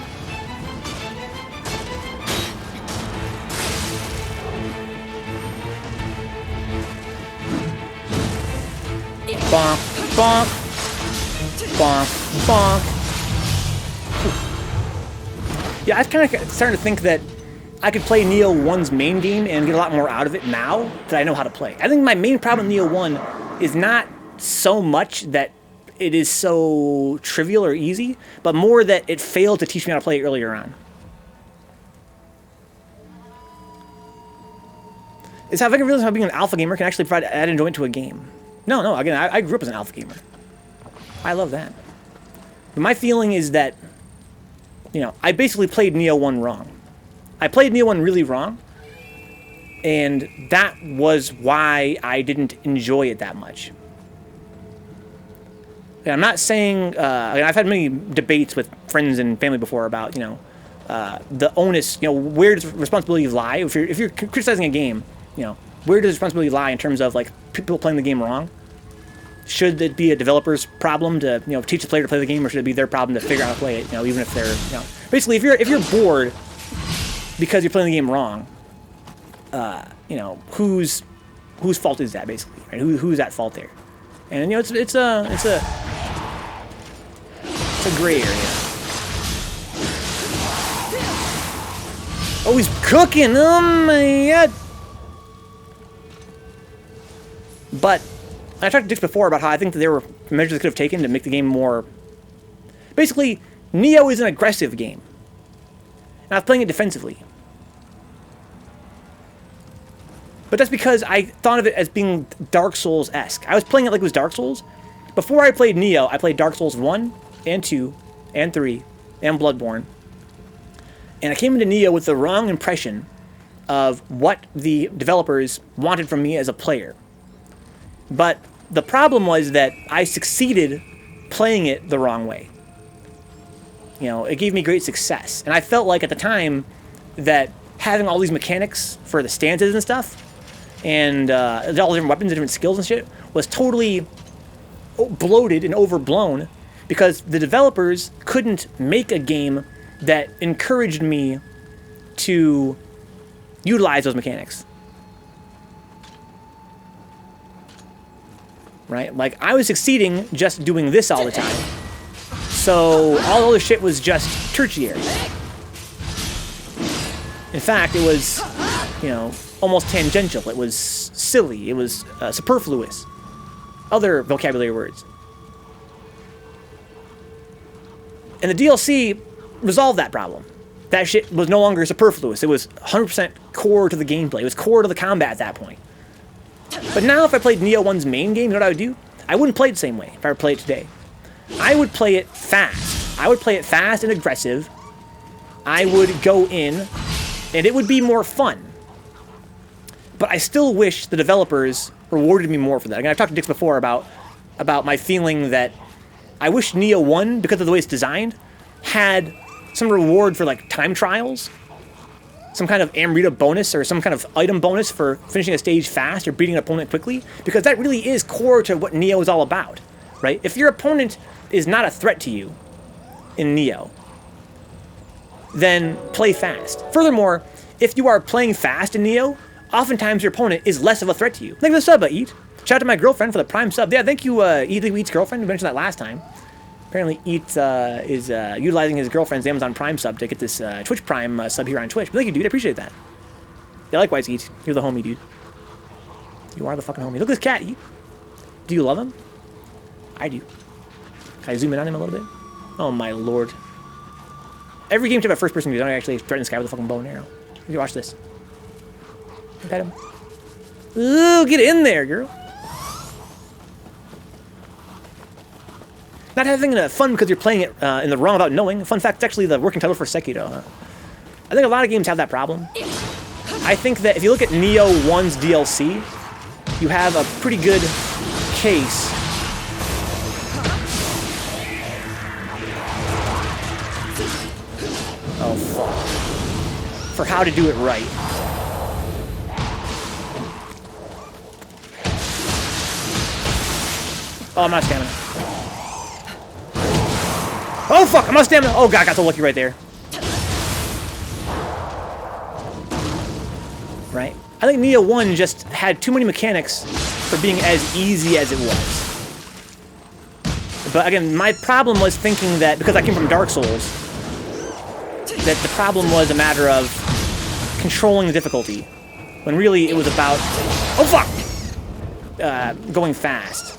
S1: Bonk, bonk, bonk, bonk. Yeah, I was kind of starting to think that I could play Nioh 1's main game and get a lot more out of it now that I know how to play. I think my main problem with Nioh 1 is not so much that it is so trivial or easy, but more that it failed to teach me how to play it earlier on. It's how I can realize how being an alpha gamer can actually provide added enjoyment to a game. No, again, I grew up as an alpha gamer. I love that. But my feeling is that, you know, I basically played Nioh 1 wrong. I played Nioh 1 really wrong, and that was why I didn't enjoy it that much. And I'm not saying, I've had many debates with friends and family before about, you know, the onus, you know, where does responsibility lie? If you're criticizing a game, you know, where does responsibility lie in terms of, like, people playing the game wrong? Should it be a developer's problem to, you know, teach the player to play the game, or should it be their problem to figure out how to play it, you know, even if they're, you know... Basically, if you're bored because you're playing the game wrong, you know, whose fault is that, basically, right? Who's at fault there? And, you know, it's a gray area. Oh, he's cooking! Oh my god! But I talked to Dix before about how I think that there were measures they could have taken to make the game more... Basically, Nioh is an aggressive game. And I was playing it defensively. But that's because I thought of it as being Dark Souls-esque. I was playing it like it was Dark Souls. Before I played Nioh, I played Dark Souls 1 and 2 and 3 and Bloodborne. And I came into Nioh with the wrong impression of what the developers wanted from me as a player. But the problem was that I succeeded playing it the wrong way. You know, it gave me great success. And I felt like at the time that having all these mechanics for the stances and stuff, and all the different weapons and different skills and shit, was totally bloated and overblown because the developers couldn't make a game that encouraged me to utilize those mechanics. Right? Like, I was succeeding just doing this all the time. So all the other shit was just tertiary. In fact, it was, you know, almost tangential. It was silly. It was superfluous. Other vocabulary words. And the DLC resolved that problem. That shit was no longer superfluous. It was 100% core to the gameplay. It was core to the combat at that point. But now if I played Nioh 1's main game, you know what I would do? I wouldn't play it the same way if I were to play it today. I would play it fast. I would play it fast and aggressive. I would go in, and it would be more fun. But I still wish the developers rewarded me more for that. Again, I've talked to Dix before about my feeling that I wish Nioh 1, because of the way it's designed, had some reward for like time trials, some kind of Amrita bonus or some kind of item bonus for finishing a stage fast or beating an opponent quickly, because that really is core to what Nioh is all about, right? If your opponent is not a threat to you in Nioh, then play fast. Furthermore, if you are playing fast in Nioh, oftentimes your opponent is less of a threat to you. Thank you for the sub, Eat. Shout out to my girlfriend for the Prime sub. Yeah, thank you, Eat's girlfriend. We mentioned that last time. Apparently, Eat is utilizing his girlfriend's Amazon Prime sub to get this Twitch Prime sub here on Twitch. But thank you, dude. I appreciate that. Yeah, likewise, Eat. You're the homie, dude. You are the fucking homie. Look at this cat, Eat. Do you love him? I do. Can I zoom in on him a little bit? Oh, my lord. Every game should have a first-person view. I don't actually threaten this guy with a fucking bow and arrow. You watch this. Pet him. Ooh, get in there, girl. Not having fun because you're playing it in the wrong without knowing. Fun fact, it's actually the working title for Sekiro. Huh? I think a lot of games have that problem. I think that if you look at Nioh 1's DLC, you have a pretty good case. Oh, fuck. For how to do it right. Oh, I'm out of stamina. Oh, fuck, I'm out of stamina. Oh, God, I got so lucky right there. Right? I think Nioh 1 just had too many mechanics for being as easy as it was. But again, my problem was thinking that, because I came from Dark Souls, that the problem was a matter of controlling the difficulty, when really it was about, oh fuck, going fast.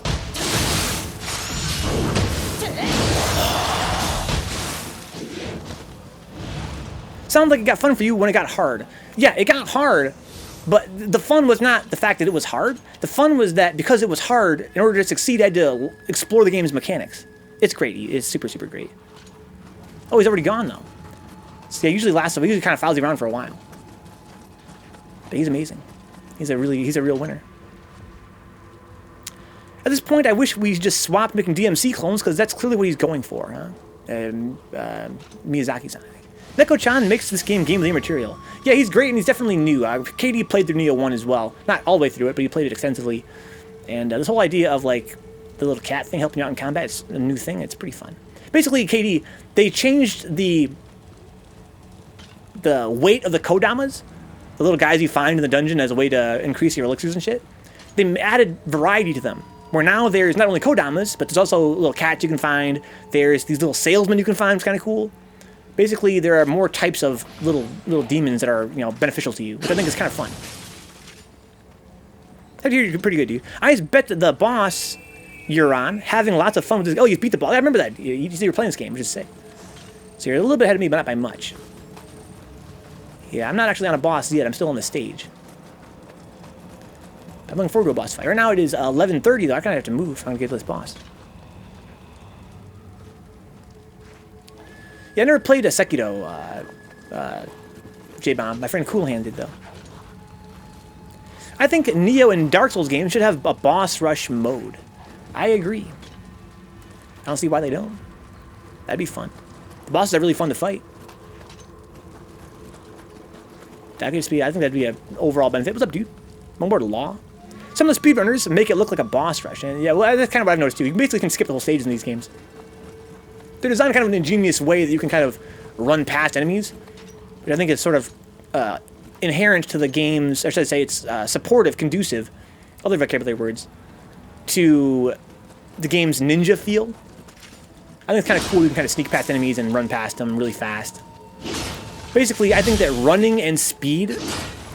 S1: Sounds like it got fun for you when it got hard. Yeah, it got hard, but the fun was not the fact that it was hard. The fun was that because it was hard, in order to succeed, I had to explore the game's mechanics. It's great. It's super, super great. Oh, he's already gone, though. So yeah, usually lasts. He usually kind of follows you around for a while. But he's amazing. He's a real winner. At this point, I wish we just swapped making DMC clones, because that's clearly what he's going for, huh? Miyazaki-san. Neko-chan makes this game of the material. Yeah, he's great, and he's definitely new. KD played through Nioh 1 as well. Not all the way through it, but he played it extensively. And this whole idea of, like, the little cat thing helping you out in combat, it's a new thing. It's pretty fun. Basically, KD, they changed the weight of the kodamas, the little guys you find in the dungeon as a way to increase your elixirs and shit. They added variety to them, where now there's not only kodamas, but there's also little cats you can find. There's these little salesmen you can find, which is kind of cool. Basically, there are more types of little demons that are, you know, beneficial to you, which I think is kind of fun. You're pretty good, dude. I just bet that the boss you're on, having lots of fun with this. Oh, you beat the boss. I remember that. You were playing this game, which is sick. So you're a little bit ahead of me, but not by much. Yeah, I'm not actually on a boss yet. I'm still on the stage. I'm looking forward to a boss fight. Right now it is 11:30, though. I kind of have to move if I'm going to get to this boss. Yeah, I never played a Sekiro, J-Bomb. My friend Coolhand did, though. I think Nioh and Dark Souls games should have a boss rush mode. I agree. I don't see why they don't. That'd be fun. The bosses are really fun to fight. That could just be, I think that'd be an overall benefit. What's up, dude? One more to Law. Some of the speedrunners make it look like a boss rush. And yeah, well, that's kind of what I've noticed, too. You basically can skip the whole stages in these games. They're designed kind of an ingenious way that you can kind of run past enemies, which I think is sort of inherent to the game's, or should I say it's supportive, conducive, other vocabulary words, to the game's ninja feel. I think it's kind of cool. You can kind of sneak past enemies and run past them really fast. Basically, I think that running and speed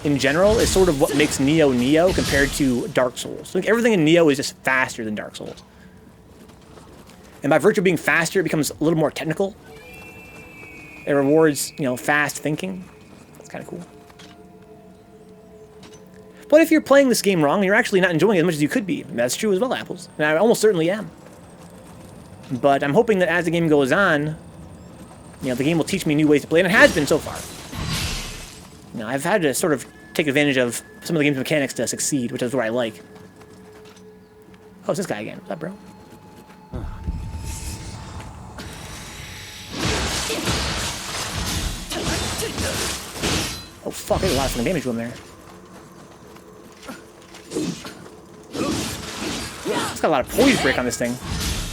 S1: in general is sort of what makes Nioh compared to Dark Souls. I think everything in Nioh is just faster than Dark Souls. And by virtue of being faster, it becomes a little more technical. It rewards, you know, fast thinking. It's kind of cool. But if you're playing this game wrong, you're actually not enjoying it as much as you could be. That's true as well, Apples. And I almost certainly am. But I'm hoping that as the game goes on, you know, the game will teach me new ways to play, and it has been so far. You know, I've had to sort of take advantage of some of the game's mechanics to succeed, which is what I like. Oh, it's this guy again. What's up, bro? Oh, fuck. There's a lot of fucking damage to him there. It's got a lot of poise break on this thing.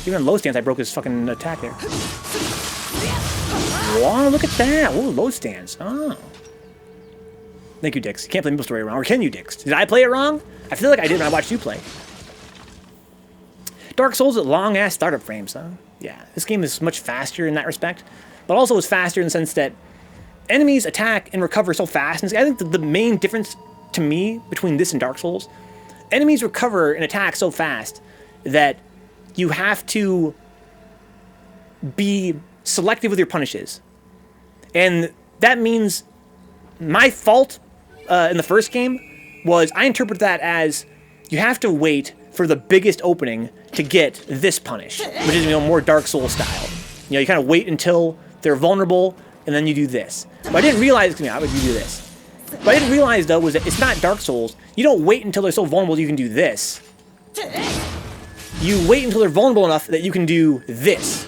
S1: Even in low stance, I broke his fucking attack there. Wow, look at that. Ooh, low stance. Oh. Thank you, Dix. You can't play Maple Story wrong. Or can you, Dix? Did I play it wrong? I feel like I did when I watched you play. Dark Souls at long-ass startup frames, huh? Yeah, this game is much faster in that respect, but also is faster in the sense that enemies attack and recover so fast. And I think the main difference to me between this and Dark Souls, enemies recover and attack so fast that you have to be selective with your punishes. And that means my fault in the first game was I interpret that as you have to wait for the biggest opening to get this punish, which is, you know, more Dark Souls style. You know, you kind of wait until they're vulnerable, and then you do this. But I didn't realize, I would do this. But I didn't realize, though, was that it's not Dark Souls. You don't wait until they're so vulnerable you can do this. You wait until they're vulnerable enough that you can do this.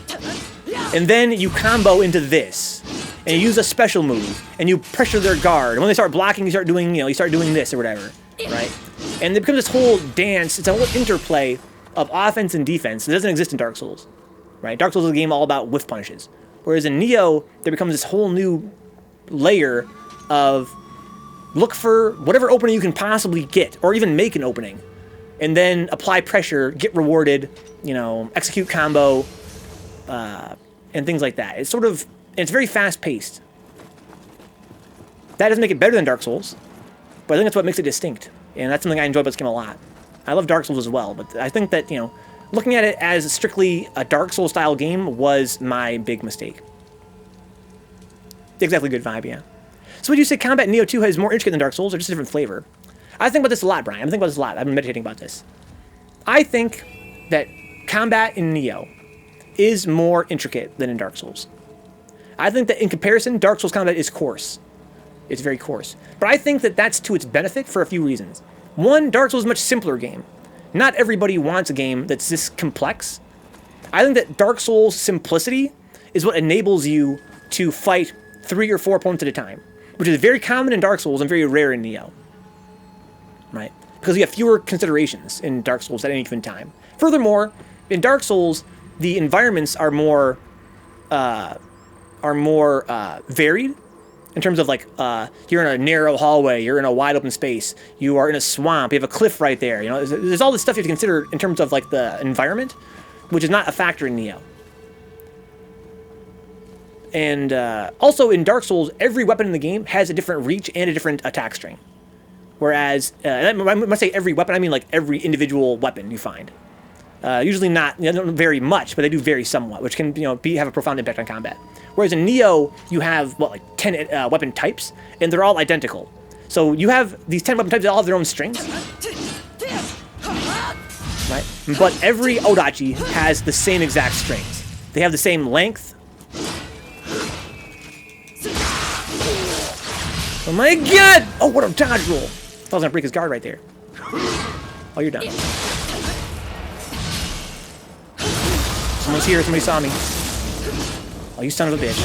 S1: And then you combo into this. And you use a special move, and you pressure their guard. And when they start blocking, you start doing, you start doing this or whatever, right? And it becomes this whole dance, it's a whole interplay of offense and defense that doesn't exist in Dark Souls, right? Dark Souls is a game all about whiff punishes. Whereas in Nioh, there becomes this whole new layer of look for whatever opening you can possibly get, or even make an opening, and then apply pressure, get rewarded, execute combo, and things like that. It's sort of, it's very fast-paced. That doesn't make it better than Dark Souls, but I think that's what makes it distinct, and that's something I enjoy about this game a lot. I love Dark Souls as well, but I think that, looking at it as strictly a Dark Souls-style game was my big mistake. Exactly good vibe, yeah. So would you say combat in Nioh 2 is more intricate than Dark Souls, or just a different flavor? I think about this a lot, Brian. I've been thinking about this a lot. I've been meditating about this. I think that combat in Nioh is more intricate than in Dark Souls. I think that in comparison, Dark Souls combat is coarse. It's very coarse. But I think that that's to its benefit for a few reasons. One, Dark Souls is a much simpler game. Not everybody wants a game that's this complex. I think that Dark Souls' simplicity is what enables you to fight 3 or 4 opponents at a time, which is very common in Dark Souls and very rare in Nioh. Right? Because you have fewer considerations in Dark Souls at any given time. Furthermore, in Dark Souls, the environments are more varied. In terms of, like, you're in a narrow hallway, you're in a wide open space, you are in a swamp, you have a cliff right there. There's all this stuff you have to consider in terms of, like, the environment, which is not a factor in Nioh. And also in Dark Souls, every weapon in the game has a different reach and a different attack string. Whereas, when I say every weapon, I mean, like, every individual weapon you find. Usually not, they don't vary much, but they do vary somewhat, which can, have a profound impact on combat. Whereas in Nioh, you have, 10 weapon types, and they're all identical. So you have these 10 weapon types that all have their own strings. Right? But every Odachi has the same exact strings. They have the same length. Oh my god! Oh, what a dodge roll! I thought I was gonna break his guard right there. Oh, you're done. Someone's here, somebody saw me. Oh, you son of a bitch.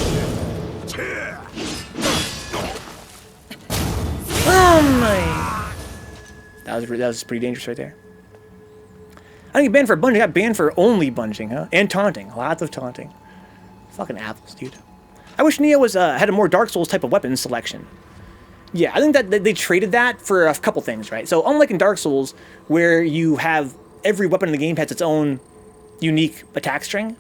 S1: Oh my! That was pretty dangerous right there. I didn't get banned for bunging, I got banned for only bunging, huh? And taunting. Lots of taunting. Fucking apples, dude. I wish Nioh had a more Dark Souls type of weapon selection. Yeah, I think that they traded that for a couple things, right? So unlike in Dark Souls, where you have every weapon in the game has its own unique attack string,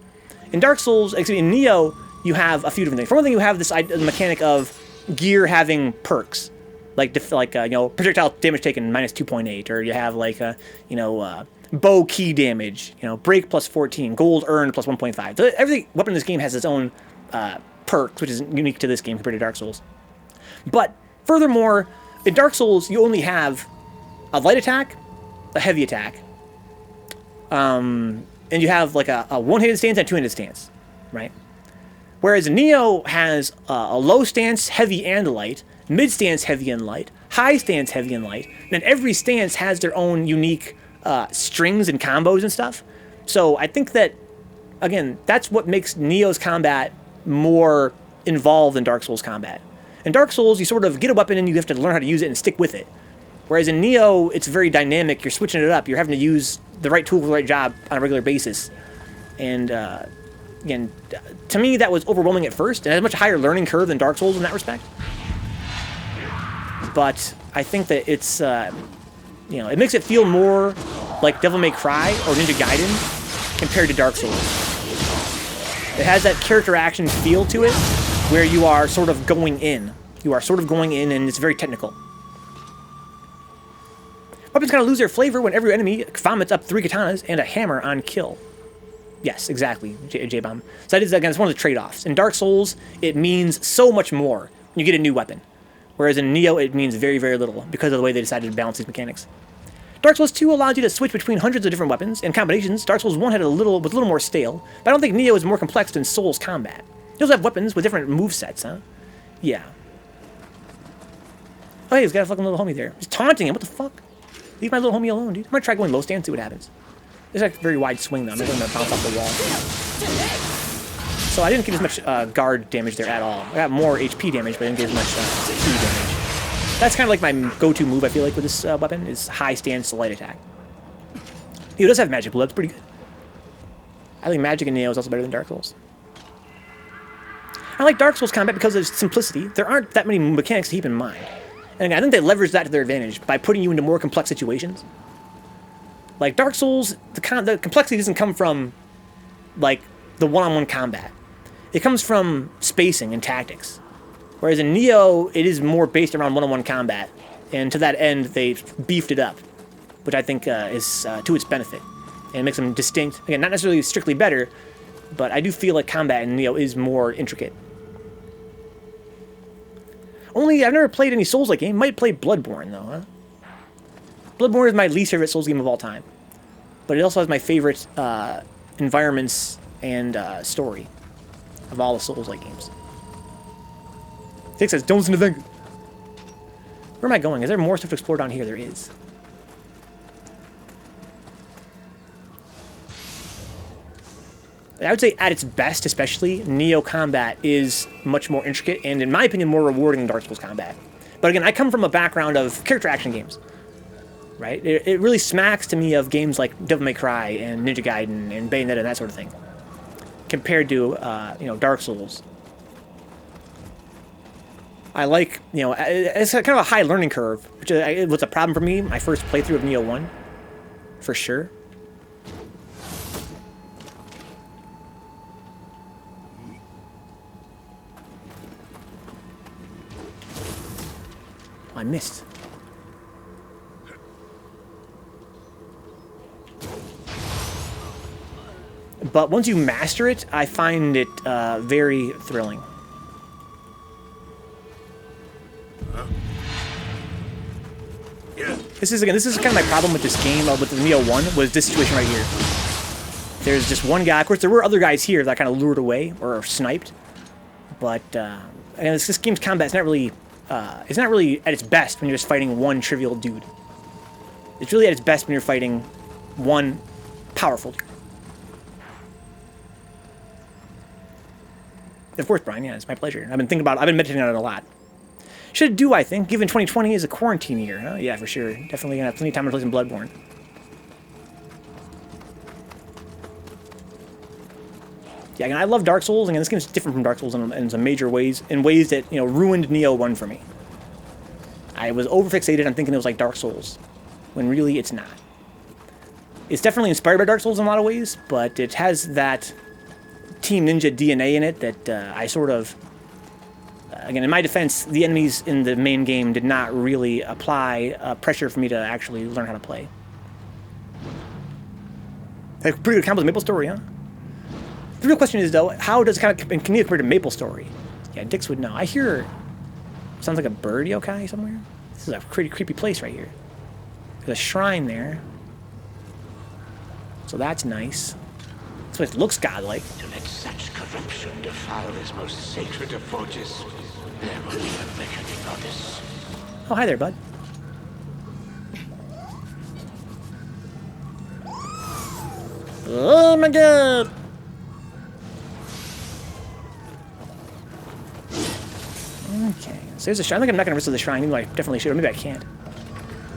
S1: in Dark Souls, in Nioh, you have a few different things. For one thing, you have this mechanic of gear having perks, like projectile damage taken minus 2.8, or you have bow key damage, break plus 14, gold earned plus 1.5. So every weapon in this game has its own perks, which is unique to this game compared to Dark Souls. But furthermore, in Dark Souls, you only have a light attack, a heavy attack, and you have like a one-handed stance and a two-handed stance, right? Whereas Nioh has a low stance, heavy and light, mid stance, heavy and light, high stance, heavy and light, and every stance has their own unique strings and combos and stuff. So I think that, again, that's what makes Nioh's combat more involved than Dark Souls combat. In Dark Souls, you sort of get a weapon and you have to learn how to use it and stick with it. Whereas in Nioh, it's very dynamic. You're switching it up. You're having to use the right tool for the right job on a regular basis. And again, to me, that was overwhelming at first. And it has a much higher learning curve than Dark Souls in that respect. But I think that it's, it makes it feel more like Devil May Cry or Ninja Gaiden compared to Dark Souls. It has that character action feel to it where you are sort of going in. You are sort of going in, and it's very technical. Weapons kind of lose their flavor when every enemy vomits up 3 katanas and a hammer on kill. Yes, exactly, J-Bomb. So that is, again, it's one of the trade-offs. In Dark Souls, it means so much more when you get a new weapon. Whereas in Nioh, it means very, very little because of the way they decided to balance these mechanics. Dark Souls 2 allows you to switch between hundreds of different weapons and combinations. Dark Souls 1 was a little more stale, but I don't think Nioh is more complex than Souls combat. You also have weapons with different movesets, huh? Yeah. Oh, hey, he's got a fucking little homie there. He's taunting him. What the fuck? Leave my little homie alone, dude. I'm gonna try going low stand, see what happens. There's like a very wide swing, though. I'm not gonna bounce off the wall. So I didn't get as much guard damage there at all. I got more HP damage, but I didn't get as much key damage. That's kind of like my go-to move, I feel like, with this weapon, is high stance light attack. It does have magic blood. It's pretty good. I think magic in Nioh is also better than Dark Souls. I like Dark Souls combat because of its simplicity. There aren't that many mechanics to keep in mind. And I think they leverage that to their advantage by putting you into more complex situations. Like Dark Souls, the complexity doesn't come from, like, the one-on-one combat. It comes from spacing and tactics. Whereas in Nioh, it is more based around one-on-one combat. And to that end, they beefed it up, which I think is to its benefit. And it makes them distinct. Again, not necessarily strictly better, but I do feel like combat in Nioh is more intricate. Only, I've never played any Souls-like game. Might play Bloodborne, though, huh? Bloodborne is my least favorite Souls game of all time. But it also has my favorite environments and story of all the Souls-like games. Dick says, don't listen to them. Where am I going? Is there more stuff to explore down here? There is. I would say at its best, especially, Nioh combat is much more intricate and, in my opinion, more rewarding than Dark Souls combat. But again, I come from a background of character action games, right? It really smacks to me of games like Devil May Cry and Ninja Gaiden and Bayonetta and that sort of thing, compared to, Dark Souls. I like, it's kind of a high learning curve, which was a problem for me, my first playthrough of Nioh 1, for sure. I missed. But once you master it, I find it very thrilling. This is kind of my problem with this game, with the Nioh 1, was this situation right here. There's just one guy. Of course, there were other guys here that kind of lured away or sniped. But this game's combat is not really it's not really at its best when you're just fighting one trivial dude. It's really at its best when you're fighting one powerful dude. Of course, Brian, yeah, it's my pleasure. I've been meditating on it a lot. Should do, I think, given 2020 is a quarantine year, huh? Yeah, for sure. Definitely gonna have plenty of time to play some Bloodborne. Yeah, again, I love Dark Souls, and this game's different from Dark Souls in some major ways, in ways that, ruined Nioh 1 for me. I was overfixated on thinking it was like Dark Souls, when really it's not. It's definitely inspired by Dark Souls in a lot of ways, but it has that Team Ninja DNA in it that I sort of... again, in my defense, the enemies in the main game did not really apply pressure for me to actually learn how to play. Hey, pretty good combo with MapleStory, huh? The real question is, though, how does it can you compare to MapleStory? Yeah, Dix would know. I hear... sounds like a bird yokai somewhere. This is a pretty creepy place right here. There's a shrine there. So that's nice. This place looks godlike.
S3: To let such corruption defile this most sacred of forges, there will be a reckoning on this.
S1: Oh, hi there, bud. Oh my god! Okay, so there's a shrine. I think I'm not gonna visit the shrine, even though I definitely should. Or maybe I can't.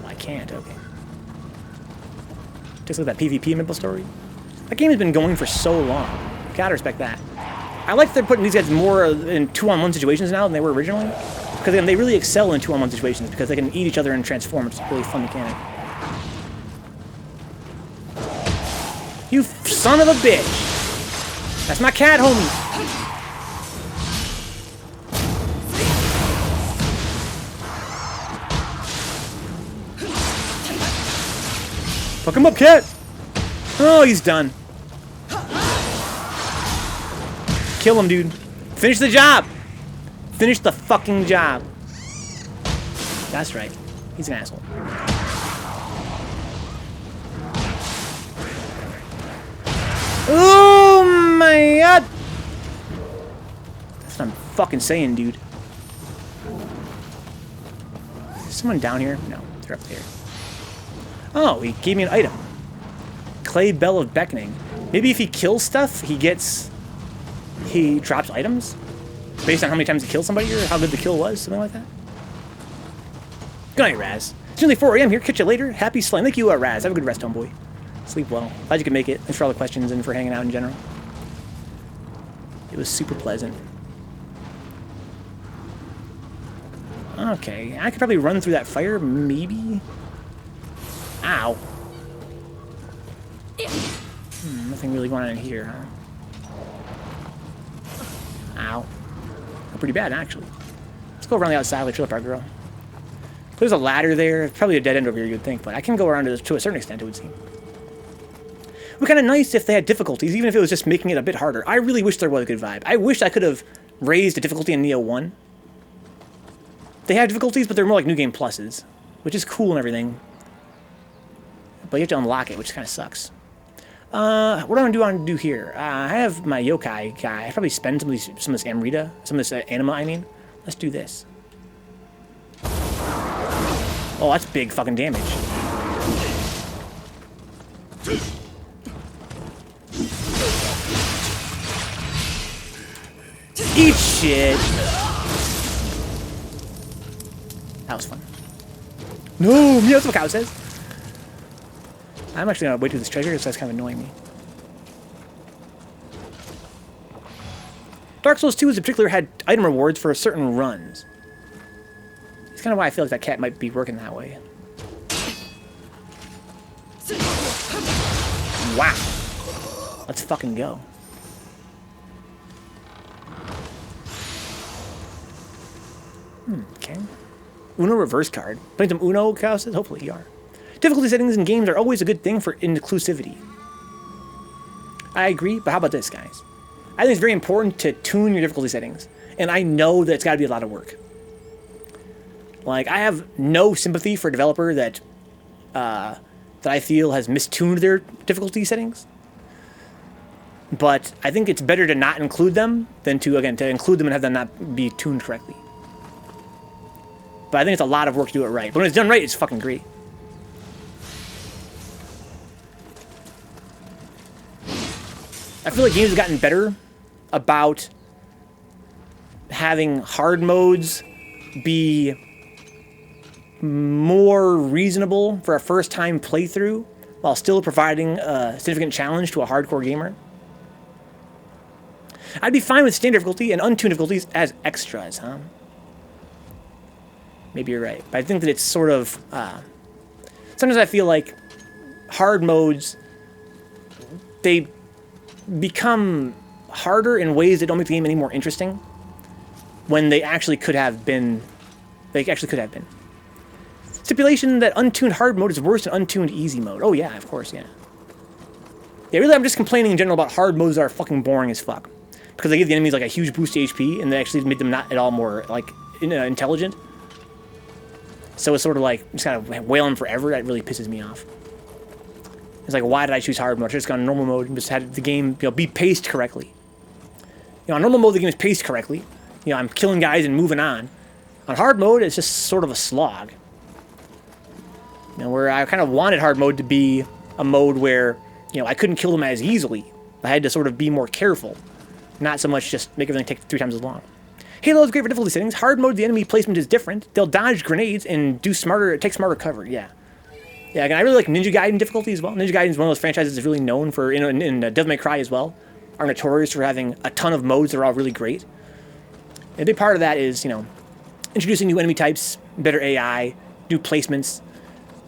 S1: Well, I can't, okay. Just like that PvP Maple story. That game has been going for so long. Gotta respect that. I like they're putting these guys more in 2-on-1 situations now than they were originally. Because they really excel in 2-on-1 situations because they can eat each other and transform. It's a really fun mechanic. You son of a bitch! That's my cat, homie! Fuck him up, cat! Oh, he's done. Kill him, dude. Finish the job! Finish the fucking job. That's right. He's an asshole. Oh my god! That's what I'm fucking saying, dude. Is someone down here? No, they're up there. Oh, he gave me an item. Clay Bell of Beckoning. Maybe if he kills stuff, he drops items? Based on how many times he killed somebody or how good the kill was, something like that? Good night, Raz. It's nearly 4 a.m. here. Catch you later. Happy slaying. Thank you, Raz. Have a good rest, homeboy. Sleep well. Glad you could make it. Thanks for all the questions and for hanging out in general. It was super pleasant. Okay, I could probably run through that fire, maybe? Ow. Nothing really going on in here, huh? Ow. Pretty bad, actually. Let's go around the outside like Trailer Park Girl. There's a ladder there. It's probably a dead end over here, you'd think, but I can go around to a certain extent, it would seem. It would be kind of nice if they had difficulties, even if it was just making it a bit harder. I really wish there was a good vibe. I wish I could have raised the difficulty in Nioh 1. They have difficulties, but they're more like New Game Pluses, which is cool and everything. But you have to unlock it, which kind of sucks. What do I want to do here? I have my yokai guy. I probably spend some of this Amrita, some of this anima, I mean. Let's do this. Oh, that's big fucking damage. Eat shit. That was fun. No, yeah, that's what Cow says. I'm actually gonna wait through this treasure because that's kind of annoying me. Dark Souls 2 in particular had item rewards for certain runs. It's kind of why I feel like that cat might be working that way. Wow. Let's fucking go. Okay. Uno reverse card. Playing some Uno, Cow says? Hopefully you are. Difficulty settings in games are always a good thing for inclusivity. I agree, but how about this, guys? I think it's very important to tune your difficulty settings. And I know that it's got to be a lot of work. Like, I have no sympathy for a developer that I feel has mistuned their difficulty settings. But I think it's better to not include them than to include them and have them not be tuned correctly. But I think it's a lot of work to do it right. But when it's done right, it's fucking great. I feel like games have gotten better about having hard modes be more reasonable for a first-time playthrough while still providing a significant challenge to a hardcore gamer. I'd be fine with standard difficulty and untuned difficulties as extras, huh? Maybe you're right. But I think that it's sort of... sometimes I feel like hard modes, they become harder in ways that don't make the game any more interesting when they actually could have been. Stipulation that untuned hard mode is worse than untuned easy mode. Oh yeah, of course, yeah. Yeah, really, I'm just complaining in general about hard modes that are fucking boring as fuck. Because they give the enemies like a huge boost to HP, and they actually made them not at all more like intelligent. So it's sort of like just kind of wailing forever. That really pisses me off. It's like, why did I choose hard mode? I just gone to normal mode and just had the game, be paced correctly. On normal mode, the game is paced correctly. I'm killing guys and moving on. On hard mode, it's just sort of a slog. Where I kind of wanted hard mode to be a mode where you know, I couldn't kill them as easily. I had to sort of be more careful. Not so much just make everything take 3 times as long. Halo is great for difficulty settings. Hard mode, the enemy placement is different. They'll dodge grenades and take smarter cover. Yeah. Yeah, again, I really like Ninja Gaiden difficulty as well. Ninja Gaiden is one of those franchises that's really known for, in Devil May Cry as well, are notorious for having a ton of modes that are all really great. And a big part of that is, you know, introducing new enemy types, better AI, new placements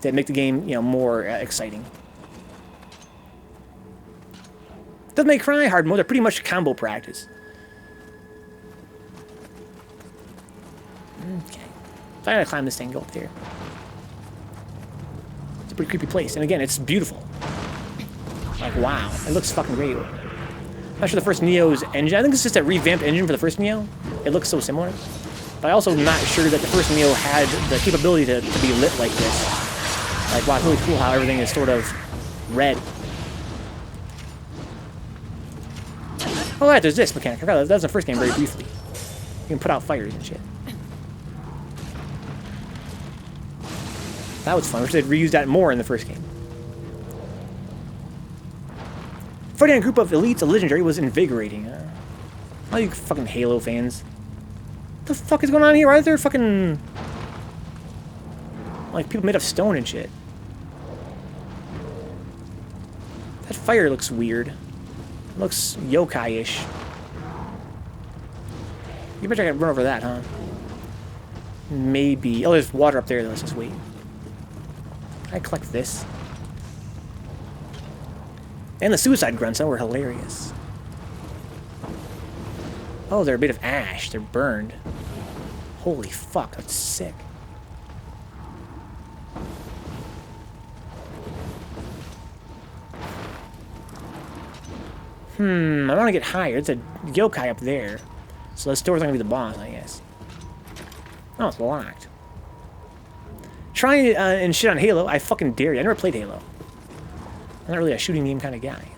S1: that make the game, you know, more exciting. Devil May Cry hard mode are pretty much combo practice. Okay. So I gotta climb this thing, go up there. It's a pretty creepy place. And again, it's beautiful. Like, wow. It looks fucking great. I'm not sure the first Nioh's engine. I think it's just a revamped engine for the first Nioh. It looks so similar. But I also not sure that the first Nioh had the capability to be lit like this. Like, wow, it's really cool how everything is sort of red. Oh, right, there's this mechanic. I forgot that was the first game very briefly. You can put out fires and shit. That was fun. I wish they'd reused that more in the first game. Fighting a group of elites, a legendary, was invigorating. All you fucking Halo fans. What the fuck is going on here? Why is there fucking... like, people made of stone and shit? That fire looks weird. It looks yokai-ish. You bet I can run over that, huh? Maybe. Oh, there's water up there, though. Let's just wait. Can I collect this? And the suicide grunts, though, were hilarious. Oh, they're a bit of ash. They're burned. Holy fuck, that's sick. I want to get higher. It's a yokai up there. So this door's not going to be the boss, I guess. Oh, it's locked. Try and shit on Halo. I fucking dare you. I never played Halo. I'm not really a shooting game kind of guy.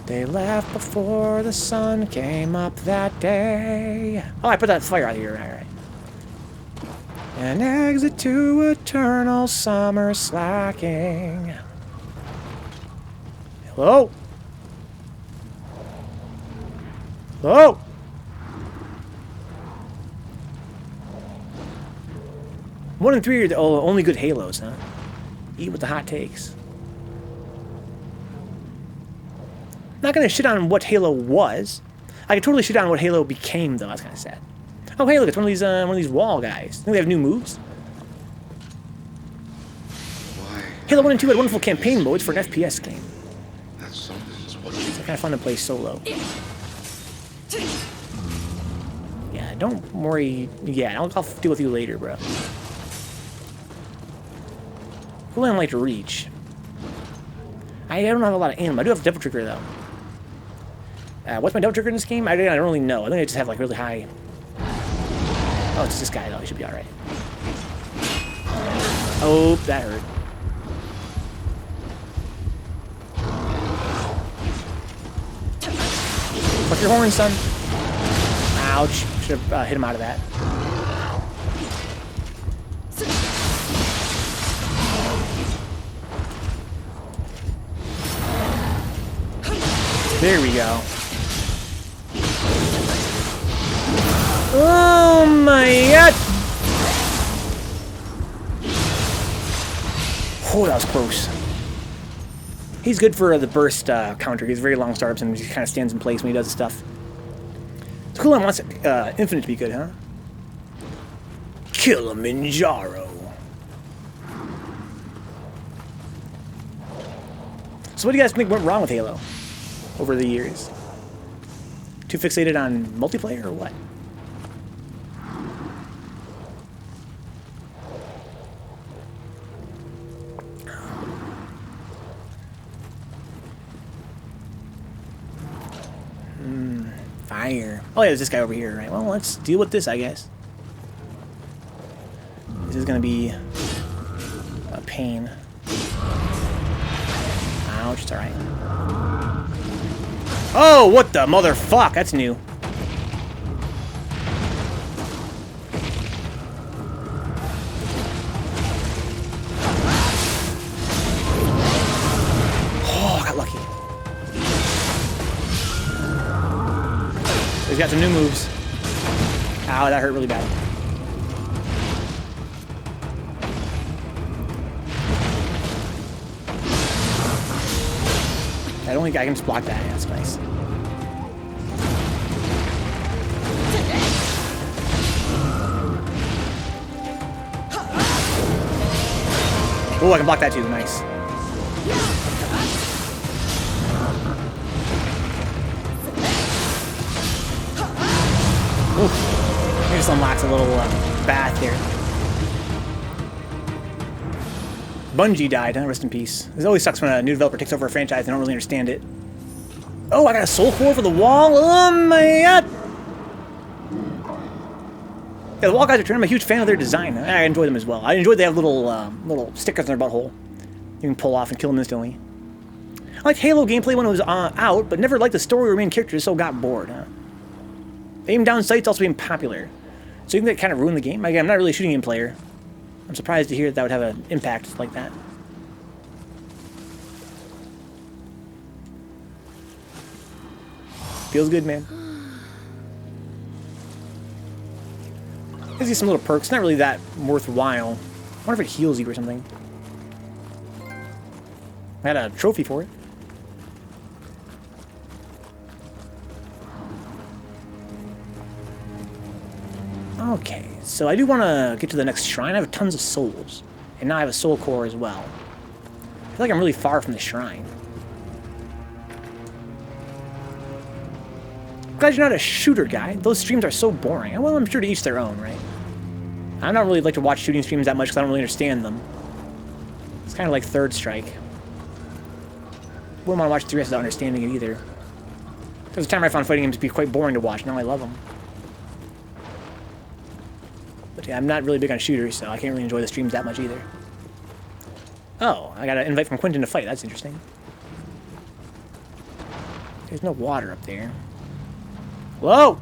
S1: They left before the sun came up that day. Oh, I put that fire out here. All right. An exit to eternal summer slacking. Hello? Hello? One and 3 are the only good Halos, huh? Eat with the hot takes. Not gonna shit on what Halo was. I could totally shit on what Halo became, though. That's kind of sad. Oh, hey, look, it's one of these wall guys. I think they have new moves.
S8: Why?
S1: Halo 1 and 2 had wonderful campaign modes for an FPS game.
S8: That's something's what
S1: It's kind of fun to play solo. Yeah, don't worry. Yeah, I'll deal with you later, bro. Who I like to reach? I don't have a lot of ammo. I do have a double trigger, though. What's my double trigger in this game? I don't really know. I think I just have, like, really high... Oh, it's this guy, though. He should be alright. Oh, that hurt. Fuck your horn, son. Ouch. Should have hit him out of that. There we go. Oh my god! Oh, that was close. He's good for the burst counter. He's very long startups and he kind of stands in place when he does stuff. It's cool. I want Infinite to be good, huh? Kilimanjaro. So what do you guys think went wrong with Halo over the years? Too fixated on multiplayer or what? Fire. Oh yeah, there's this guy over here, right? Well, let's deal with this, I guess. This is gonna be a pain. Ouch, it's alright. Oh, what the motherfuck? That's new. He's got some new moves. Ow, that hurt really bad. I don't think I can just block that. Yeah, that's nice. Oh, I can block that too. Nice. Ooh. He just unlocks a little bath here. Bungie died, huh? Rest in peace. It always sucks when a new developer takes over a franchise and don't really understand it. Oh, I got a soul core for the wall? Oh my god! Yeah, the wall guys are turning. I'm a huge fan of their design. I enjoy them as well. I enjoy they have little stickers in their butthole. You can pull off and kill them instantly. I liked Halo gameplay when it was out, but never liked the story or main characters, so got bored. Huh? Aim down sights also being popular. So you think that kind of ruined the game? Again, I'm not really a shooting game player. I'm surprised to hear that would have an impact like that. Feels good, man. Gives you some little perks. Not really that worthwhile. I wonder if it heals you or something. I had a trophy for it. Okay, so I do want to get to the next shrine. I have tons of souls. And now I have a soul core as well. I feel like I'm really far from the shrine. I'm glad you're not a shooter guy. Those streams are so boring. Well, I'm sure to each their own, right? I don't really like to watch shooting streams that much because I don't really understand them. It's kind of like Third Strike. Wouldn't want to watch 3S without understanding it either. There's a time I found fighting games to be quite boring to watch. Now I love them. But yeah, I'm not really big on shooters, so I can't really enjoy the streams that much either. Oh, I got an invite from Quentin to fight. That's interesting. There's no water up there. Whoa!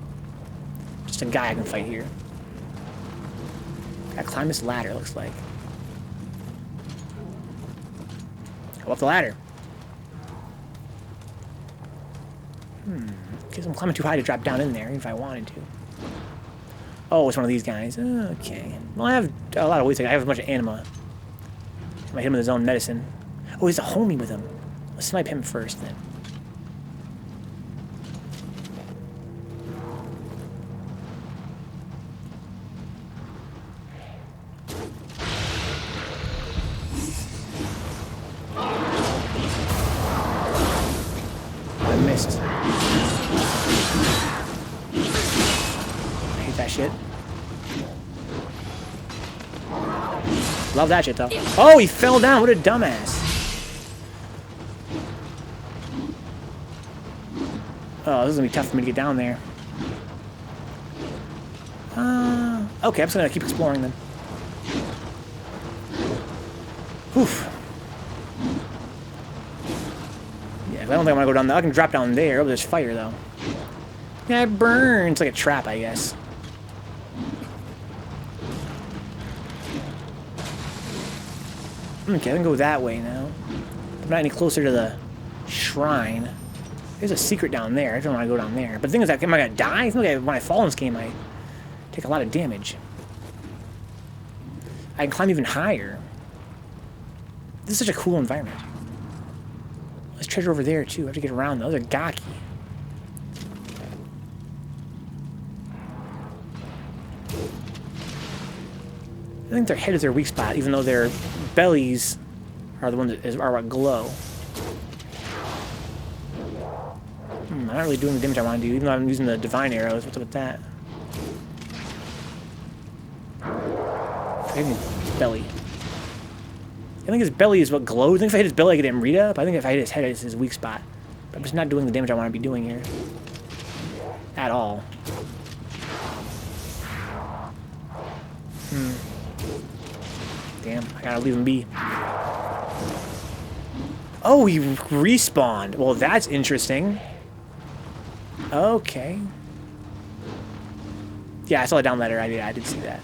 S1: Just a guy I can fight here. Gotta climb this ladder, looks like. Go up the ladder. Guess I'm climbing too high to drop down in there, even if I wanted to. Oh, it's one of these guys. Okay. Well, I have a lot of ways. I have a bunch of anima. I might hit him with his own medicine. Oh, he's a homie with him. Let's snipe him first, then. I missed. I hate that shit. Love that shit, though. Oh, he fell down. What a dumbass. Oh, this is going to be tough for me to get down there. Okay, I'm just going to keep exploring then. Oof. Yeah, I don't think I want to go down there. I can drop down there. Oh, there's fire, though. Yeah, it burns. It's like a trap, I guess. Okay, I can go that way now. I'm not any closer to the shrine. There's a secret down there. I don't want to go down there. But the thing is, am I going to die? I feel like when I fall in this game, I take a lot of damage. I can climb even higher. This is such a cool environment. There's treasure over there, too. I have to get around those. Those are gaki. I think their head is their weak spot, even though their bellies are the ones that are what glow. I'm not really doing the damage I want to do, even though I'm using the divine arrows. What's up with that? I think his belly. I think his belly is what glows. I think if I hit his belly, I get Enenra. But I think if I hit his head, it's his weak spot. But I'm just not doing the damage I want to be doing here. At all. Damn, I gotta leave him be. Oh, he respawned. Well, that's interesting. Okay. Yeah, I saw the down ladder. I did see that.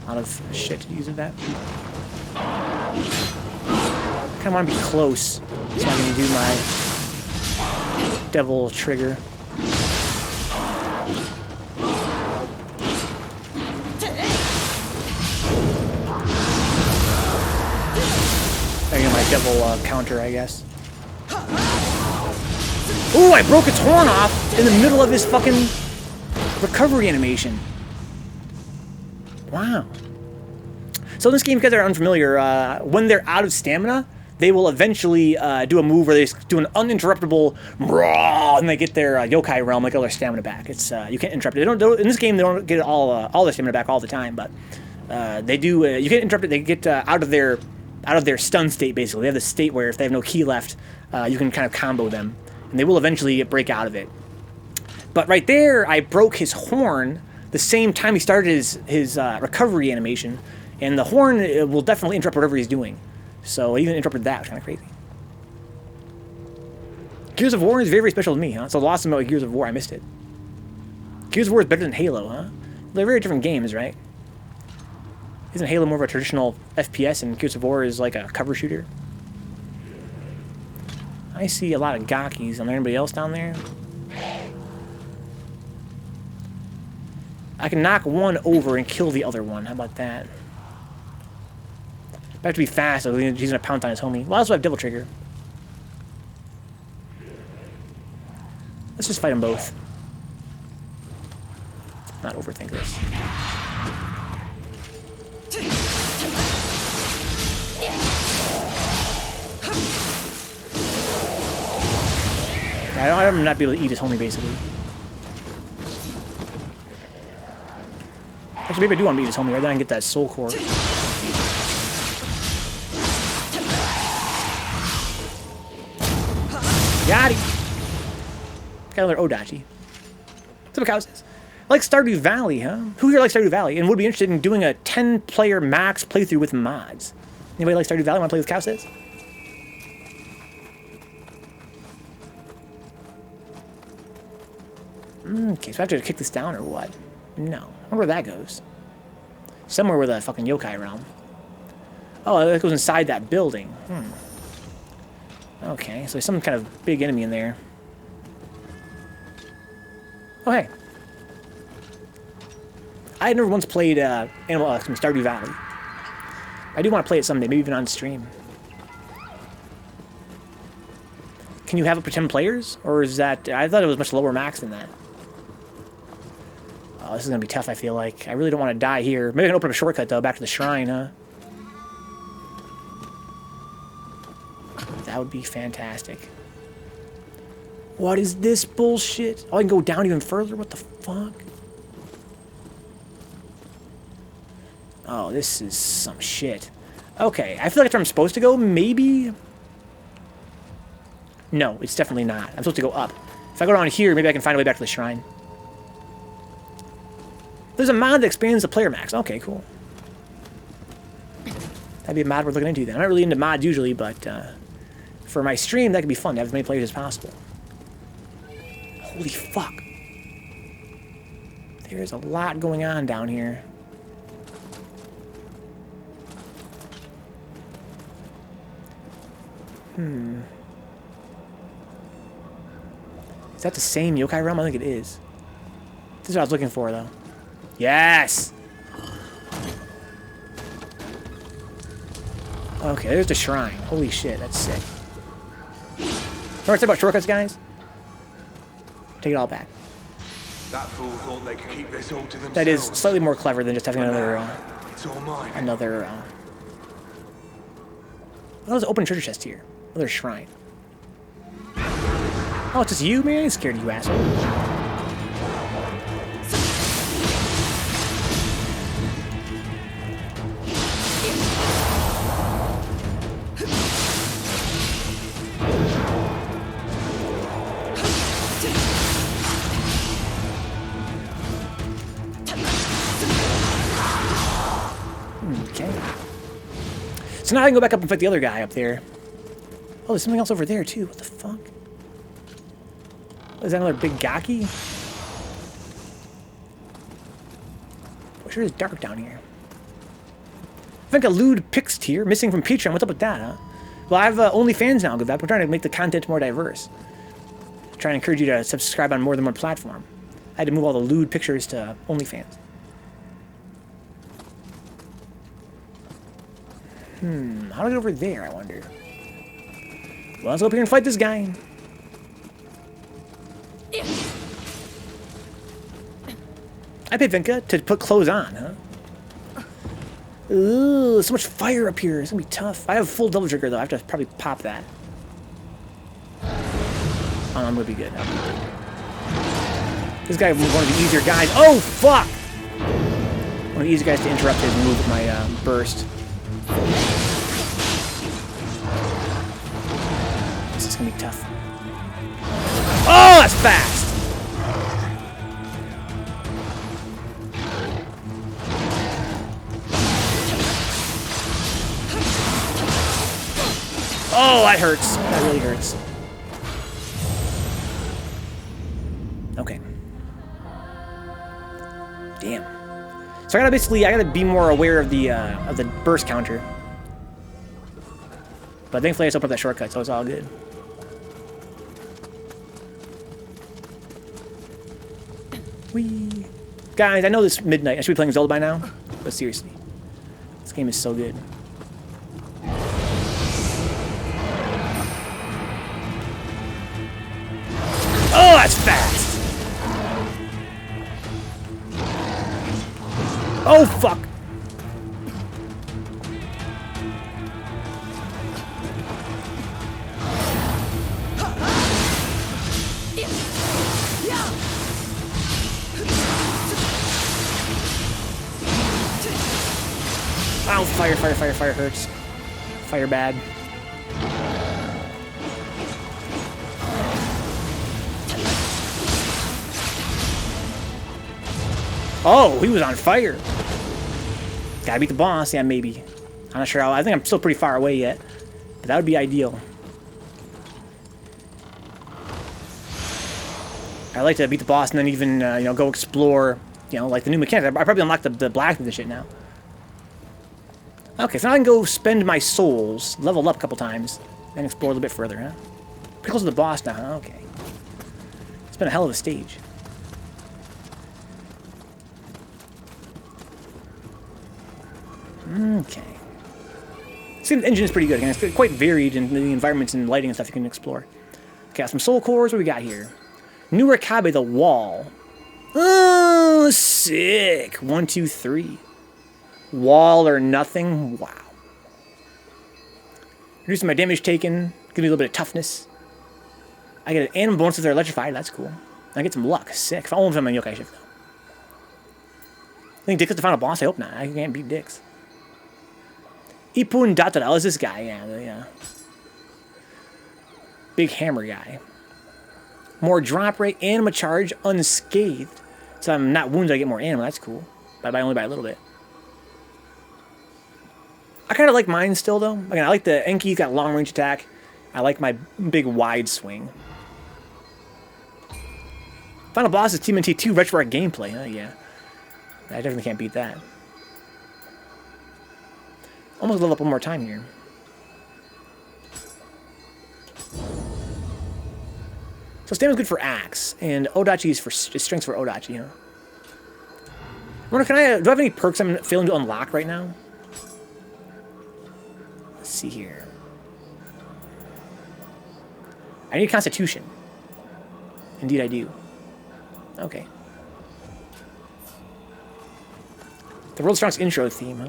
S1: A lot of shit to use with that. kind of want to be close so I can do my devil trigger. I get my devil counter, I guess. Ooh, I broke its horn off in the middle of his fucking recovery animation. Wow. So in this game, if you guys are unfamiliar, when they're out of stamina, they will eventually do a move where they do an uninterruptible raw, and they get their yokai realm, like all their stamina back. It's you can't interrupt it. They don't in this game. They don't get all their stamina back all the time, but they do. You can't interrupt it. They get out of their stun state. Basically, they have the state where if they have no ki left, you can kind of combo them, and they will eventually break out of it. But right there, I broke his horn the same time he started his recovery animation, and the horn will definitely interrupt whatever he's doing. So I even interrupted that. It's kind of crazy. Gears of War is very, very special to me, huh? So the lost about Gears of War, I missed it. Gears of War is better than Halo, huh? They're very different games, right? Isn't Halo more of a traditional FPS and Gears of War is like a cover shooter? I see a lot of gakis. Is there anybody else down there? I can knock one over and kill the other one. How about that? I have to be fast, so he's gonna pounce on his homie. Well, I also have Devil Trigger. Let's just fight them both. Not overthink this. I don't have him not be able to eat his homie, basically. Actually, maybe I do want to eat his homie, right? Then I can get that soul core. Got him. Got another Odachi. That's what Cow says. I like Stardew Valley, huh? Who here likes Stardew Valley and would be interested in doing a 10-player max playthrough with mods? Anybody like Stardew Valley? Want to play with Cow says? Okay, so I have to kick this down or what? No. I wonder where that goes. Somewhere with a fucking yokai realm. Oh, that goes inside that building. Okay, so there's some kind of big enemy in there. Oh, hey. I had never once played Stardew Valley. I do want to play it someday, maybe even on stream. Can you have up to 10 players? Or is that... I thought it was much lower max than that. Oh, this is going to be tough, I feel like. I really don't want to die here. Maybe I can open up a shortcut, though, back to the shrine, huh? That would be fantastic. What is this bullshit? Oh, I can go down even further? What the fuck? Oh, this is some shit. Okay, I feel like that's where I'm supposed to go, maybe? No, it's definitely not. I'm supposed to go up. If I go down here, maybe I can find a way back to the shrine. There's a mod that expands the player max. Okay, cool. That'd be a mod we're looking into then. I'm not really into mods usually, but for my stream, that could be fun to have as many players as possible. Holy fuck. There's a lot going on down here. Is that the same yokai realm? I think it is. This is what I was looking for, though. Yes! Okay, there's the shrine. Holy shit, that's sick. Remember what I said about shortcuts, guys? Take it all back.
S8: That fool thought they could keep this all to themselves.
S1: That is slightly more clever than just having another...
S8: It's all mine.
S1: another... Oh, there's an open treasure chest here. Another shrine. Oh, it's just you, man? I ain't scared of you, asshole. Okay. So now I can go back up and fight the other guy up there. Oh, there's something else over there, too. What the fuck? Is that another big gaki? Well, sure is dark down here. I think a lewd Pix tier, missing from Patreon. What's up with that, huh? Well, I have OnlyFans now, Good Vibe. We're trying to make the content more diverse. Trying to encourage you to subscribe on more than one platform. I had to move all the lewd pictures to OnlyFans. How do I get over there, I wonder? Well, let's go up here and fight this guy. I paid Vinka to put clothes on, huh? Ooh, so much fire up here. It's gonna be tough. I have full double trigger though. I have to probably pop that. Oh, I'm gonna be good. This guy was one of the easier guys. Oh, fuck! One of the easier guys to interrupt his move with my burst. This is gonna be tough. Oh, that's fast! Oh, that hurts. That really hurts. Okay. Damn. So I gotta be more aware of the burst counter. But thankfully I just opened up that shortcut, so it's all good. Whee. Guys, I know this is midnight. I should be playing Zelda by now. But seriously. This game is so good. Oh, that's fast! Oh, fuck! Ow, fire, fire, fire, fire hurts. Fire bad. Oh, he was on fire. Gotta beat the boss. Yeah, maybe. I'm not sure how. I think I'm still pretty far away yet. But that would be ideal. I'd like to beat the boss and then even, you know, go explore, you know, like the new mechanics. I probably unlocked the blacksmith and shit now. Okay, so now I can go spend my souls, level up a couple times, and explore a little bit further, huh? Pretty close to the boss now, huh? Okay. It's been a hell of a stage. Okay. This engine is pretty good. Again, it's quite varied in the environments and lighting and stuff you can explore. Okay, some soul cores. What do we got here? Nurakabe, the wall. Oh, sick. 1, 2, 3. Wall or nothing. Wow. Reducing my damage taken. Give me a little bit of toughness. I get an animal bonus if they're electrified. That's cool. I get some luck. Sick. If I won't find my yokai shift though. I think Dix is the final boss. I hope not. I can't beat Dix. Ipun Datara is this guy, yeah. Big hammer guy. More drop rate, anima charge, unscathed. So I'm not wounded, I get more anima, that's cool. Only by a little bit. I kind of like mine still, though. Again, I like the Enki's got long range attack. I like my big wide swing. Final boss is TMNT 2 retro gameplay, huh? Yeah. I definitely can't beat that. Almost level up one more time here. So stamina's good for axe, and Odachi is for strength for Odachi, huh? I wonder, do I have any perks I'm failing to unlock right now? Let's see here. I need Constitution. Indeed I do. Okay. The World's Strongest intro theme, huh?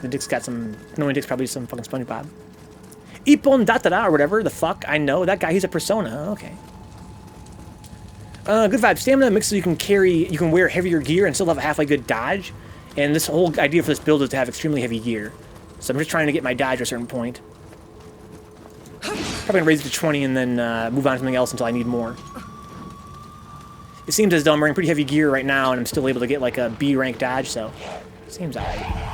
S1: The Dick's got some... Knowing Dick's probably some fucking SpongeBob. Ippon Datara or whatever the fuck. I know. That guy, he's a persona. Okay. Good vibe. Stamina mixes so you can wear heavier gear and still have a halfway good dodge. And this whole idea for this build is to have extremely heavy gear. So I'm just trying to get my dodge to a certain point. Probably gonna raise it to 20 and then move on to something else until I need more. It seems as though I'm wearing pretty heavy gear right now and I'm still able to get like a B rank dodge, so seems alright.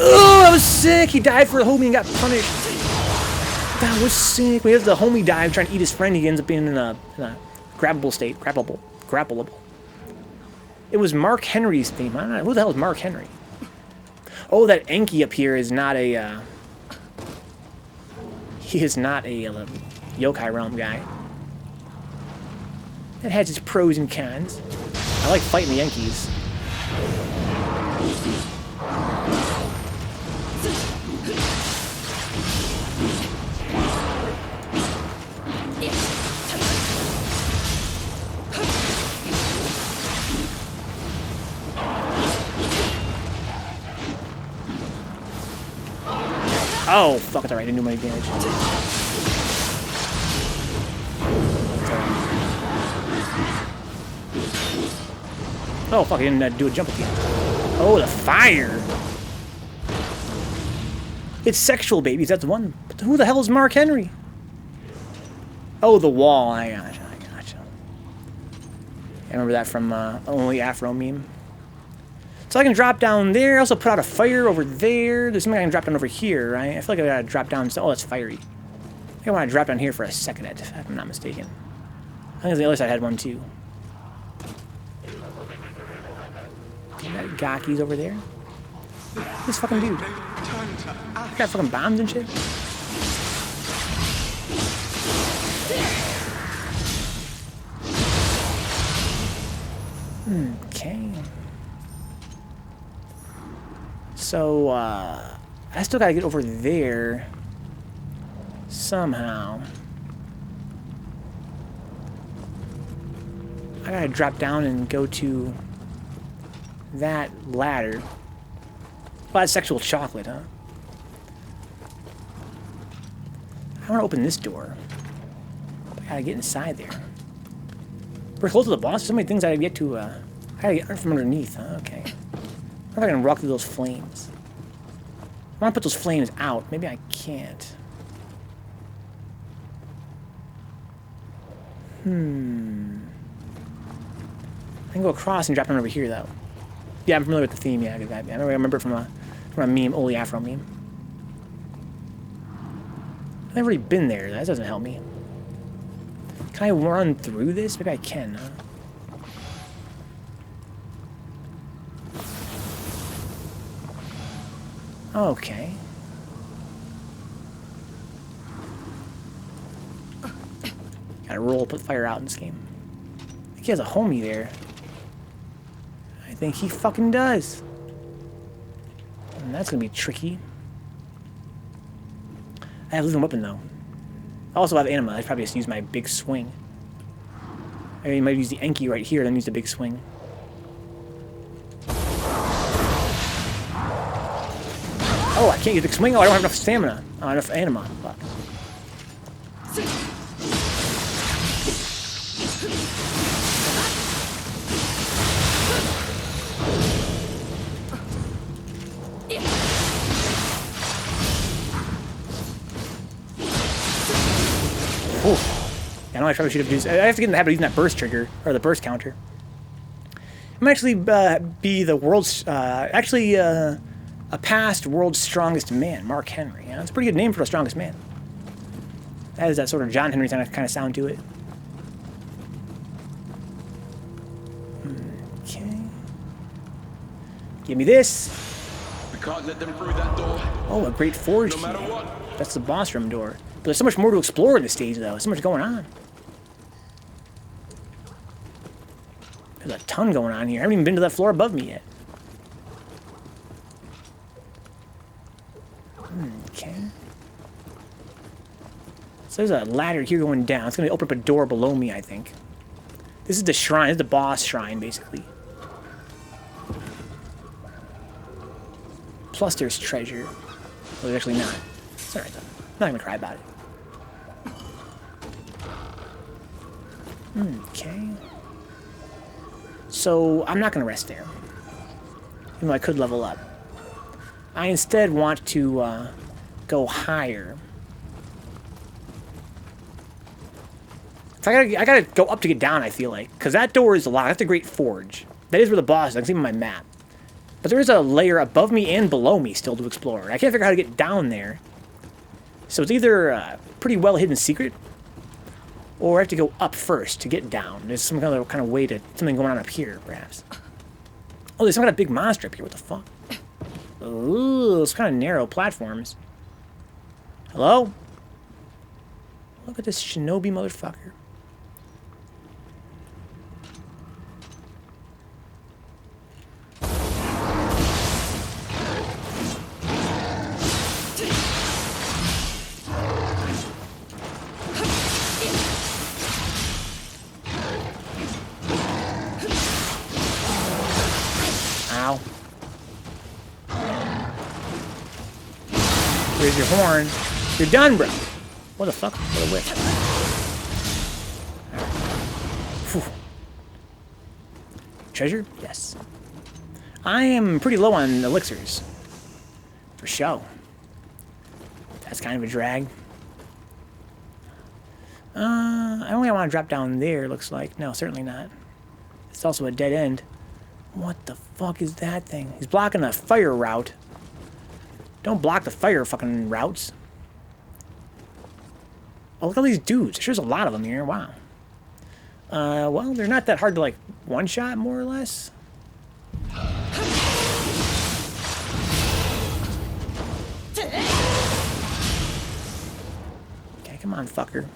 S1: Oh, that was sick! He died for a homie and got punished. That was sick. When he has the homie dive trying to eat his friend, he ends up being in a grabbable state. Grappleable. It was Mark Henry's theme. I don't know. Who the hell is Mark Henry? Oh, that Enki up here is not a, he is not a Yokai Realm guy. It has its pros and cons. I like fighting the Yankees. Oh, fuck, it's alright, I didn't do my damage. Oh, fuck, I didn't do a jump again. Oh, the fire! It's sexual babies, that's one. But who the hell is Mark Henry? Oh, the wall, I gotcha. I remember that from Only Afro meme. So I can drop down there. I also put out a fire over there. There's something I can drop down over here, right? I feel like I gotta drop down. Oh, that's fiery. I think I want to drop down here for a second, if I'm not mistaken. I think the other side had one too. That Gaki's over there. This fucking dude. Got fucking bombs and shit. Okay. So, I still gotta get over there somehow. I gotta drop down and go to that ladder. Oh, that's sexual chocolate, huh? I wanna open this door. I gotta get inside there. We're close to the boss. There's so many things I gotta get to, I gotta get from underneath, huh? Okay. I wonder if I can walk through those flames. I want to put those flames out. Maybe I can't. I can go across and drop down over here, though. Yeah, I'm familiar with the theme. Yeah, I remember it from a meme, Only Afro meme. I've never really been there. That doesn't help me. Can I run through this? Maybe I can, huh? Okay. Gotta roll, put fire out in this game. I think he has a homie there. I think he fucking does. And that's gonna be tricky. I have a living weapon though. I also have anima. I probably just use my big swing. I might use the Enki right here, then use the big swing. Oh, I can't use the swing. Oh, I don't have enough stamina. Oh, enough anima. Fuck. Oh. I know I probably should have used. I have to get in the habit of using that burst trigger or the burst counter. I'm actually be the world's a past world's strongest man, Mark Henry. Yeah, that's a pretty good name for the strongest man. That is that sort of John Henry kind of sound to it. Okay. Give me this.
S4: We can't let them through that door.
S1: Oh, a great forge.
S4: No matter what.
S1: That's the boss room door. But there's so much more to explore in this stage, though. There's so much going on. There's a ton going on here. I haven't even been to that floor above me yet. Okay. So there's a ladder here going down. It's going to open up a door below me, I think. This is the shrine. This is the boss shrine, basically. Plus there's treasure. Well, there's actually not. It's alright, though. I'm not going to cry about it. Okay. So, I'm not going to rest there. Even though I could level up. I instead want to go higher. So I gotta go up to get down, I feel like. Because that door is locked. That's the Great Forge. That is where the boss is. I can see it on my map. But there is a layer above me and below me still to explore. I can't figure out how to get down there. So it's either a pretty well hidden secret, Or I have to go up first to get down. There's some kind of way to... Something going on up here, perhaps. Oh, there's some kind of big monster up here. What the fuck? Ooh, it's kind of narrow platforms. Hello? Look at this shinobi motherfucker. Ow. Here's your horn. You're done, bro. What the fuck? What a whip. Whew. Treasure? Yes. I am pretty low on elixirs. For show. That's kind of a drag. I don't think I want to drop down there, looks like. No, certainly not. It's also a dead end. What the fuck is that thing? He's blocking the fire route. Don't block the fire fucking routes. Oh, look at all these dudes. There's a lot of them here. Wow. Well, they're not that hard to, like, one-shot, more or less. Okay, come on, fucker.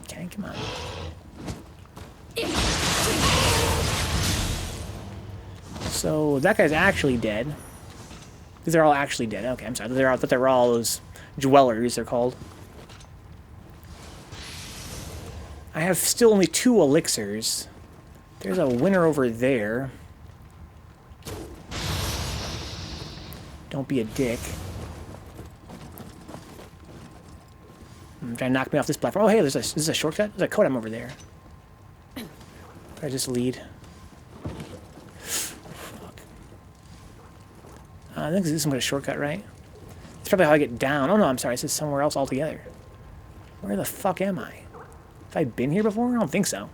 S1: Okay, come on. So that guy's actually dead. These are all actually dead. Okay, I'm sorry. I thought they were all those dwellers, they're called. I have still only 2 elixirs. There's a winner over there. Don't be a dick. Trying to knock me off this platform. Oh, hey, this is a shortcut. There's a Kodam over there. I just lead. Fuck. I think this is some kind of shortcut, right? It's probably how I get down. Oh no, I'm sorry. This is somewhere else altogether. Where the fuck am I? Have I been here before? I don't think so.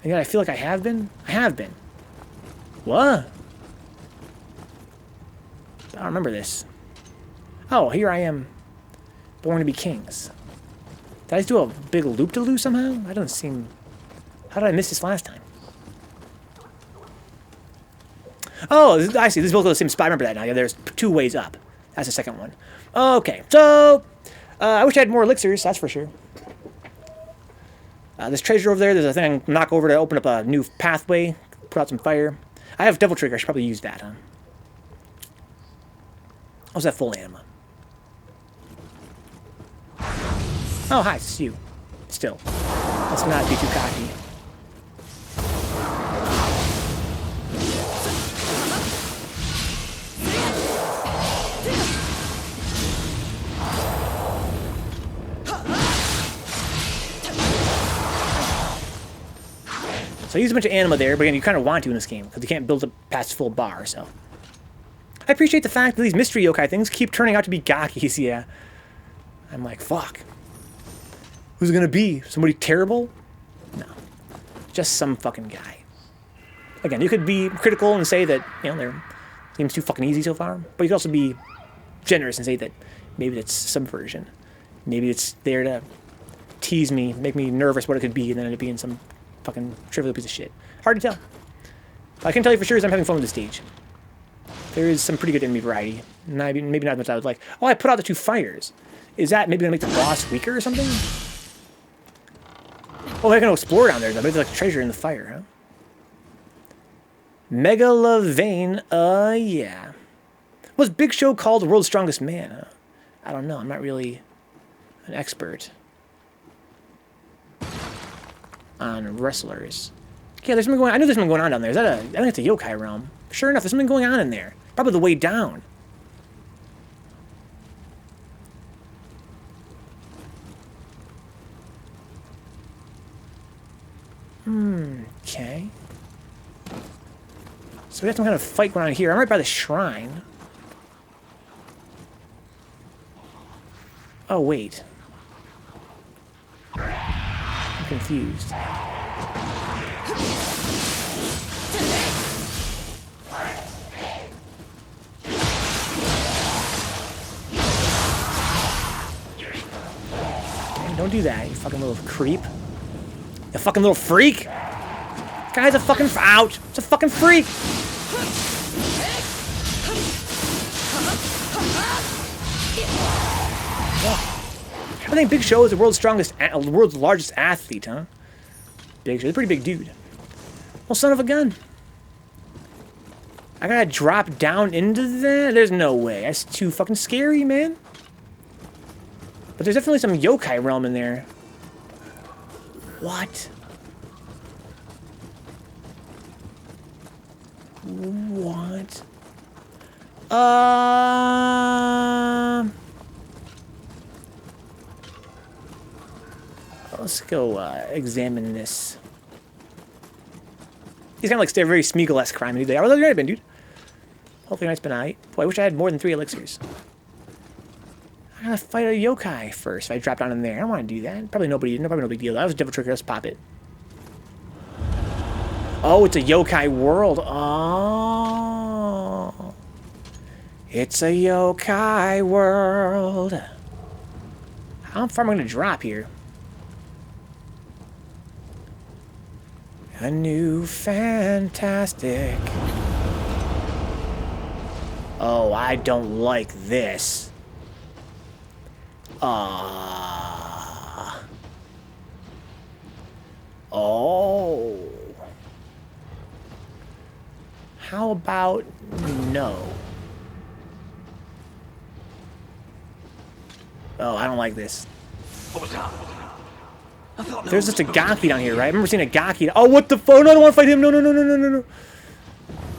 S1: And yet I feel like I have been. I have been. What? I don't remember this. Oh, here I am. Born to be kings. Did I just do a big loop-de-loop somehow? That doesn't seem... How did I miss this last time? Oh, I see. This is both the same spot. I remember that now. Yeah, there's 2 ways up. That's the second one. Okay, so... I wish I had more elixirs, that's for sure. This treasure over there, there's a thing I can knock over to open up a new pathway. Put out some fire. I have Devil Trigger. I should probably use that, huh? How's that full anima? Oh, hi, it's you. Still. Let's not be too cocky. So I use a bunch of anima there, but again, you kind of want to in this game, because you can't build it past full bar, so. I appreciate the fact that these mystery yokai things keep turning out to be gakis, yeah. I'm like, fuck. Who's it gonna be? Somebody terrible? No. Just some fucking guy. Again, you could be critical and say that, you know, their game's too fucking easy so far, but you could also be generous and say that maybe it's subversion. Maybe it's there to tease me, make me nervous what it could be, and then end up being some fucking trivial piece of shit. Hard to tell. But I can tell you for sure is I'm having fun with this stage. There is some pretty good enemy variety. Maybe not as much as I would like. Oh, I put out the 2 fires. Is that maybe going to make the boss weaker or something? Oh, I can explore down there. Maybe there's like a treasure in the fire, huh? Megalovane, yeah. Was Big Show called the world's strongest man? Huh? I don't know. I'm not really an expert on wrestlers. Yeah, there's something going on. I know there's something going on down there. Is that I think it's a yokai realm. Sure enough, there's something going on in there. Probably the way down. Okay. So we have some kind of fight going on here. I'm right by the shrine. Oh, wait. I'm confused. Don't do that, you fucking little creep. You fucking little freak. Guy's a fucking out. It's a fucking freak. I think Big Show is the world's largest athlete, huh? Big Show, he's a pretty big dude. Well, son of a gun. I gotta drop down into that? There's no way. That's too fucking scary, man. But there's definitely some yokai realm in there. What? What? Let's go examine this. He's kind of like a very Smeagol-esque crime dude. I was right, been, dude. Hopefully, night's been alright. Boy, I wish I had more than 3 elixirs. I gotta fight a yokai first. If I drop down in there, I don't want to do that. Probably no big deal. That was a devil trigger. Let's pop it. Oh, it's a yokai world. Oh, it's a yokai world. How far am I gonna drop here? A new fantastic. Oh, I don't like this. Oh. How about no? Oh, I don't like this. There's just a Gaki down here, right? I remember seeing a Gaki. Oh, what the fuck? No, I don't want to fight him. No, no, no, no, no, no, no.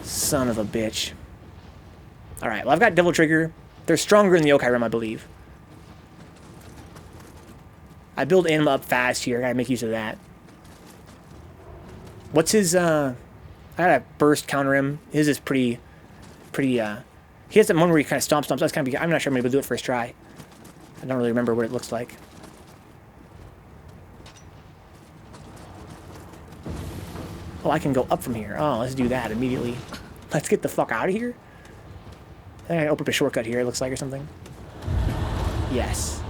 S1: Son of a bitch. Alright, well, I've got Devil Trigger. They're stronger in the yokai realm, I believe. I build Anima up fast here. I gotta make use of that. What's his, I gotta burst counter him. His is pretty, he has that one where he kind of stomps. So I'm not sure I'm able to do it first try. I don't really remember what it looks like. Oh, I can go up from here. Oh, let's do that immediately. Let's get the fuck out of here. I think I open up a shortcut here, it looks like, or something. Yes.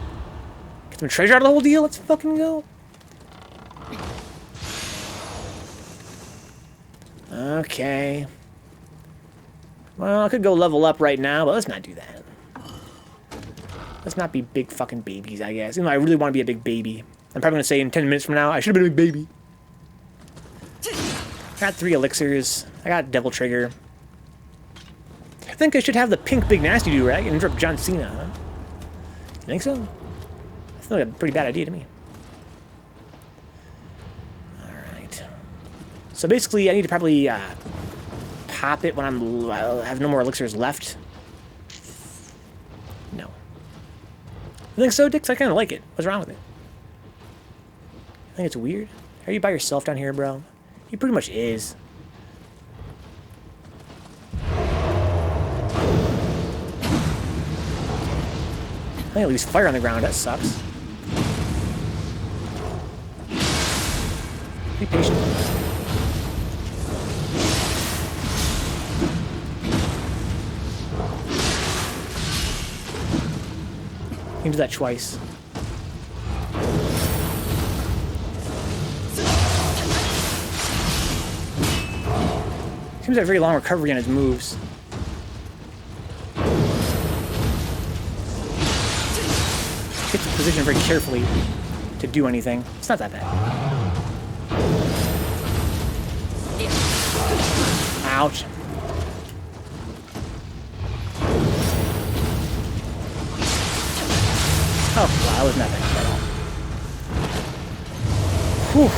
S1: Get some treasure out of the whole deal. Let's fucking go. Okay. Well, I could go level up right now, but let's not do that. Let's not be big fucking babies, I guess. Even though I really want to be a big baby. I'm probably going to say in 10 minutes from now, I should have been a big baby. I got 3 elixirs. I got Devil Trigger. I think I should have the pink big nasty dude, right? And interrupt John Cena, huh? You think so? That's like a pretty bad idea to me. Alright. So basically, I need to probably pop it when I have no more elixirs left. No. You think so, Dix? I kind of like it. What's wrong with it? I think it's weird. Are you by yourself down here, bro? He pretty much is. I think at least fire on the ground. That sucks. Be patient. You can do that twice. Seems to have very long recovery on his moves. Gets the position very carefully to do anything. It's not that bad. Ouch. Oh, wow, that was nothing at all. Whew.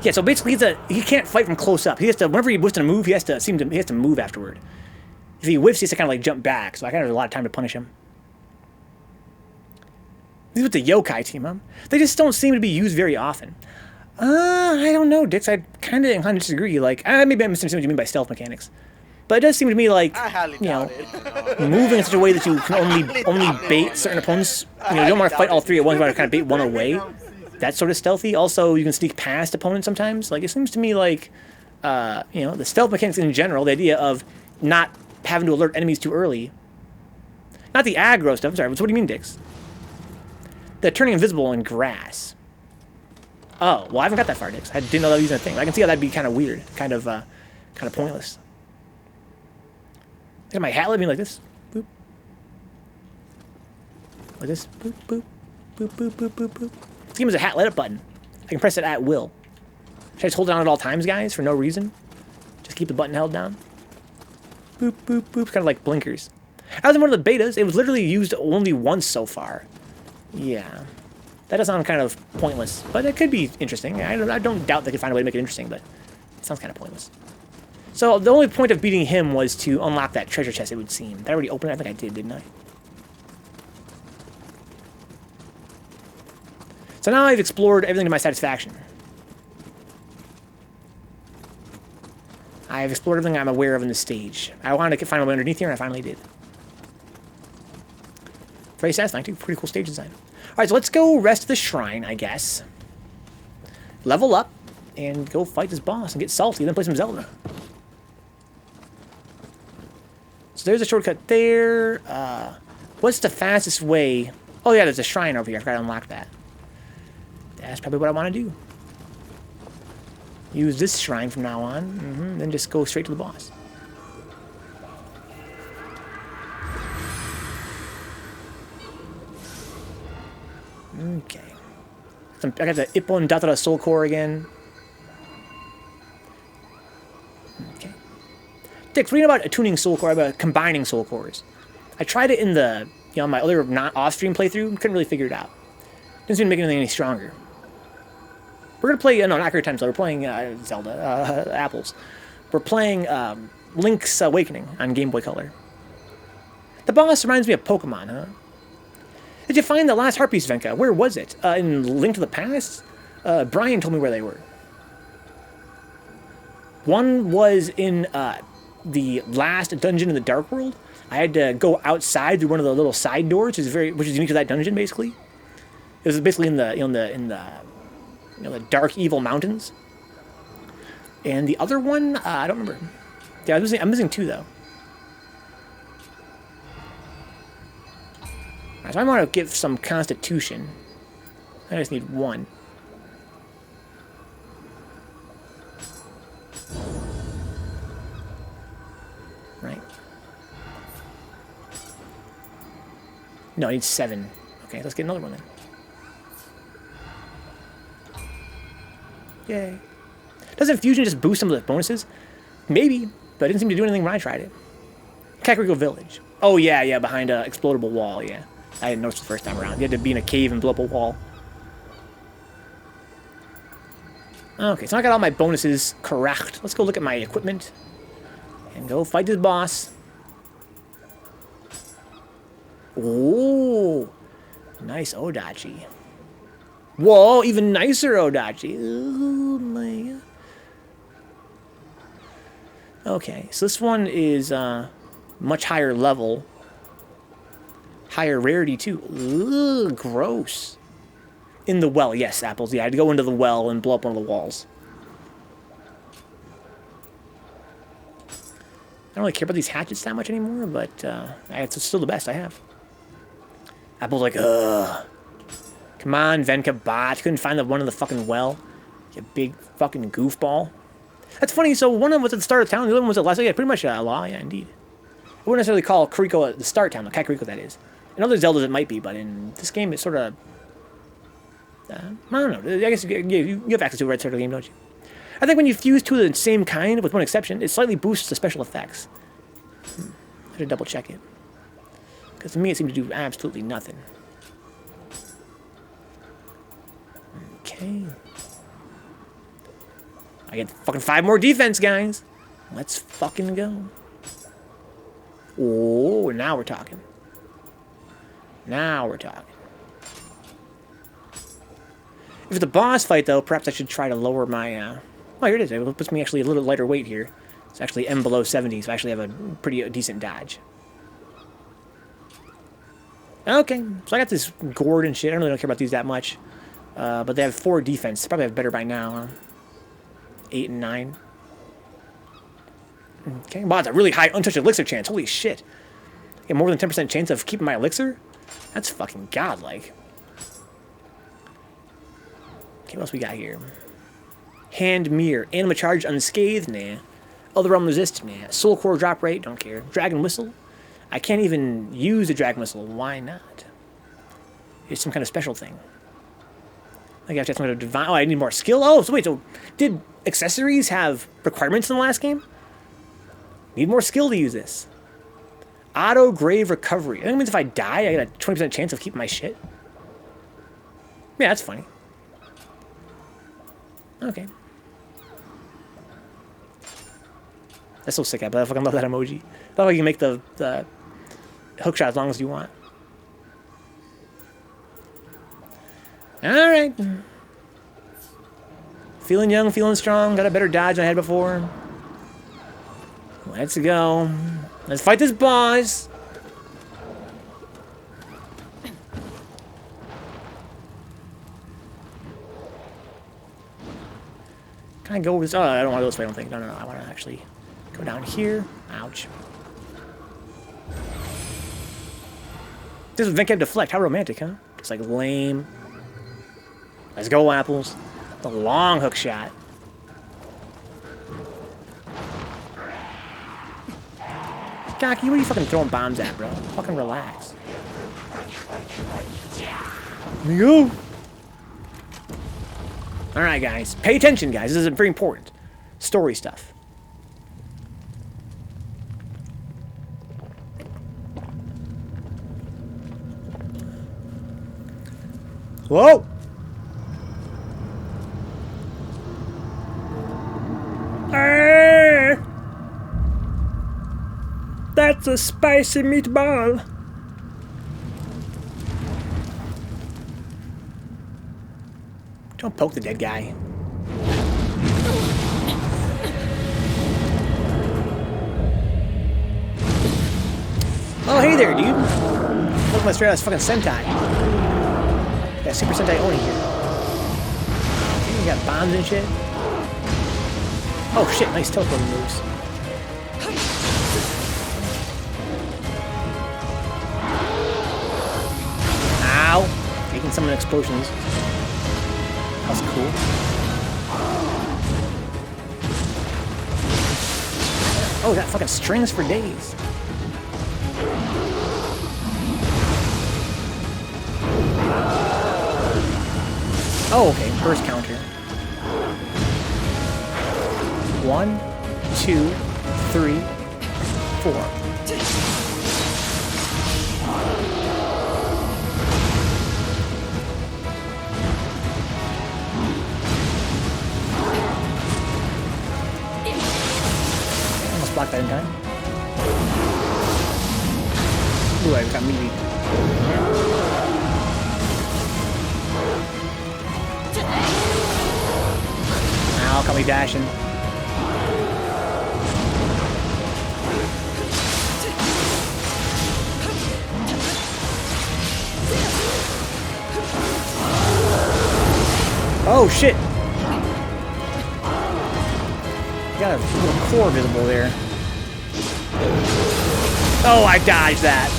S1: Yeah, so basically he can't fight from close up. He has to, whenever he whiffs a move, he has to move afterward. If he whiffs, he has to kind of like jump back. So I kind of have a lot of time to punish him. These with the yokai team, huh? They just don't seem to be used very often. I don't know, Dix. I kind of disagree. Like, maybe I'm misunderstanding what you mean by stealth mechanics. But it does seem to me like, you know, moving in such a way that you can only bait certain opponents. You know, you don't want to fight all 3 at once. You want to kind of bait one away. That's sort of stealthy. Also, you can sneak past opponents sometimes. Like, it seems to me like, you know, the stealth mechanics in general, the idea of not having to alert enemies too early. Not the aggro stuff. I'm sorry, what do you mean, Dix? The turning invisible in grass. Oh, well, I haven't got that far, Dix. I didn't know that was even a thing. I can see how that'd be kind of weird, kind of pointless. Look at my hat living like this. Boop. Like this. Boop, boop, boop, boop, boop, boop, boop. This game has a hat light up button. I can press it at will. Should I just hold it down at all times, guys, for no reason? Just keep the button held down. Boop, boop, boop. Kind of like blinkers. I was in one of the betas. It was literally used only once so far. Yeah. That does sound kind of pointless, but it could be interesting. I don't doubt they could find a way to make it interesting, but it sounds kind of pointless. So the only point of beating him was to unlock that treasure chest, it would seem. Did I already open it? I think I did, didn't I? So now I've explored everything to my satisfaction. I've explored everything I'm aware of in this stage. I wanted to find my way underneath here, and I finally did. Very satisfying, too. Pretty cool stage design. Alright, so let's go rest the shrine, I guess. Level up, and go fight this boss, and get salty, and then play some Zelda. So there's a shortcut there. What's the fastest way? Oh yeah, there's a shrine over here. I forgot to unlock that. That's probably what I want to do. Use this shrine from now on, then just go straight to the boss. Okay. I got the Ippon Datara Soul Core again. Okay. Dick, reading about attuning Soul Core, about combining Soul Cores. I tried it in the, my other not off-stream playthrough, couldn't really figure it out. Didn't seem to make anything any stronger. We're gonna play, no, not Ocarina of Time, so we're playing Zelda, Apples. We're playing Link's Awakening on Game Boy Color. The boss reminds me of Pokemon, huh? Did you find the last heart piece, Venka? Where was it? In Link to the Past? Brian told me where they were. One was in the last dungeon in the Dark World. I had to go outside through one of the little side doors, which is unique to that dungeon, basically. It was basically in the dark evil mountains. And the other one, I don't remember. Yeah, I'm missing two though. Right, so I want to give some constitution. I just need one. Right. No, I need 7. Okay, let's get another one then. Yay. Doesn't fusion just boost some of the bonuses? Maybe, but it didn't seem to do anything when I tried it. Kakariko Village. Oh, yeah, behind an explodable wall, yeah. I didn't notice the first time around. You had to be in a cave and blow up a wall. Okay, so I got all my bonuses correct. Let's go look at my equipment. And go fight this boss. Ooh. Nice Odachi. Whoa, even nicer Odachi. Oh my. Okay, so this one is much higher level. Higher rarity too. Ugh, gross. In the well, yes, Apples. Yeah, I had to go into the well and blow up one of the walls. I don't really care about these hatchets that much anymore, but it's still the best I have. Apple's like, ugh. Come on, Vencabot. Couldn't find the one in the fucking well. You big fucking goofball. That's funny, so one of them was at the start of town, the other one was at last. Yeah, pretty much a law, yeah, indeed. I wouldn't necessarily call Kariko at the start town, Kakariko that is. In other Zeldas it might be, but in this game it's sort of... I don't know. I guess you have access to a red start of the game, don't you? I think when you fuse two of the same kind, with one exception, it slightly boosts the special effects. I should double check it. Because to me it seemed to do absolutely nothing. Okay. I get fucking 5 more defense, guys. Let's fucking go. Oh, now we're talking. Now we're talking. If it's a boss fight, though, perhaps I should try to lower my... Oh, here it is. It puts me actually a little lighter weight here. It's actually M below 70, so I actually have a pretty decent dodge. Okay, so I got this gourd and shit. I really don't care about these that much. But they have 4 defense. Probably have better by now, huh? 8 and 9. Okay, wow, that's a really high untouched elixir chance. Holy shit. Get more than 10% chance of keeping my elixir? That's fucking godlike. Okay, what else we got here? Hand Mirror. Anima Charge Unscathed? Nah. Other Realm Resist? Nah. Soul Core Drop Rate? Don't care. Dragon Whistle? I can't even use the Dragon Whistle. Why not? It's some kind of special thing. I have to have some kind of divine... Oh, I need more skill? Oh, so wait, so did accessories have requirements in the last game? Need more skill to use this. Auto Grave Recovery. I think it means if I die, I get a 20% chance of keeping my shit. Yeah, that's funny. Okay. That's so sick. I fucking love that emoji. I love how you can make the hookshot as long as you want. Alright. Feeling young, feeling strong. Got a better dodge than I had before. Let's go. Let's fight this boss. Can I go with this? Oh, I don't want to go this way, I don't think. No, I want to actually go down here. Ouch. This is Vencabot Deflect. How romantic, huh? It's like lame. Let's go, apples. The long hook shot. Cocky, what are you fucking throwing bombs at, bro? Fucking relax. Here we go. Alright, guys. Pay attention, guys. This is very important. Story stuff. Whoa! That's a spicy meatball. Don't poke the dead guy. Oh, hey there, dude. Look at my straight ass fucking Sentai. Got Super Sentai Oni here. You got bombs and shit. Oh shit, nice teleporting moves. Ow! Taking some of the explosions. That's cool. Oh, that fucking strings for days. Oh, okay. Burst counter. 1, 2, 3, 4. Almost blocked that in time. Ooh, I got meaty. Ow, caught me dashing. Oh shit! Got a little core visible there. Oh, I dodged that.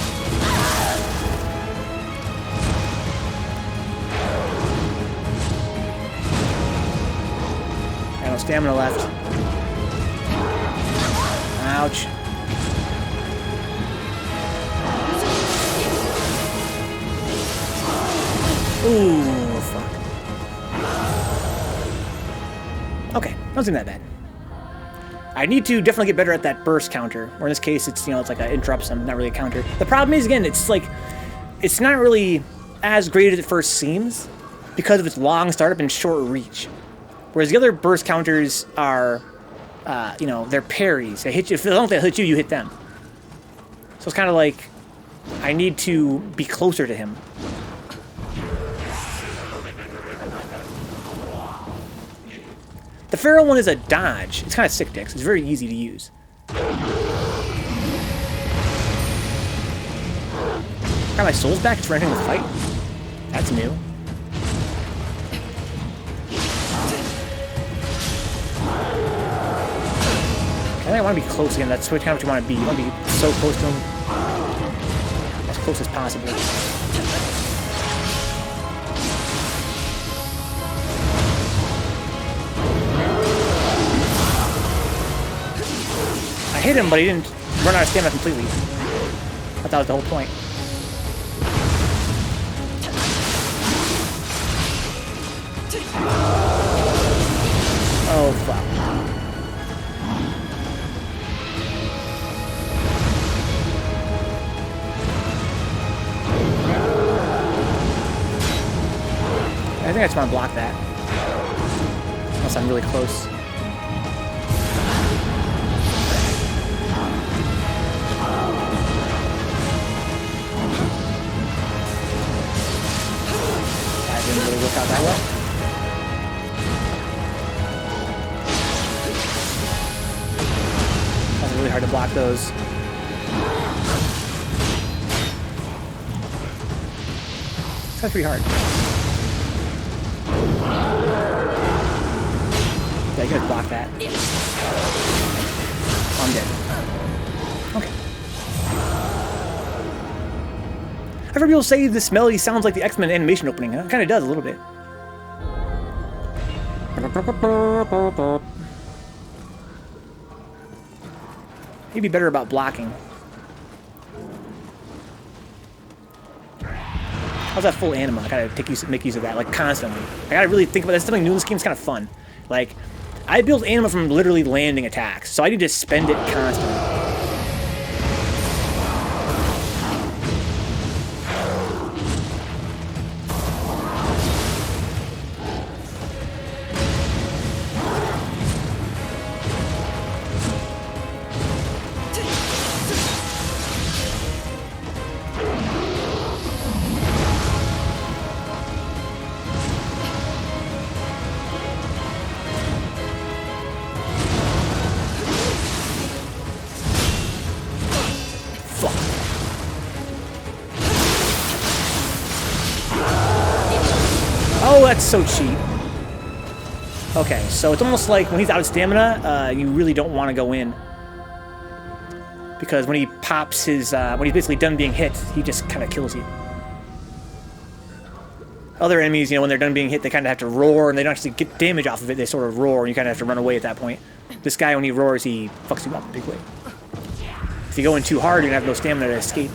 S1: I have no stamina left. Ouch. Ooh, fuck. Okay, wasn't that bad. I need to definitely get better at that burst counter. Or in this case, it's, you know, it's like an interrupt, so not really a counter. The problem is, again, it's like, it's not really as great as it first seems because of its long startup and short reach. Whereas the other burst counters are, you know, they're parries. They hit you. If they don't hit you, you hit them. So it's kind of like, I need to be closer to him. The Pharaoh one is a dodge. It's kind of sick, Dix. It's very easy to use. Got my souls back. It's for entering the fight. That's new. I want to be close again. That's what kind of what you want to be. You want to be so close to him. As close as possible. I hit him, but he didn't run out of stamina completely. I thought that was the whole point. Oh, fuck. I think I just want to block that. Unless I'm really close. That didn't really work out that well. That's really hard to block those. That's pretty hard. Yeah, you gotta block that. I'm dead. Okay. I've heard people say this melody sounds like the X-Men animation opening, huh? It kinda does a little bit. He'd be better about blocking. How's that full anima? I gotta make use of that, like, constantly. I gotta really think about that. Something new in this game is kind of fun. Like, I build anima from literally landing attacks, so I need to spend it constantly. Oh, that's so cheap. Okay, so it's almost like when he's out of stamina, you really don't want to go in. Because when he pops his, when he's basically done being hit, he just kind of kills you. Other enemies, you know, when they're done being hit, they kind of have to roar, and they don't actually get damage off of it, they sort of roar, and you kind of have to run away at that point. This guy, when he roars, he fucks you up in a big way. If you go in too hard, you're going to have no stamina to escape.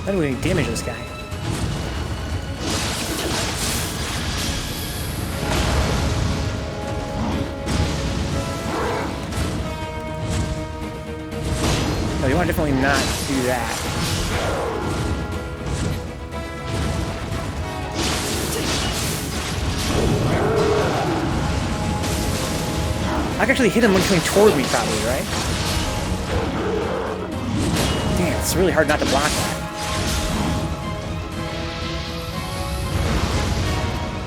S1: I don't do any damage to this guy. No, you want to definitely not do that. I can actually hit him when he's coming toward me, probably, right? Damn, it's really hard not to block that.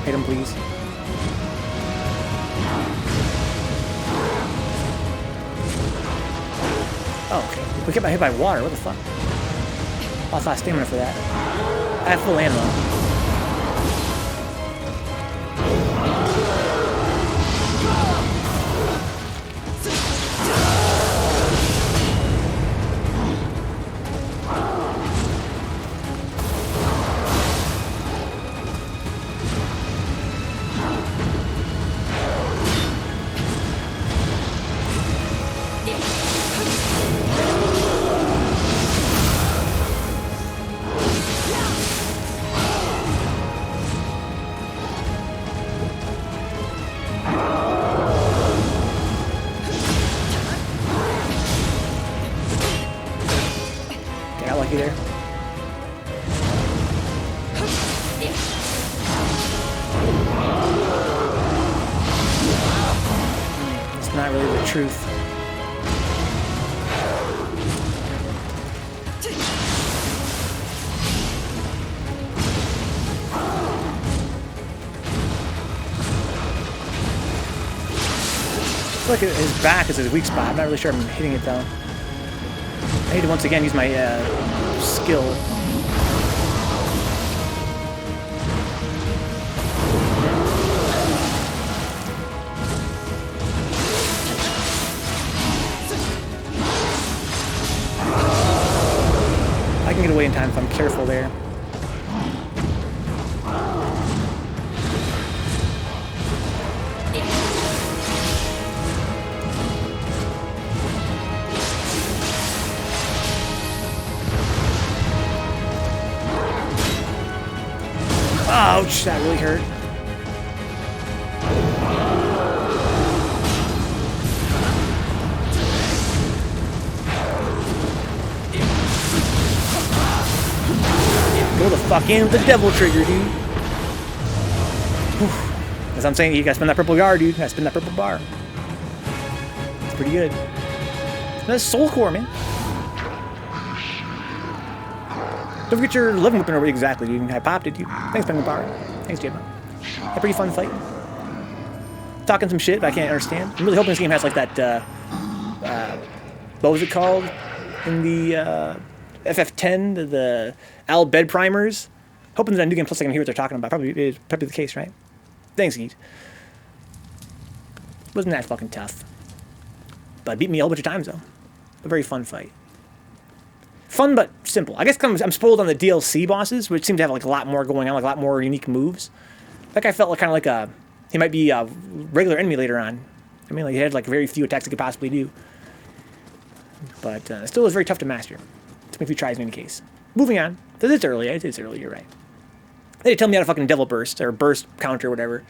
S1: Hit him, please. Oh, okay. We get hit by water. What the fuck? Lost a lot of stamina for that. I have full ammo. Lucky there. It's not really the truth. feel like his back is his weak spot. I'm not really sure I'm hitting it though. I need to once again use my skill. I can get away in time if I'm careful there. Ouch, that really hurt. Go the fuck in with the devil trigger, dude. Whew. As I'm saying, you gotta spin that purple guard, dude. You gotta spin that purple bar. It's pretty good. That's soul core, man. Don't forget your living weapon over exactly, dude. I popped it, dude. Thanks, Penguin Power. Thanks, Jimbo. Had a pretty fun fight. Talking some shit, but I can't understand. I'm really hoping this game has like that, what was it called? In the, FF10, the Al Bed primers. Hoping that a new game plus I can hear what they're talking about. Probably the case, right? Thanks, Geet. Wasn't that fucking tough. But beat me a whole bunch of times, though. A very fun fight. Fun, but simple. I guess I'm spoiled on the DLC bosses, which seem to have like a lot more going on, like a lot more unique moves. That guy felt like kind of like a... He might be a regular enemy later on. I mean, like he had like very few attacks he could possibly do. But it still is very tough to master. Took me a few tries in any case. Moving on. It's early. It's early, you're right. They tell me how to fucking devil burst, or burst counter, or whatever.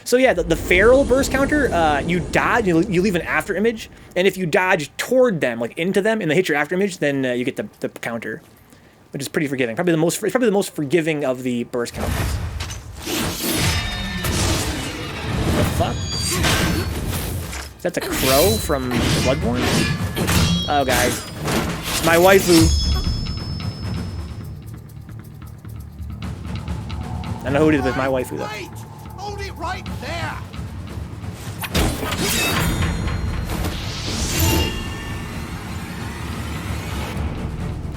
S1: So yeah, the feral burst counter, you dodge, you leave an after image, and if you dodge toward them, like into them, and they hit your after image, then you get the counter, which is pretty forgiving. It's probably the most forgiving of the burst counters. What the fuck? Is that the crow from Bloodborne? Oh, guys. It's my waifu. I know who it is, but it's my waifu, though.
S2: Wait! Hold it right there!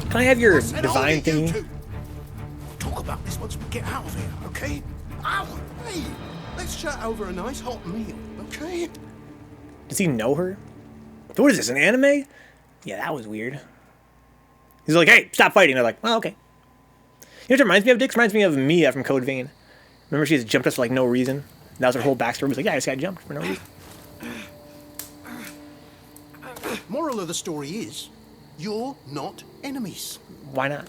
S1: Can I have your
S2: I said,
S1: divine
S2: hold it, you
S1: thingy?
S2: two. Talk about this once we get out of here, okay? Ow! Hey! Let's chat over a nice hot meal, okay?
S1: Does he know her? What is this, an anime? Yeah, that was weird. He's like, hey, stop fighting. They're like, oh, okay. You know what it reminds me of, Dix? Reminds me of Mia from Code Vein. Remember she just jumped us for like no reason? That was her whole backstory. It was like, yeah, I just got jumped for no reason.
S2: Moral of the story is, you're not enemies.
S1: Why not?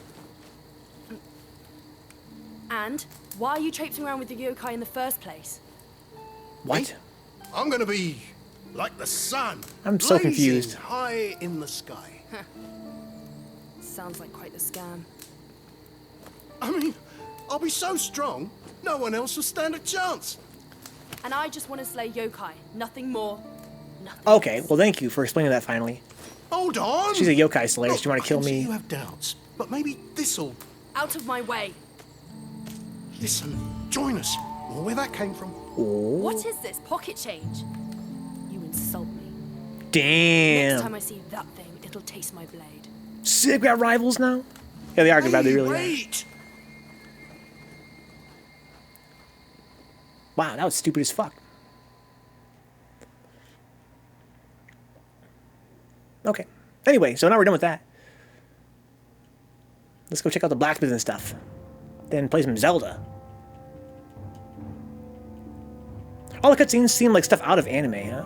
S9: And why are you traipsing around with the yokai in the first place?
S1: What?
S2: I'm gonna be like the sun.
S1: I'm so
S2: blazing
S1: confused.
S2: high in the sky.
S9: Sounds like quite the scam.
S2: I mean, I'll be so strong, no one else will stand a chance.
S9: And I just want to slay yokai. Nothing more. Nothing
S1: Okay,
S9: less.
S1: well, thank you for explaining that finally.
S2: Hold on.
S1: She's a yokai slayer.
S2: Look,
S1: Do you want
S2: I
S1: to kill
S2: can see
S1: me?
S2: You have doubts, but maybe this'll.
S9: Out of my way.
S2: Listen, join us. Or where that came from.
S9: What is this? Pocket change? You insult me. Next time
S1: Damn.
S9: I see that thing, it'll taste my blade.
S1: Sick, we got rivals now? Yeah, they are good, bad. They really are.
S2: Wait.
S1: Wow, that was stupid as fuck. Okay. Anyway, so now we're done with that. Let's go check out the blacksmith and stuff. Then play some Zelda. All the cutscenes seem like stuff out of anime, huh?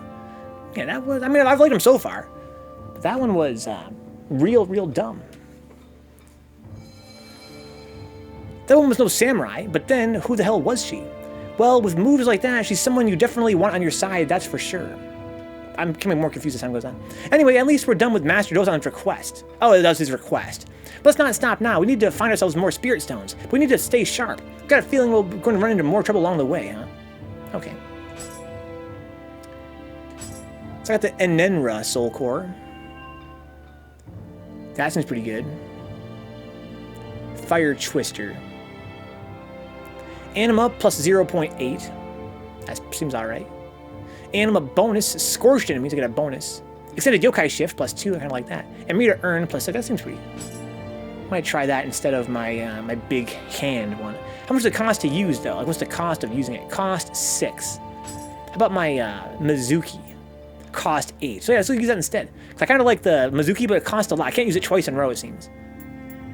S1: Yeah, that was... I mean, I've liked them so far. But that one was real dumb. That one was no samurai, but then who the hell was she? Well, with moves like that, she's someone you definitely want on your side, that's for sure. I'm becoming more confused as time goes on. Anyway, at least we're done with Master Dozan's request. Oh, that was his request. But let's not stop now. We need to find ourselves more spirit stones. But we need to stay sharp. Got a feeling we're going to run into more trouble along the way, huh? Okay. So I got the Enenra Soul Core. That seems pretty good. Fire Twister. Anima plus 0.8. That seems alright. Anima bonus. Scorched enemies, I get a bonus. Extended yokai shift, +2, I kind of like that. And meter earn, +6, that seems pretty. I might try that instead of my my big hand one. How much does it cost to use, though? Like, what's the cost of using it? Cost 6. How about my Mizuki? Cost 8. So yeah, let's use that instead. Cause I kind of like the Mizuki, but it costs a lot. I can't use it twice in a row, it seems.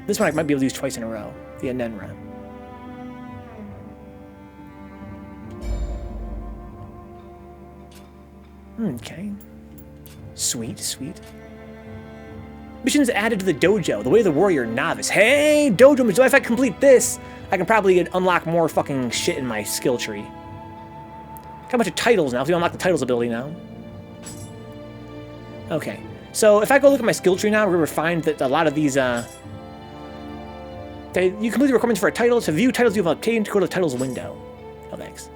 S1: This one I might be able to use twice in a row. The Enenra. Okay. Sweet, sweet. Missions added to the dojo. The Way of the Warrior Novice. Hey, dojo mission. If I complete this, I can probably unlock more fucking shit in my skill tree. Got a bunch of titles now. So you unlock the titles ability now. Okay. So if I go look at my skill tree now, we're going to find that a lot of these, you complete the requirements for a title. To view titles you've obtained, go to the titles window. Oh, thanks.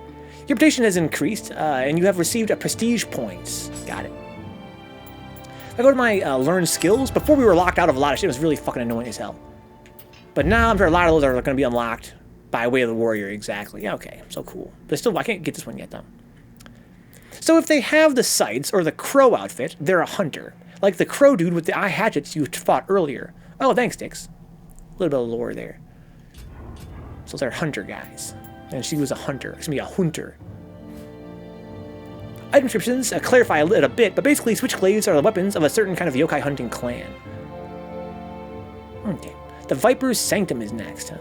S1: Your reputation has increased, and you have received a prestige points. Got it. If I go to my learn skills, before we were locked out of a lot of shit, it was really fucking annoying as hell. But now I'm sure a lot of those are going to be unlocked by Way of the Warrior, exactly. Yeah, okay, so cool. But still, I can't get this one yet, though. So if they have the sights or the crow outfit, they're a hunter. Like the crow dude with the eye hatchets you fought earlier. Oh, thanks, Dix. A little bit of lore there. So they're hunter guys. And she was a hunter. It's going to be a hunter. Item descriptions clarify it a bit, but basically switchblades are the weapons of a certain kind of yokai hunting clan. Okay. The Viper's Sanctum is next, huh?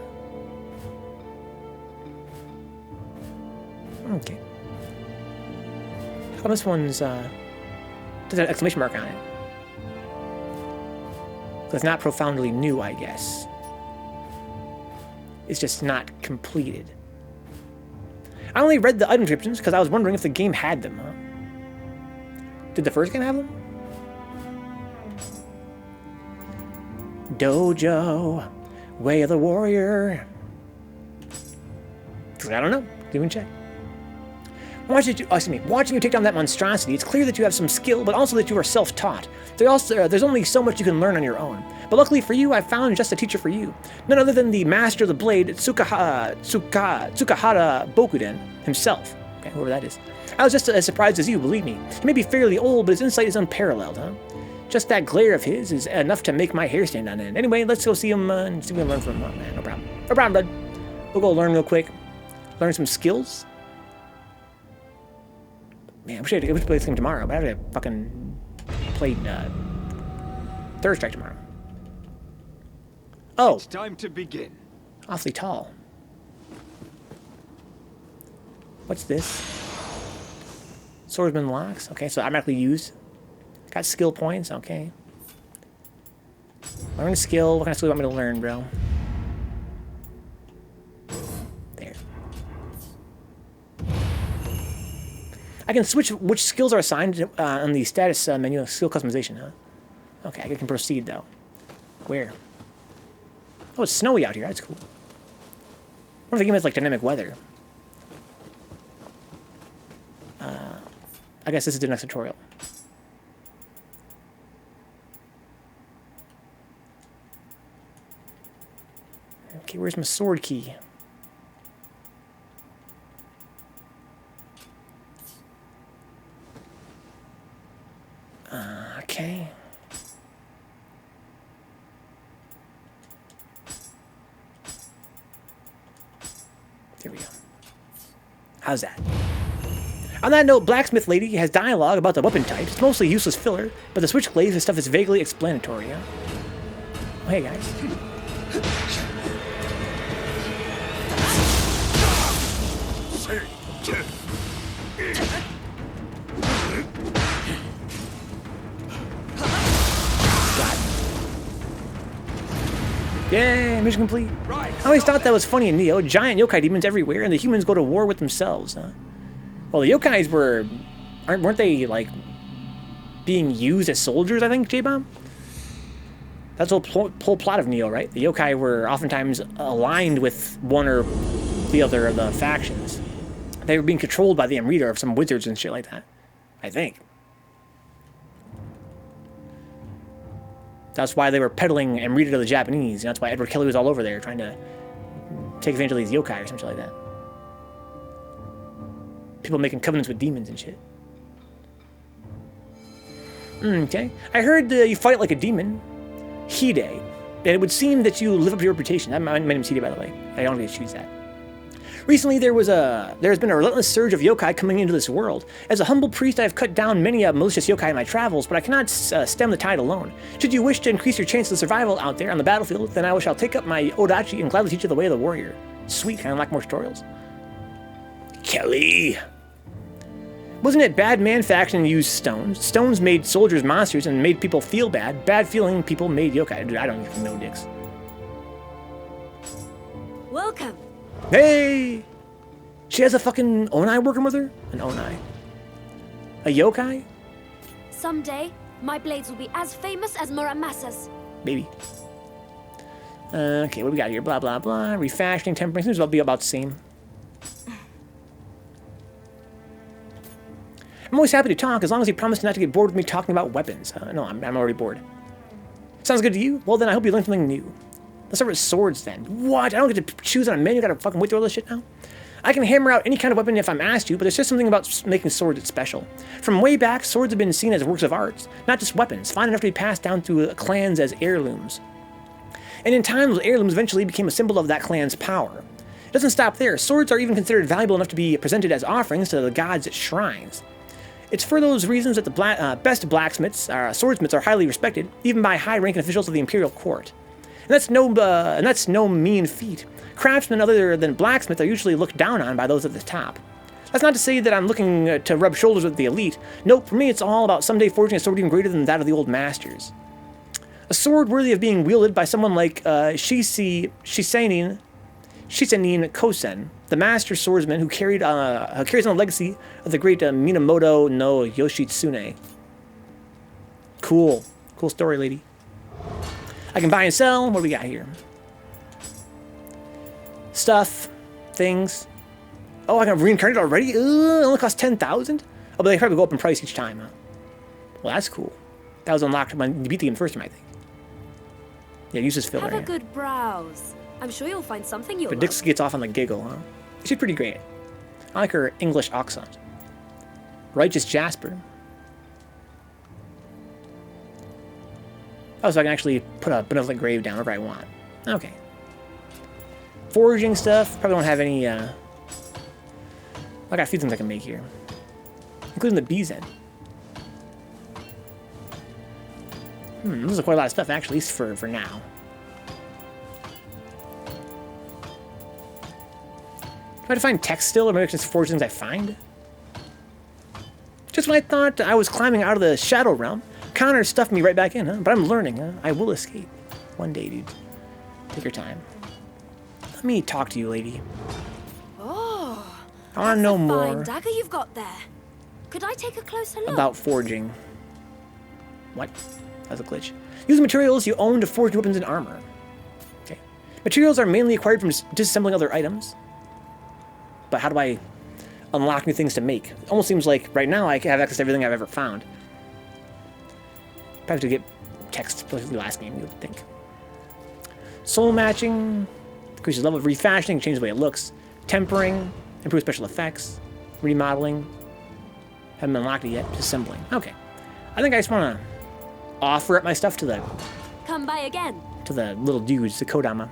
S1: Okay. How come this one's, there's an exclamation mark on it? So it's not profoundly new, I guess. It's just not completed. I only read the item descriptions because I was wondering if the game had them, huh? Did the first game have them? Dojo, Way of the Warrior. I don't know. Didn't even check. Watching you take down that monstrosity, it's clear that you have some skill, but also that you are self-taught. There's only so much you can learn on your own. But luckily for you, I found just a teacher for you. None other than the master of the blade, Tsukahara Bokuden himself. Okay, whoever that is. I was just as surprised as you, believe me. He may be fairly old, but his insight is unparalleled, huh? Just that glare of his is enough to make my hair stand on end. Anyway, let's go see him and see if we can learn from him. Oh, man, no problem. No problem, bud. We'll go learn real quick. Learn some skills. Man, I wish I could play this game tomorrow, but I have to fucking play Third Strike tomorrow. Oh.
S10: It's time to begin.
S1: Awfully tall. What's this? Swordsman locks. Okay, so automatically used. Got skill points. Okay. Learn a skill. What kind of skill do you want me to learn, bro? There. I can switch which skills are assigned on the status menu of skill customization, huh? Okay, I can proceed, though. Where? Oh, it's snowy out here. That's cool. What if the game has, like, dynamic weather? I guess this is the next tutorial. Okay, where's my sword key? Okay. There we go. How's that? On that note, Blacksmith Lady has dialogue about the weapon types. It's mostly useless filler, but the switchblades and stuff is vaguely explanatory, huh? Oh, hey, guys. Yay, mission complete. I always thought that was funny in Nioh. Giant yokai demons everywhere, and the humans go to war with themselves, huh? Well, the yokais weren't they, like, being used as soldiers, I think, J-Bomb? That's the whole plot of Nioh, right? The yokai were oftentimes aligned with one or the other of the factions. They were being controlled by the Enenra of some wizards and shit like that, I think. That's why they were peddling Enenra to the Japanese. That's why Edward Kelly was all over there trying to take advantage of these yokai or something like that. People making covenants with demons and shit. Okay. I heard you fight like a demon. Hide. And it would seem that you live up to your reputation. My name is Hide, by the way. I don't get to choose that. Recently, there has been a relentless surge of yokai coming into this world. As a humble priest, I have cut down many malicious yokai in my travels, but I cannot stem the tide alone. Should you wish to increase your chances of survival out there on the battlefield, then I shall take up my Odachi and gladly teach you the way of the warrior. Sweet, can I unlock more tutorials? Kelly! Wasn't it bad man faction used stones? Stones made soldiers monsters and made people feel bad. Bad feeling people made yokai. Dude, I don't even know dicks.
S6: Welcome.
S1: Hey! She has a fucking Onai working with her? An Onai. A yokai?
S6: Someday, my blades will be as famous as Muramasa's.
S1: Maybe. Okay, what do we got here? Blah, blah, blah. Refashioning, tempering. Seems to be about the same. I'm always happy to talk as long as you promise not to get bored with me talking about weapons. No, I'm already bored. Sounds good to you? Well, then I hope you learned something new. Let's start with swords then. What? I don't get to choose on a menu? I gotta fucking wait through all this shit now? I can hammer out any kind of weapon if I'm asked to, but there's just something about making swords that's special. From way back, swords have been seen as works of art, not just weapons, fine enough to be passed down through clans as heirlooms. And in time, those heirlooms eventually became a symbol of that clan's power. It doesn't stop there. Swords are even considered valuable enough to be presented as offerings to the gods at shrines. It's for those reasons that the best blacksmiths, swordsmiths, are highly respected, even by high-ranking officials of the imperial court. And that's no mean feat. Craftsmen other than blacksmiths are usually looked down on by those at the top. That's not to say that I'm looking to rub shoulders with the elite. Nope, for me it's all about someday forging a sword even greater than that of the old masters. A sword worthy of being wielded by someone like Shisenin Kosen, the master swordsman who carries on the legacy of the great Minamoto no Yoshitsune. Cool story, lady. I can buy and sell. What do we got here? Stuff, things. Oh, I got reincarnated already? It only costs 10,000? Oh, but they probably go up in price each time, huh? Well, that's cool. That was unlocked when you beat the game first time, I think. Yeah, use this filler.
S6: Have a good browse. I'm sure you'll find something you'll
S1: But Dix gets off on the giggle, huh? She's pretty great. I like her English accent. Righteous Jasper. Oh, so I can actually put a benevolent grave down wherever I want. Okay. Foraging stuff. Probably don't have any, I got a few things I can make here. Including the bee's head. This is quite a lot of stuff, actually, at least for now. Do I have to find text still, or maybe I can just forge things I find? Just when I thought I was climbing out of the Shadow Realm, Connor stuffed me right back in, huh? But I'm learning, huh? I will escape. One day, dude. Take your time. Let me talk to you, lady.
S6: Oh,
S1: I want to know
S6: fine
S1: more
S6: dagger you've got there. Could I take a closer look?
S1: about forging. What? That's a glitch. Use the materials you own to forge weapons and armor. Okay. Materials are mainly acquired from disassembling other items. But how do I unlock new things to make? It almost seems like right now I have access to everything I've ever found. Probably have to get text for the last game, you would think. Soul matching. Increases level of refashioning, changes the way it looks. Tempering. Improves special effects. Remodeling. Haven't unlocked it yet. Disassembling. Okay. I think I just want to offer up my stuff to the...
S6: Come by again.
S1: To the little dudes, the Kodama.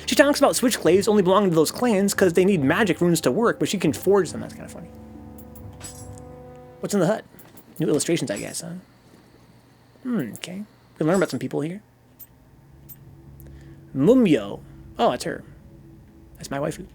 S1: She talks about switchblades only belonging to those clans because they need magic runes to work, but she can forge them. That's kind of funny. What's in the hut? New illustrations, I guess, huh? Okay. We can learn about some people here. Mumyo. Oh, that's her. That's my waifu.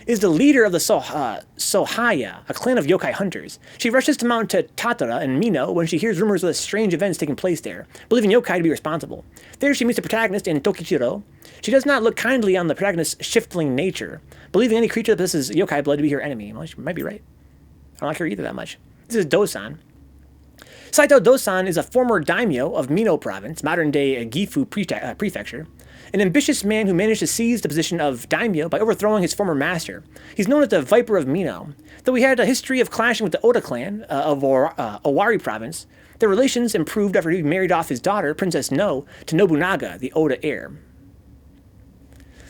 S1: Is the leader of the Sohaya, a clan of yokai hunters. She rushes to Mount Tatara in Mino when she hears rumors of the strange events taking place there, believing yokai to be responsible. There she meets the protagonist in Tokichiro. She does not look kindly on the protagonist's shifting nature, believing any creature that possesses yokai blood to be her enemy. Well, she might be right. I don't like her either that much. This is Dosan. Saito Dosan is a former daimyo of Mino province, modern-day Gifu prefecture. An ambitious man who managed to seize the position of daimyo by overthrowing his former master. He's known as the Viper of Mino. Though he had a history of clashing with the Oda clan of Owari province, their relations improved after he married off his daughter, Princess No, to Nobunaga, the Oda heir.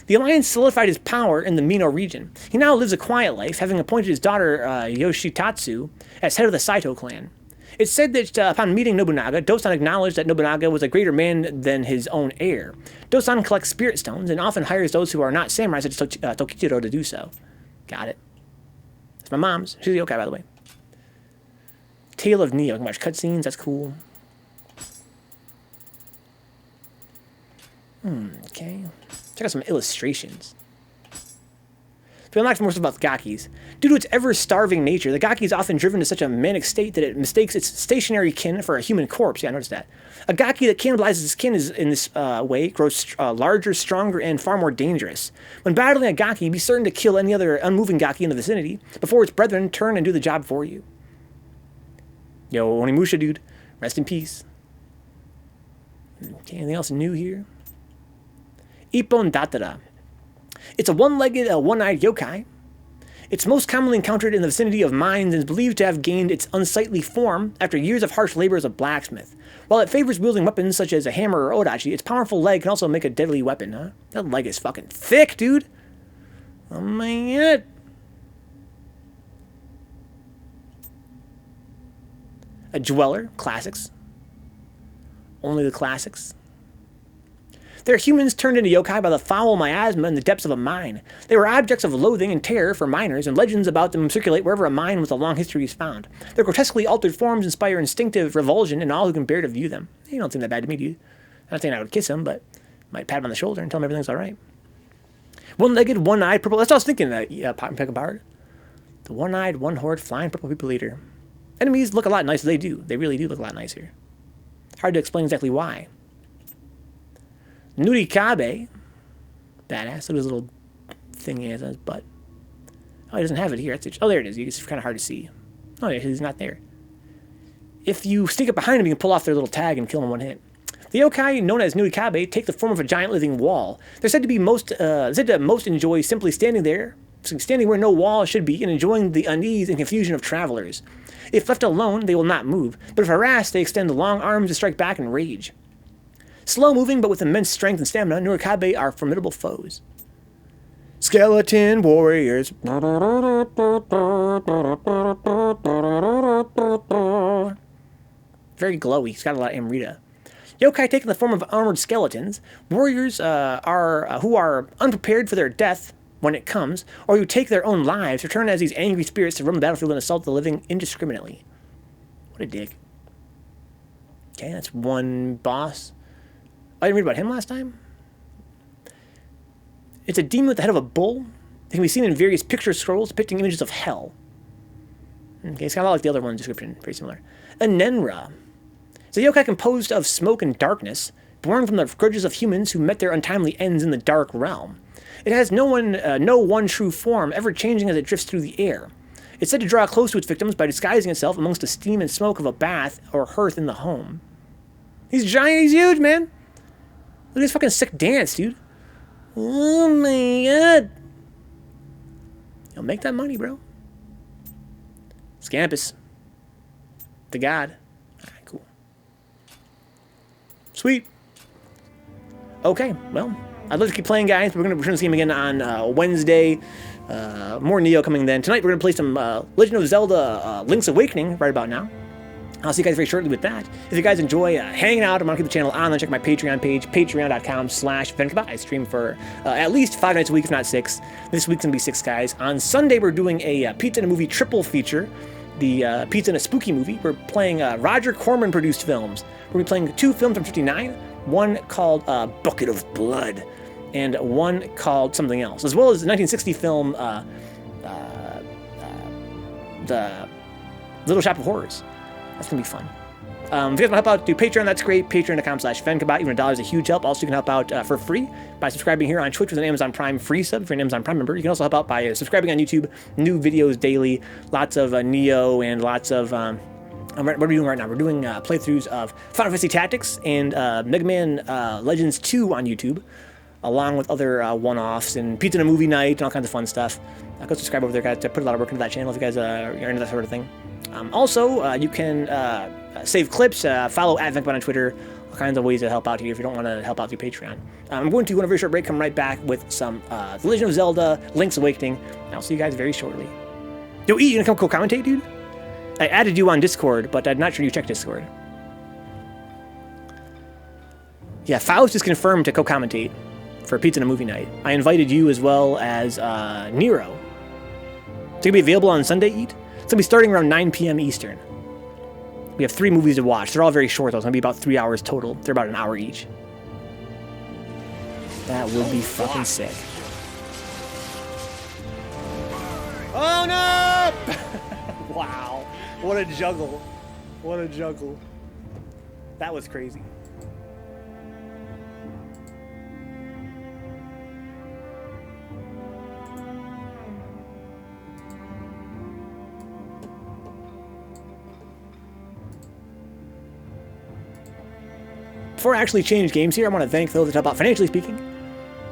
S1: The alliance solidified his power in the Mino region. He now lives a quiet life, having appointed his daughter Yoshitatsu as head of the Saito clan. It's said that upon meeting Nobunaga, Dosan acknowledged that Nobunaga was a greater man than his own heir. Dosan collects spirit stones and often hires those who are not samurai, such as Tokichiro, to do so. Got it. That's my mom's. She's the yokai, by the way. Tale of Nioh. You can watch cutscenes. That's cool. Okay. Check out some illustrations. To unlock more stuff about the Gakis. Due to its ever-starving nature, the Gaki is often driven to such a manic state that it mistakes its stationary kin for a human corpse. Yeah, I noticed that. A Gaki that cannibalizes its kin is, in this way, grows larger, stronger, and far more dangerous. When battling a Gaki, be certain to kill any other unmoving Gaki in the vicinity before its brethren turn and do the job for you. Yo, Onimusha, dude. Rest in peace. Okay, anything else new here? Ippon Datara. It's a one-legged, one-eyed yokai. It's most commonly encountered in the vicinity of mines and is believed to have gained its unsightly form after years of harsh labor as a blacksmith. While it favors wielding weapons such as a hammer or odachi, its powerful leg can also make a deadly weapon, huh? That leg is fucking thick, dude. Oh my god. A dweller, classics. Only the classics. They're humans turned into yokai by the foul miasma in the depths of a mine. They were objects of loathing and terror for miners, and legends about them circulate wherever a mine with a long history is found. Their grotesquely altered forms inspire instinctive revulsion in all who can bear to view them. You don't seem that bad to me, dude. I'm not saying I would kiss him, but I might pat him on the shoulder and tell him everything's alright. One-legged, one-eyed, purple... That's what I was thinking, Pot and Peckabard. The one-eyed, one-horned, flying purple people eater. Enemies look a lot nicer. They do. They really do look a lot nicer. Hard to explain exactly why. Nurikabe. Badass. Look at his little thing he has on his butt. Oh, he doesn't have it here. Oh, there it is. It's kind of hard to see. Oh, yeah, he's not there. If you sneak up behind him, you can pull off their little tag and kill him in one hit. The yokai, known as Nurikabe, take the form of a giant living wall. They're said to most enjoy simply standing there, standing where no wall should be, and enjoying the unease and confusion of travelers. If left alone, they will not move, but if harassed, they extend the long arms to strike back and rage. Slow-moving, but with immense strength and stamina, Nurikabe are formidable foes. Skeleton warriors. Very glowy. He's got a lot of Amrita. Yokai take the form of armored skeletons. Warriors who are unprepared for their death when it comes, or who take their own lives, return as these angry spirits to roam the battlefield and assault the living indiscriminately. What a dick. Okay, that's one boss. I didn't read about him last time. It's a demon with the head of a bull. It can be seen in various picture scrolls depicting images of hell. Okay, it's kind of a lot like the other one's description. Very similar. Enenra. It's a yokai composed of smoke and darkness, born from the grudges of humans who met their untimely ends in the dark realm. It has no one true form, ever changing as it drifts through the air. It's said to draw close to its victims by disguising itself amongst the steam and smoke of a bath or hearth in the home. He's giant, he's huge, man! Look at this fucking sick dance, dude. Oh my god. Yo, make that money, bro. Scampus. The god. Alright, cool. Sweet. Okay, well, I'd love to keep playing, guys. We're going to return this game again on Wednesday. More Nioh coming then. Tonight we're going to play some Legend of Zelda Link's Awakening right about now. I'll see you guys very shortly with that. If you guys enjoy hanging out, I'm going to keep the channel on. Then check my Patreon page, patreon.com/Vencabot. I stream for at least 5 nights a week, if not 6. This week's going to be 6, guys. On Sunday, we're doing a Pizza and a Movie triple feature. The Pizza and a Spooky Movie. We're playing Roger Corman-produced films. We're going to be playing 2 films from '59. One called Bucket of Blood, and one called something else. As well as the 1960 film The Little Shop of Horrors. That's going to be fun. If you guys want to help out through Patreon, that's great. Patreon.com/Vencabot. Even $1 is a huge help. Also, you can help out for free by subscribing here on Twitch with an Amazon Prime free sub if you're an Amazon Prime member. You can also help out by subscribing on YouTube. New videos daily. Lots of Nioh and lots of... what are we doing right now? We're doing playthroughs of Final Fantasy Tactics and Mega Man Legends 2 on YouTube, along with other one-offs and Pizza and a Movie Night and all kinds of fun stuff. Go subscribe over there, guys. I put a lot of work into that channel if you guys are into that sort of thing. Also, you can save clips, follow @Vencabot on Twitter, all kinds of ways to help out here if you don't want to help out through Patreon. I'm going to go on a very short break, come right back with some The Legend of Zelda Link's Awakening, and I'll see you guys very shortly. Yo, E, you gonna come co-commentate, dude? I added you on Discord, but I'm not sure you checked Discord. Yeah, Faust is confirmed to co-commentate for Pizza and a Movie Night. I invited you as well as Nero. It's going to be available on Sunday Eat. It's going to be starting around 9 p.m. Eastern. We have 3 movies to watch. They're all very short, though. It's going to be about 3 hours total. They're about an hour each. That would be fucking sick. Oh, no! Wow. What a juggle. What a juggle. That was crazy. Before I actually change games here, I want to thank those that help out financially speaking.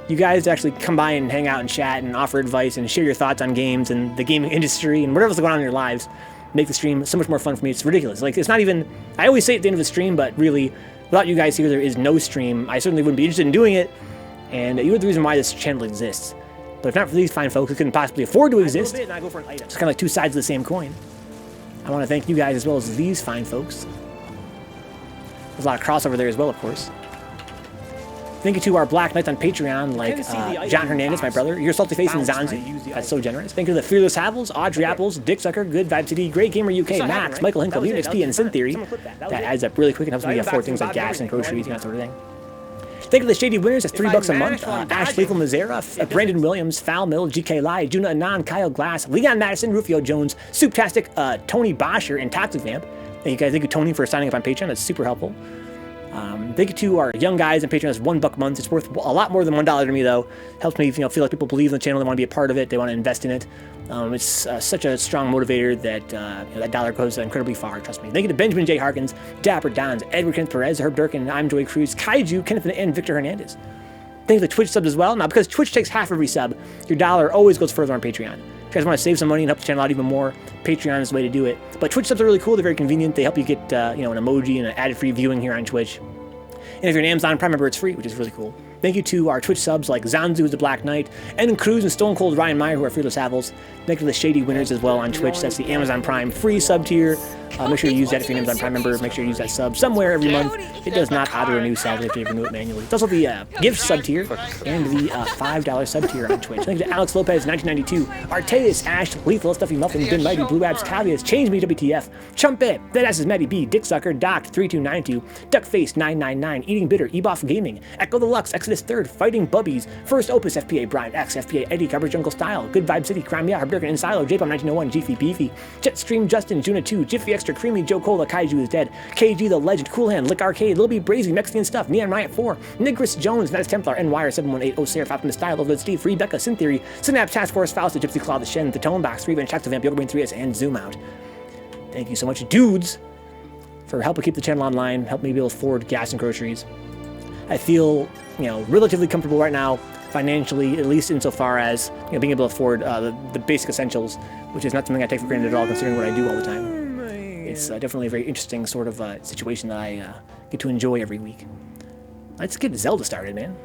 S1: You guys actually come by and hang out and chat and offer advice and share your thoughts on games and the gaming industry and whatever's going on in your lives. Make the stream so much more fun for me. It's ridiculous. Like, it's not even... I always say at the end of the stream, but really, without you guys here, there is no stream. I certainly wouldn't be interested in doing it, and you are the reason why this channel exists. But if not for these fine folks who couldn't possibly afford to exist, it's kind of like two sides of the same coin. I want to thank you guys as well as these fine folks. There's a lot of crossover there as well, of course. Thank you to our Black Knights on Patreon, like John Hernandez, my brother, Your Salty Face, and Zanzu. That's so generous. Thank you to the Fearless Havels, Audrey Apples, Dick Sucker, Good Vibe City, Great Gamer UK, Max, Michael Hinkle, Leon XP, and Sin Theory. That adds up really quick and helps me afford things like gas and groceries and that sort of thing. Thank you to the Shady Winners, that's $3 a month. Ash Lethal Mazera, Brandon Williams, Foul Mill, GK Lai, Juna Anon, Kyle Glass, Leon Madison, Rufio Jones, Souptastic, Tony Bosher, and Toxic Vamp. Thank you guys. Thank you, Tony, for signing up on Patreon. That's super helpful. Thank you to our young guys on Patreon. That's $1 a month. It's worth a lot more than $1 to me, though. Helps me, feel like people believe in the channel. They want to be a part of it. They want to invest in it. It's such a strong motivator that that dollar goes incredibly far. Trust me. Thank you to Benjamin J. Harkins, Dapper Dons, Edward Kenneth Perez, Herb Durkin, I'm Joy Cruz, Kaiju, Kenneth, and Victor Hernandez. Thank you to the Twitch subs as well. Now, because Twitch takes half every sub, your dollar always goes further on Patreon. If you guys want to save some money and help the channel out even more, Patreon is the way to do it. But Twitch subs are really cool. They're very convenient. They help you get an emoji and an ad-free viewing here on Twitch. And if you're an Amazon Prime member, it's free, which is really cool. Thank you to our Twitch subs like Zanzu, who's the Black Knight, and Cruz and Stone Cold Ryan Meyer, who are Fearless Havels. Thank you to the Shady Winners as well on Twitch. That's the Amazon Prime free sub tier. Make sure you use that if you're an Amazon Prime member. Make sure you use that sub somewhere every month. It does not auto-renew, sadly, if you renew it manually. It's also the gift sub tier and the $5 sub tier on Twitch. Thank you to Alex Lopez, 1992, Arteus, Ash, Lethal, Stuffy Muffin, Ben Mighty, Blue Abs, Cavias, Change Me, WTF, Chumpet, Deadass is Maddie B, Dick Sucker, Doc, 3292, Duckface, 999, Eating Bitter, Eboff Gaming, Echo the Lux, Exodus 3rd, Fighting Bubbies, First Opus, FPA, Brian X, FPA, Eddie, Coverage Jungle Style, Good Vibe City, Crimea, Herbergen, and Silo, J-Pom 1901, Jiffy Beefy, Jetstream Justin, Juna 2, Jiffy Extra Creamy, Joe Cola, Kaiju is Dead, KG the Legend, Cool Hand, Lick Arcade, Lil B Brazy, Mexican Stuff, Neon Riot 4, Nigris Jones, Nice Templar, NWire 718, Oserif, Optimus Style, Overload Steve, Free Becca, Sin Theory, Synapse, Task Force, Faust, the Gypsy Claw, the Shen, the Tone Box, Revenge, Chacta Vamp, Yoga Brain 3S, and Zoom Out. Thank you so much, dudes, for helping keep the channel online, help me be able to afford gas and groceries. I feel, relatively comfortable right now, financially, at least insofar as being able to afford the basic essentials, which is not something I take for granted at all, considering what I do all the time. It's definitely a very interesting sort of situation that I get to enjoy every week. Let's get Zelda started, man.